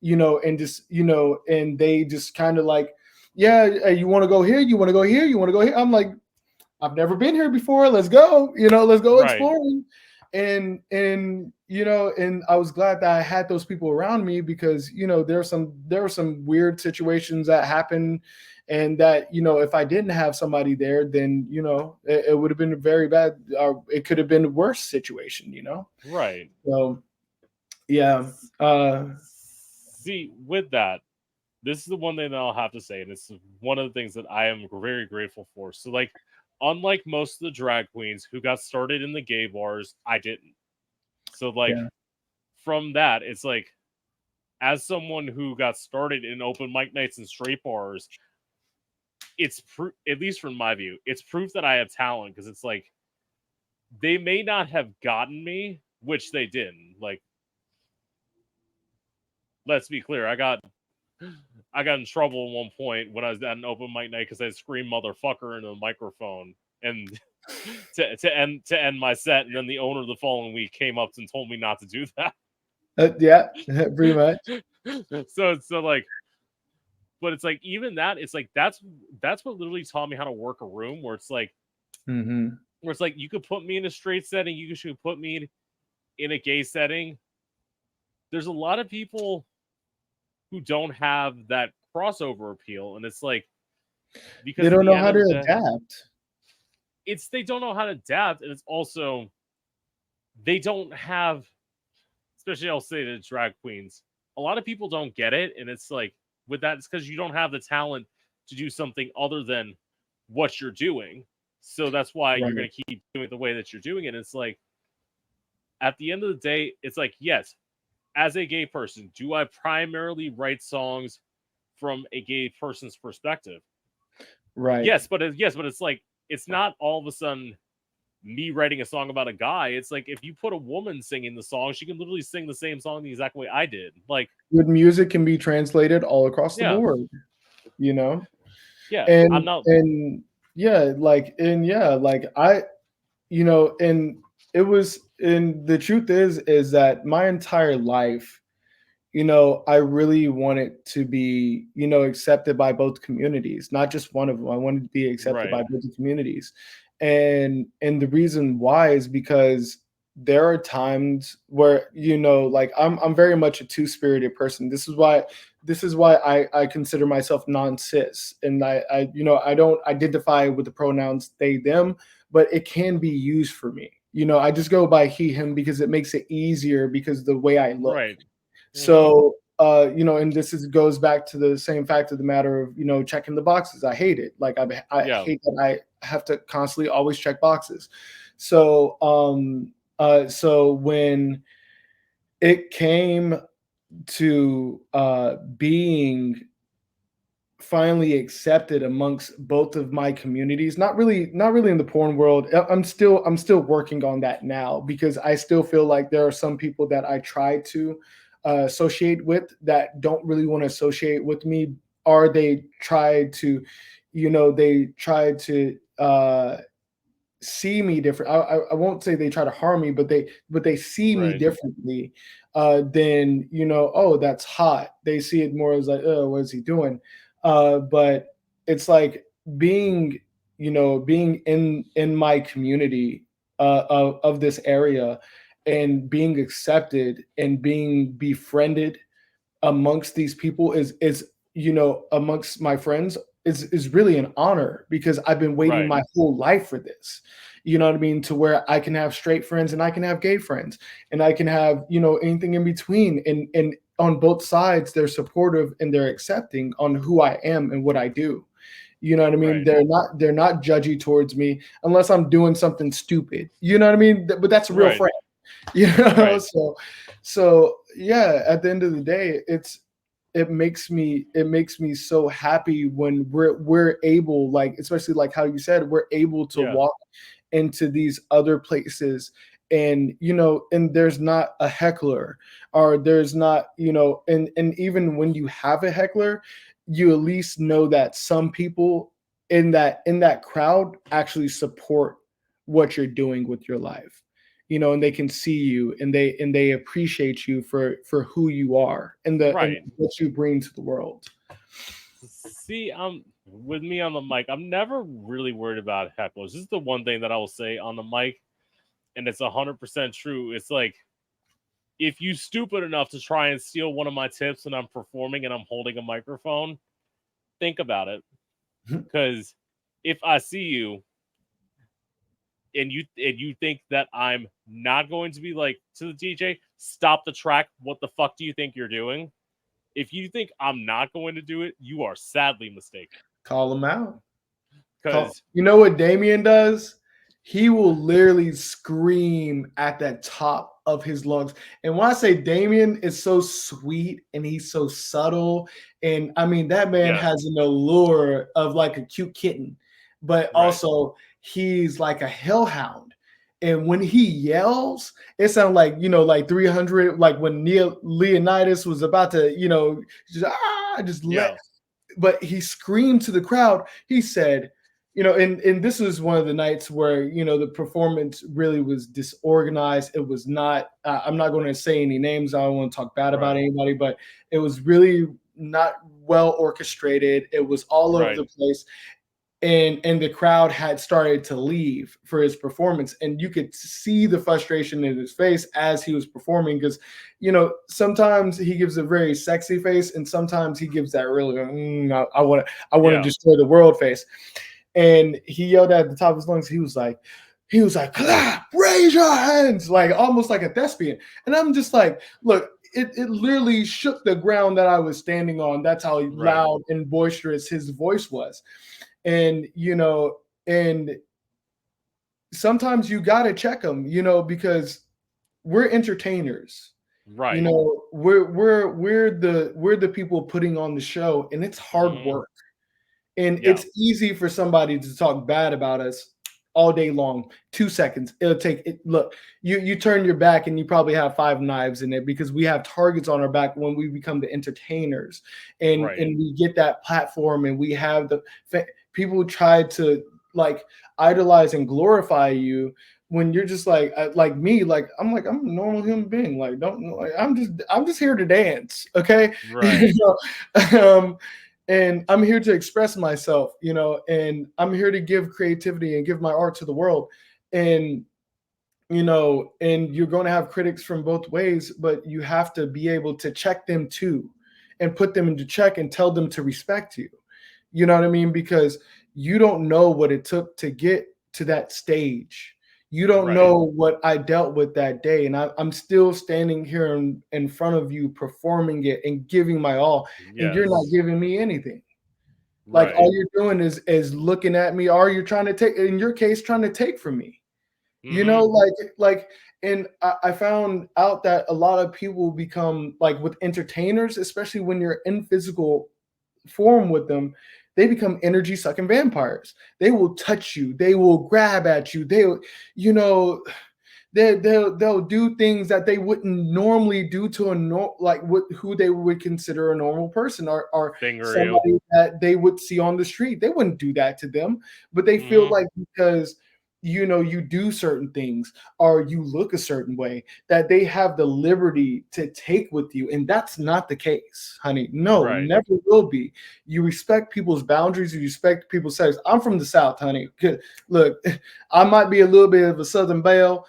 and just and they just kind of like, yeah, you want to go here, you want to go here, you want to go here. I'm like, I've never been here before. Let's go. Let's go Right. exploring. And I was glad that I had those people around me because there were some weird situations that happened, and that if I didn't have somebody there, then it would have been a very bad. It could have been a worse situation. Right. So yeah. See, with that, this is the one thing that I'll have to say, and it's one of the things that I am very grateful for. So, like, unlike most of the drag queens who got started in the gay bars, I didn't. So, like, Yeah. from that, it's like, as someone who got started in open mic nights and straight bars, it's at least from my view, it's proof that I have talent because it's like they may not have gotten me, which they didn't. Like, let's be clear, I got in trouble at one point when I was at an open mic night because I screamed "motherfucker" into the microphone and to end my set, and then the owner the following week came up and told me not to do that. Yeah. Pretty much. So like, but it's like even that, it's like that's what literally taught me how to work a room Mm-hmm. where it's like you could put me in a straight setting, you could put me in a gay setting. There's a lot of people who don't have that crossover appeal, and it's like They because at don't the know end how of to the day, adapt. it's they don't know how to adapt, and it's also they don't have, especially I'll say the drag queens. A lot of people don't get it, and it's like with that, it's because you don't have the talent to do something other than what you're doing. So that's why you're Right. gonna keep doing it the way that you're doing it. It's like at the end of the day, it's like yes, as a gay person, do I primarily write songs from a gay person's perspective? Right. Yes, but it's like it's not all of a sudden me writing a song about a guy. It's like if you put a woman singing the song, she can literally sing the same song the exact way I did. Like, Good music can be translated all across the yeah, board, you know? yeah, I'm And not and yeah, like I, and it was, and the truth is that my entire life, I really wanted to be, accepted by both communities, not just one of them. I wanted to be accepted by right, both the communities. And the reason why is because there are times where, like I'm very much a two-spirited person. This is why I consider myself non-cis. And I don't identify with the pronouns they, them, but it can be used for me. I just go by he, him because it makes it easier because the way I look. right, mm-hmm, So, and goes back to the same fact of the matter of, checking the boxes. I hate it. Like I yeah, hate that I have to constantly always check boxes. So when it came to being finally accepted amongst both of my communities, not really in the porn world. I'm still working on that now because I still feel like there are some people that I try to associate with that don't really want to associate with me, or they try to see me different. I won't say they try to harm me, but they see me right, differently than, oh, that's hot. They see it more as like, oh, what is he doing? But it's like being, being in my community of this area and being accepted and being befriended amongst these people is amongst my friends is really an honor because I've been waiting right, my whole life for this. You know what I mean? To where I can have straight friends and I can have gay friends and I can have, anything in between. And on both sides, they're supportive and they're accepting on who I am and what I do. You know what I mean? right, They're not judgy towards me unless I'm doing something stupid. You know what I mean? But that's a real right, friend. You know, right, so yeah, at the end of the day, it makes me so happy when we're able, like, especially like how you said, we're able to yeah, walk into these other places, and there's not a heckler, or there's not, and even when you have a heckler, you at least know that some people in that crowd actually support what you're doing with your life, and they can see you, and they appreciate you for who you are and right. what you bring to the world. See, with me on the mic, I'm never really worried about hecklers. This is the one thing that I will say on the mic, and it's 100% true. It's like if you stupid enough to try and steal one of my tips and I'm performing and I'm holding a microphone, think about it. Because if I see you and you think that I'm not going to be like to the DJ, stop the track. What the fuck do you think you're doing? If you think I'm not going to do it, you are sadly mistaken. Call them out. Because You know what Damien does? He will literally scream at the top of his lungs. And when I say Damien is so sweet and he's so subtle, and I mean that man yeah, has an allure of like a cute kitten, but right, also he's like a hellhound. And when he yells, it sounds like, like 300, like when Leonidas was about to, just yeah, let, but he screamed to the crowd. He said, and this was one of the nights where the performance really was disorganized. It was not. I'm not going to say any names. I don't want to talk bad about Right. anybody, but it was really not well orchestrated. It was all over Right. the place, and the crowd had started to leave for his performance, and you could see the frustration in his face as he was performing, because sometimes he gives a very sexy face, and sometimes he gives that really I want to Yeah. destroy the world face. And he yelled at the top of his lungs. He was like, clap, raise your hands, like almost like a thespian. And I'm just like, look, it literally shook the ground that I was standing on. That's how Right. loud and boisterous his voice was. And and sometimes you gotta check them, because we're entertainers. Right. We're the people putting on the show, and it's hard Hmm. work. And Yeah. it's easy for somebody to talk bad about us all day long. 2 seconds. It'll take it. Look, you turn your back and you probably have five knives in it, because we have targets on our back when we become the entertainers, and Right. we get that platform, and we have people try to like idolize and glorify you when you're just like me, I'm a normal human being, like don't like I'm just here to dance, okay. Right. um and I'm here to express myself, and I'm here to give creativity and give my art to the world. And and you're going to have critics from both ways, but you have to be able to check them too, and put them into check and tell them to respect you. You know what I mean? Because you don't know what it took to get to that stage. You don't Right. know what I dealt with that day. And I'm still standing here in front of you, performing it and giving my all. And you're not Yes. giving me anything. Like Right. all you're doing is looking at me, or you're trying to take, in your case, trying to take from me. You know, Hmm. like and I found out that a lot of people become like with entertainers, especially when you're in physical form with them, they become energy sucking vampires. They will touch you, they will grab at you, you know, they'll do things that they wouldn't normally do to like who they would consider a normal person, or Finger you. somebody that they would see on the street. They wouldn't do that to them, but they feel Hmm. like because you do certain things or you look a certain way, that they have the liberty to take with you, and that's not the case, honey. No, Right. never will be. You respect people's boundaries, you respect people's sex. I'm from the South, honey. Look, I might be a little bit of a Southern belle,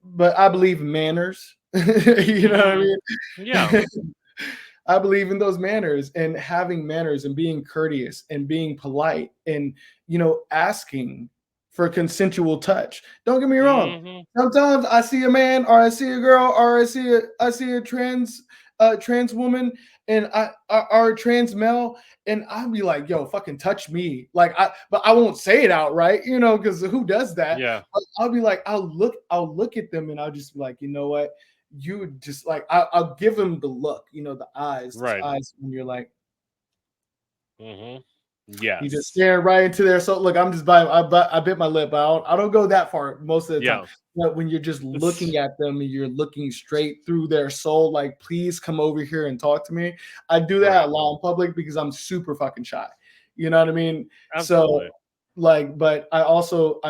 but I believe in manners. You know what I Hmm. Yeah. mean? I believe in those manners, and having manners and being courteous and being polite, and asking for consensual touch. Don't get me wrong. Hmm. Sometimes I see a man, or I see a girl, or I see a trans woman, and or a trans male, and I'll be like, yo, fucking touch me. But I won't say it outright, because who does that? Yeah. I'll be like, I'll look at them, and I'll just be like, you know what? You just like, I'll give them the look, the Right. eyes when you're like, Hmm. you just Yes. stare right into there. So look, I'm just buying. I bit my lip. I don't go that far most of the time. Yeah. But when you're just It's looking at them and you're looking straight through their soul, like, please come over here and talk to me. I do that a right. lot in public because I'm super fucking shy. You know what I mean? So Absolutely. like, but I also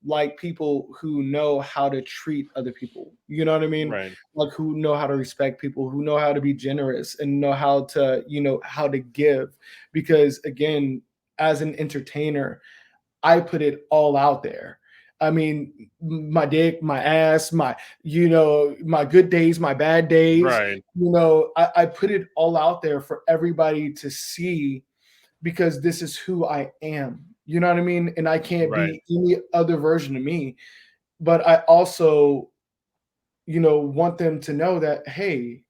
like people who know how to treat other people. You know what I mean? Right. Like, who know how to respect people, who know how to be generous, and know how to how to give. Because again, as an entertainer, I put it all out there. I mean, my dick, my ass, my good days, my bad days. Right. I put it all out there for everybody to see, because this is who I am. You know what I mean? And I can't Right. be any other version of me. But I also, want them to know that, hey,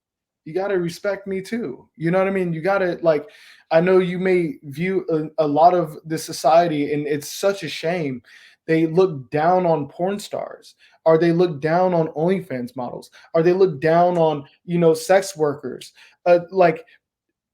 you got to respect me too. You know what I mean? You got to, like, I know you may view a lot of the society, and it's such a shame. They look down on porn stars, or they look down on OnlyFans models, or they look down on, sex workers. Like,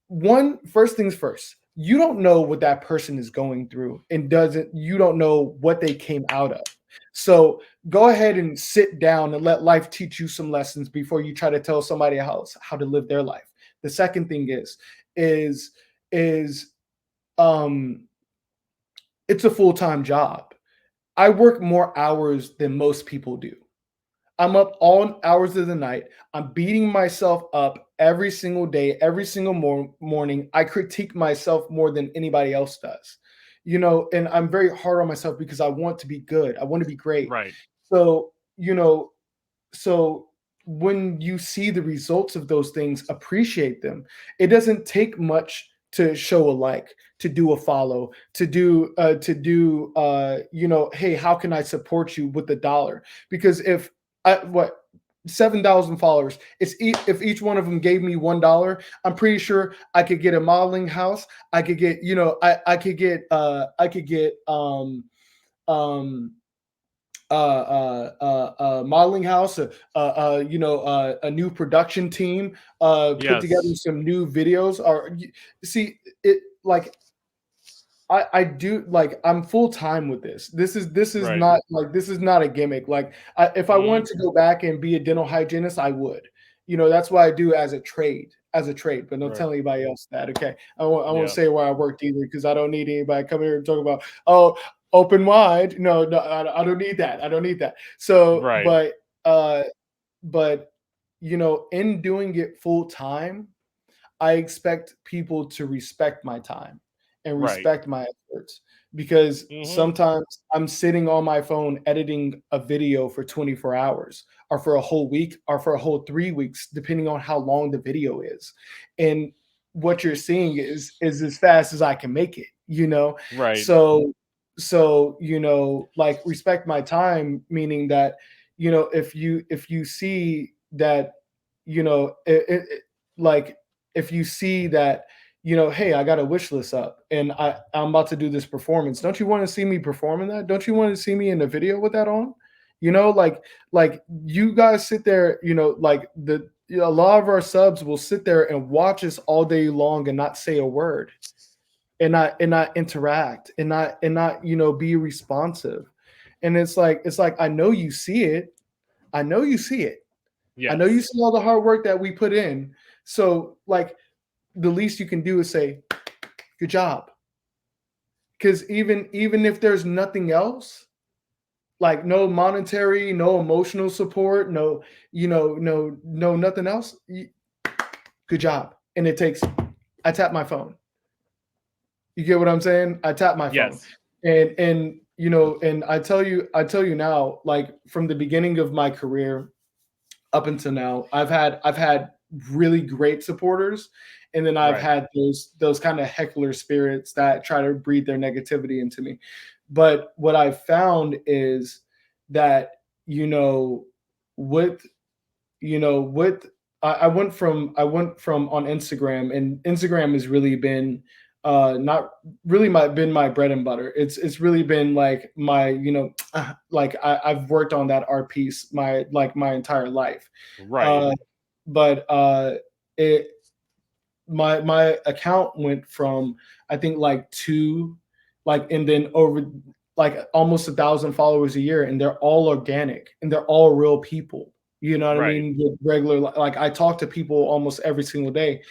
one, first things first, you don't know what that person is going through, and doesn't you don't know what they came out of. So go ahead and sit down and let life teach you some lessons before you try to tell somebody else how to live their life. The second thing is is um it's a full-time job. I work more hours than most people do. I'm up all hours of the night. I'm beating myself up every single day, every single morning. I critique myself more than anybody else does, and I'm very hard on myself because I want to be good. I want to be great. Right. So, so when you see the results of those things, appreciate them. It doesn't take much to show a like, to do a follow, hey, how can I support you with $1? Because if I what 7,000 followers, if each one of them gave me $1, I'm pretty sure I could get a modeling house. I could get, I could get um modeling house, a new production team, put together Yes. some new videos. Or see it like I do like I'm full time with this. This is Right. not like this is not a gimmick. Like if I Mhm. wanted to go back and be a dental hygienist, I would. That's why I do as a trade. But don't Right. tell anybody else that. Okay, I won't Yeah. say where I worked either because I don't need anybody coming here and talk about open wide. No, I don't need that. I don't need that. So, Right. but in doing it full time, I expect people to respect my time and Right. respect my efforts because Mhm. sometimes I'm sitting on my phone editing a video for 24 hours or for a whole week or for a whole 3 weeks, depending on how long the video is. And what you're seeing is as fast as I can make it. Right. So like respect my time, meaning that, if you see that, like if you see that, hey, I got a wish list up and I'm about to do this performance. Don't you want to see me performing that? Don't you want to see me in the video with that on? Like you guys sit there, like a lot of our subs will sit there and watch us all day long and not say a word and not interact and not be responsive. And it's like I know you see it. I know you see it. I know you Yes. see all the hard work that we put in. So like the least you can do is say, good job. Because even if there's nothing else, like no monetary, no emotional support, no, no nothing else, good job. And I tap my phone. You get what I'm saying? I tap my phone. Yes. And I tell you now, like from the beginning of my career up until now, I've had really great supporters, and then I've Right. had those kind of heckler spirits that try to breathe their negativity into me. But what I've found is that, you know, with with I went from on Instagram, and Instagram has really been not really my bread and butter. It's really been like my, like I've worked on that art piece my entire life. Right. Uh but it my account went from, I think, like two, like, and then over like almost 1,000 followers a year, and they're all organic and they're all real people. You know what I Right. mean? With regular, like I talk to people almost every single day,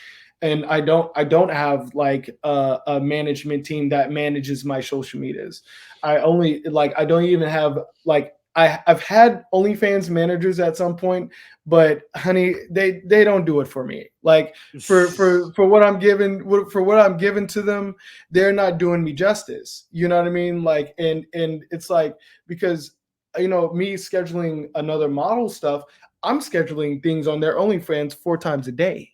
and I don't have like a management team that manages my social medias. I only like I don't even have like I've had OnlyFans managers at some point, but honey, they don't do it for me. Like for what I'm given for what I'm given to them, they're not doing me justice. You know what I mean? Like, and it's like, because me scheduling another model stuff, I'm scheduling things on their OnlyFans 4 times a day.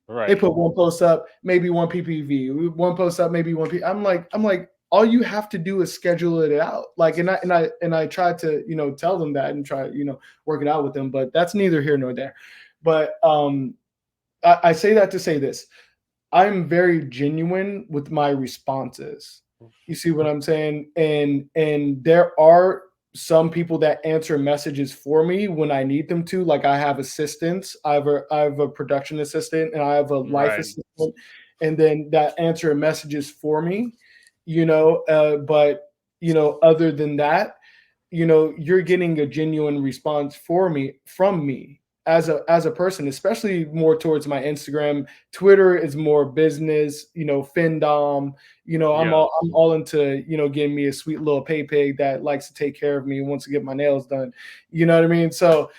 They Right. put one post up, maybe one PPV, one post up, maybe one P. I'm like, all you have to do is schedule it out. Like, and I try to, tell them that and try, work it out with them, but that's neither here nor there. But I say that to say this: I'm very genuine with my responses. You see what I'm saying? And there are some people that answer messages for me when I need them to. Like I have assistants, I have a production assistant, and I have a life Right. assistant, and then that answer messages for me. But other than that, you're getting a genuine response for me from me. as a person, especially more towards my Instagram. Twitter is more business, findom. I'm Yes. all into getting me a sweet little pay pig that likes to take care of me and wants to get my nails done. You know what I mean? So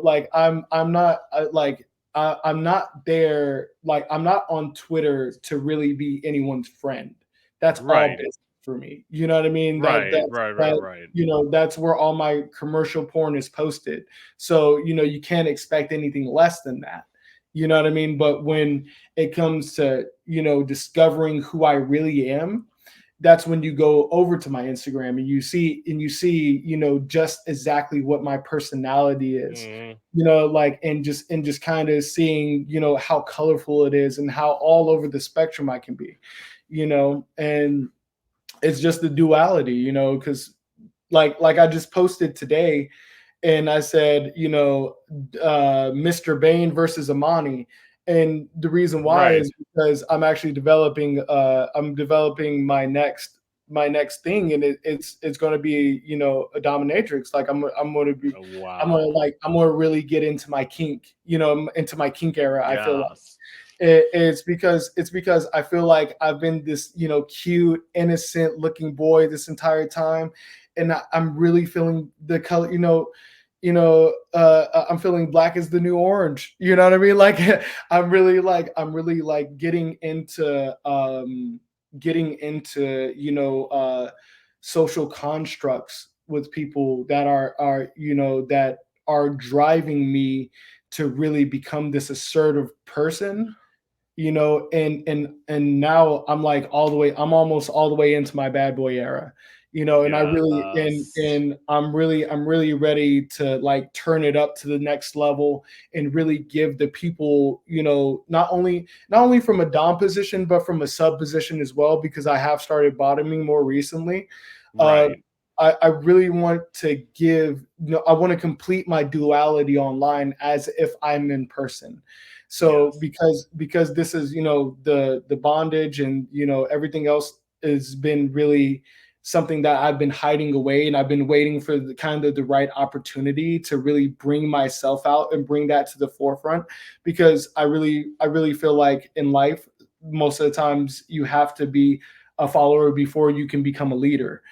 like I'm not like I'm not there. Like I'm not on Twitter to really be anyone's friend. That's all Right. business for me. You know what I mean? Right. Right. Right. That Right. that's where all my commercial porn is posted. So you can't expect anything less than that. You know what I mean? But when it comes to discovering who I really am, that's when you go over to my Instagram and you see just exactly what my personality is. Mhm. Like and just kind of seeing how colorful it is and how all over the spectrum I can be. And it's just the duality, because like I just posted today and I said, Mr. Bane versus Amani. And the reason why Right. is because I'm developing my next thing, and it's going to be a dominatrix. Like Oh, wow. I'm going to really get into my kink, into my kink era. I feel like Yes. it's because I feel like I've been this cute innocent looking boy this entire time, and I'm really feeling the color. I'm feeling black is the new orange. You know what I mean? Like I'm really like getting into social constructs with people that are driving me to really become this assertive person. And now I'm almost all the way into my bad boy era. And I really Yes. and I'm really ready to like turn it up to the next level and really give the people, not only from a dom position but from a sub position as well, because I have started bottoming more recently. uh Right. I really want to I want to complete my duality online as if I'm in person. So Yes. because this is the bondage and everything else has been really something that I've been hiding away, and I've been waiting for the kind of the right opportunity to really bring myself out and bring that to the forefront, because I really feel like in life most of the times you have to be a follower before you can become a leader.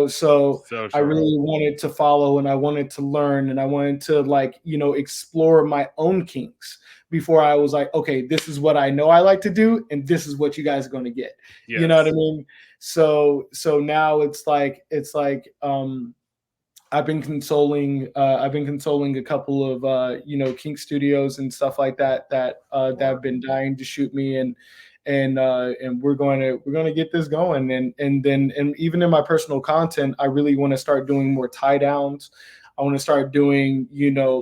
So So I true. really wanted to follow and I wanted to learn and I wanted to like explore my own kinks before I was like, okay, this is what I know I like to do, and this is what you guys are going to get. You know what I Yes. mean? So now it's like I've been consoling a couple of kink studios and stuff like that have Word. been dying to shoot me, and we're going to get this going. And even in my personal content I really want to start doing more tie downs. I want to start doing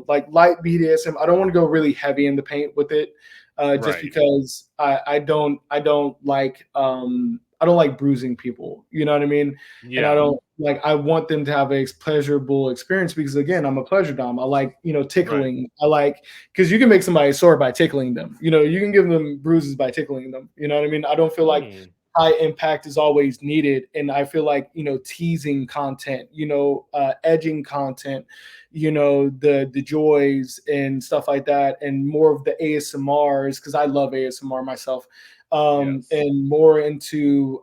like light BDSM. I don't want to go really heavy in the paint with it, just Right. because I don't like bruising people. You know what I mean? And I Yeah. don't like I want them to have a pleasurable experience, because again, I'm a pleasure dom. I like Right. tickling. I like because you can make somebody sore by tickling them. You can give them bruises by tickling them. You know what I mean? I don't feel like Mm. high impact is always needed, and I feel like teasing content, edging content, the joys and stuff like that, and more of the ASMRs, because I love ASMR myself. Yes. And more into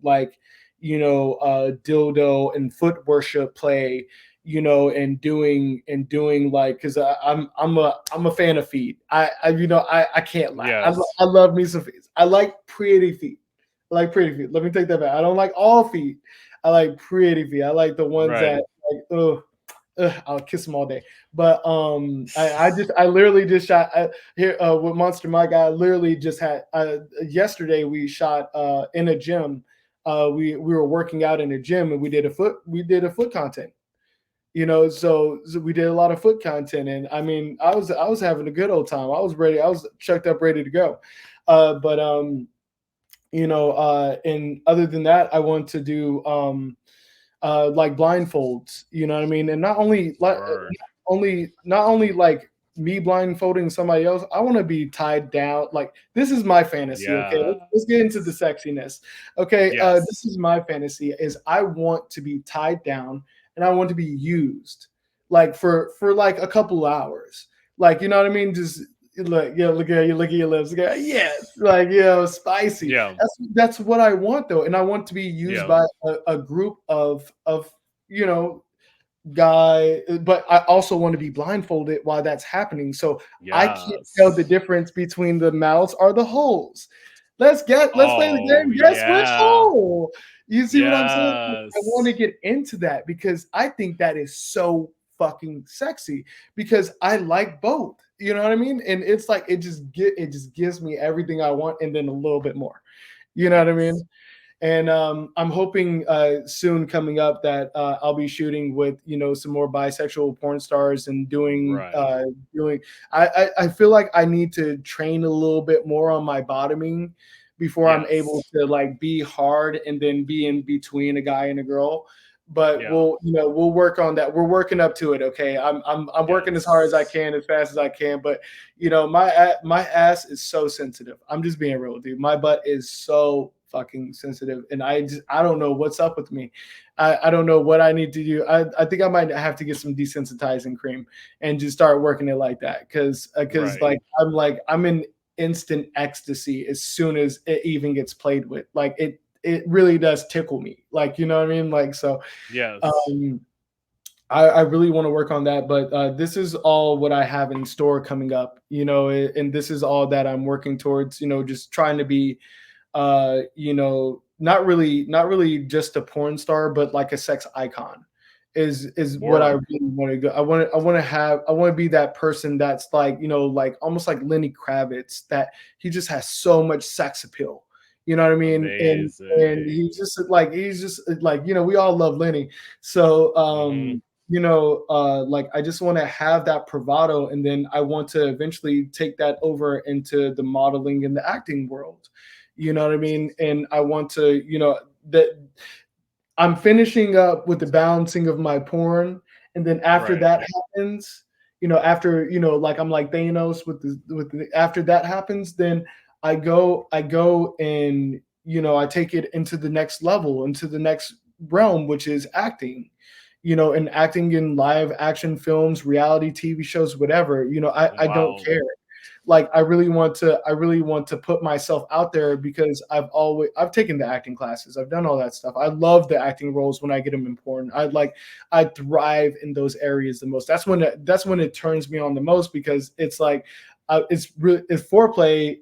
like dildo and foot worship play, and doing like, because I'm a fan of feet. I can't lie. Yes. I love me some feet. I like pretty feet. I like pretty feet. Let me take that back. I don't like all feet. I like pretty feet. I like the ones Right. that like I'll kiss them all day. But I literally just shot here with Monster Mike. I literally just had yesterday we shot in a gym. We were working out in a gym and we did a foot content. So we did a lot of foot content, and I mean I was having a good old time. I was ready. I was checked up, ready to go. But and other than that, I want to do like blindfolds. You know what I mean? And Word. not only like me blindfolding somebody else. I want to be tied down. Like this is my fantasy. Okay, let's get into the Yes. sexiness. Okay, this Yes. is my fantasy. Is I want to be tied down and I want to be used. like for like a couple hours. Like, you know what I mean? Just like, yeah, look at your lips. Okay, yes, like, spicy. Yeah. That's what I want though, and I want to be used Yeah. by a group of you know guy, but I also want to be blindfolded while that's happening. So I can't tell the Yes. difference between the mouths or the holes. Let's play the Oh game. Guess which yeah. hole? You see what I'm saying? I want to Yes. get into that because I think that is so fucking sexy because I like both. You know what I mean? And it's like it just gives me everything I want and then a little bit more. You know what I mean? Yes. And I'm hoping soon coming up that I'll be shooting with some more bisexual porn stars and doing Right. doing. I feel like I need to train a little bit more on my bottoming before I'm able Yes. to like be hard and then be in between a guy and a girl. But Yeah. we'll work on that. We're working up to it. Okay, I'm working as hard as I Yes. can, as fast as I can. But my ass is so sensitive. I'm just being real, dude. My butt is so fucking sensitive, and I don't know what's up with me. I don't know what I need to do. I think I might have to get some desensitizing cream and just start working it like that because Right. like I'm in instant ecstasy as soon as it even gets played with. Like it really does tickle me. Like, you know what I mean? Like, so Yes. um I really want to work on that, but this is all what I have in store coming up, and this is all that I'm working towards, just trying to be, not really just a porn star, but like a sex icon is what I Word. really want to go. I want to be that person that's like, like almost like Lenny Kravitz, that he just has so much sex appeal. You know what I mean? And Amazing. he's just like, we all love Lenny. So Hmm. like I just want to have that bravado, and then I want to eventually take that over into the modeling and the acting world. You know what I mean? And I want to, that I'm finishing up with the balancing of my porn, and then after Right. that happens, after like I'm like Thanos with the after that happens, then I go and I take it into the next level, into the next realm, which is acting. And acting in live action films, reality TV shows, whatever. I don't Wow. care. Like I really want to put myself out there because I've taken the acting classes. I've done all that stuff. I love the acting roles when I get them in porn. I thrive in those areas the most. That's when it turns me on the most, because it's like it's foreplay,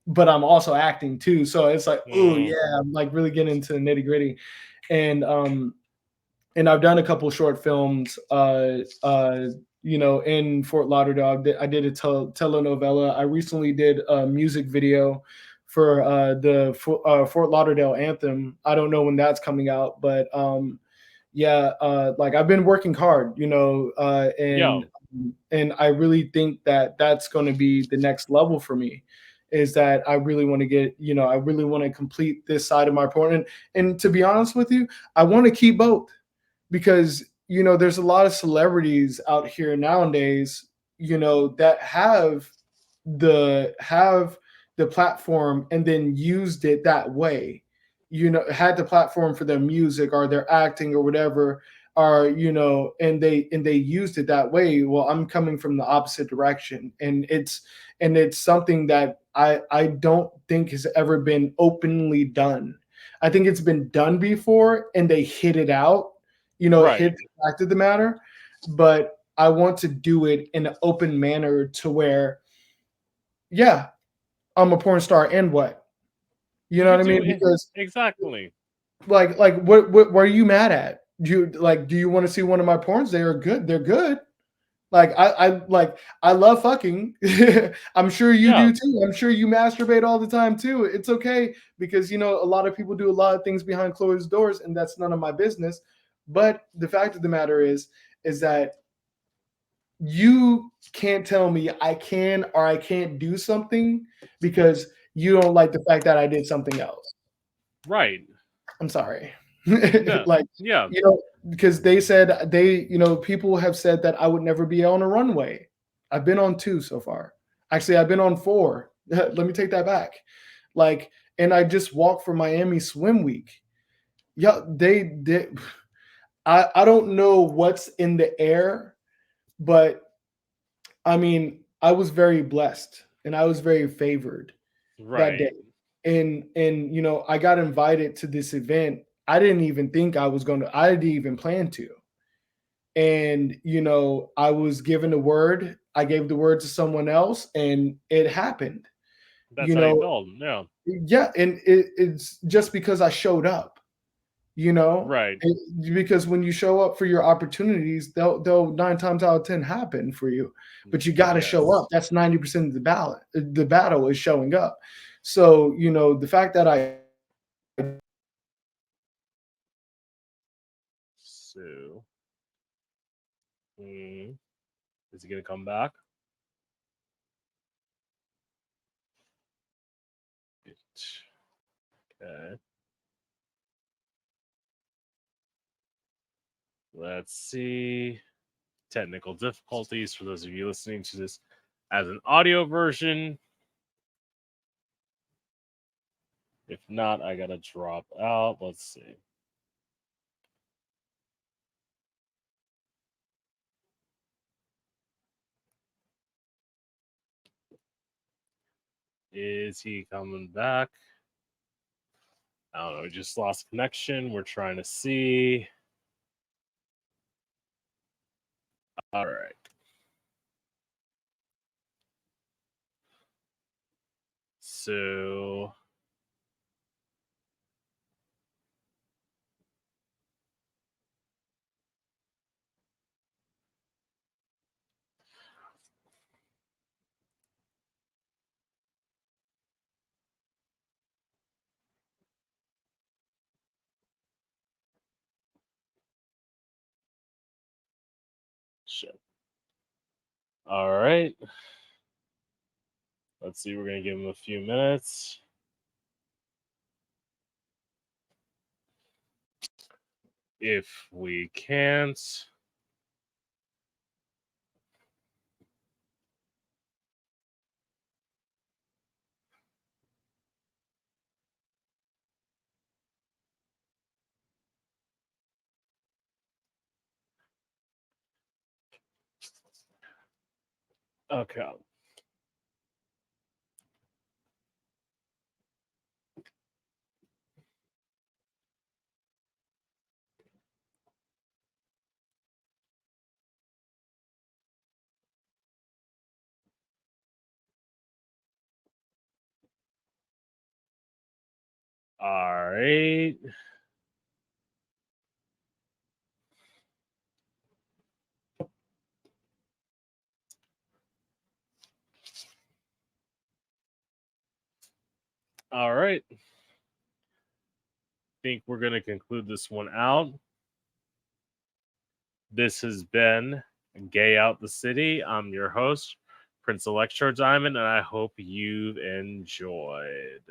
but I'm also acting too. So it's like, oh Mm. yeah, I'm like really getting into the nitty-gritty. And and I've done a couple short films, in Fort Lauderdale. I did a telenovela. I recently did a music video for the Fort Lauderdale anthem. I don't know when that's coming out, but yeah, like I've been working hard, Yeah. and I really think that that's going to be the next level for me. Is that I really want to I really want to complete this side of my porn, and to be honest with you, I want to keep both, because there's a lot of celebrities out here nowadays, that have the platform and then used it that way, had the platform for their music or their acting or whatever, or and they used it that way. Well, I'm coming from the opposite direction, and it's something that I don't think has ever been openly done. I think it's been done before and they hit it out, hit Right. the fact of the matter. But I want to do it in an open manner to where, yeah, I'm a porn star and what? You You know what could I do mean? it. Because Exactly. what are you mad at? Do you want to see one of my porns? They are good. They're good. Like I love fucking. I'm sure you Yeah. do too. I'm sure you masturbate all the time too. It's okay, because a lot of people do a lot of things behind closed doors, and that's none of my business. But the fact of the matter is that you can't tell me I can or I can't do something because you don't like the fact that I did something else. Right. I'm sorry. No. Like, Yeah. because people have said that I would never be on a runway. I've been on two so far. Actually, I've been on four. Let me take that back. Like, and I just walked for Miami Swim Week. Yeah, they did. I don't know what's in the air, But I mean, I was very blessed and I was very favored that day. Right. And you know, I got invited to this event. I didn't even think I was going to, I didn't even plan to. And you know, I was given the word. I gave the word to someone else and it happened. That's You how you know, build. Yeah. yeah, and it's just because I showed up, you know? Right. Because when you show up for your opportunities, they'll 9 times out of 10 happen for you, but you gotta show up. Yes. That's 90% of the battle is showing up. So, you know, the fact that I So, is he gonna come back? Okay. Let's see. Technical difficulties for those of you listening to this as an audio version. If not, I gotta drop out. Let's see. Is he coming back? I don't know. We just lost connection. We're trying to see. All right. So, shit. All right. Let's see. We're gonna give him a few minutes. If we can't, okay. All right. All right. Think we're gonna conclude this one out. This has been Gay Out the City. I'm your host, Prince Electro Diamond, and I hope you've enjoyed.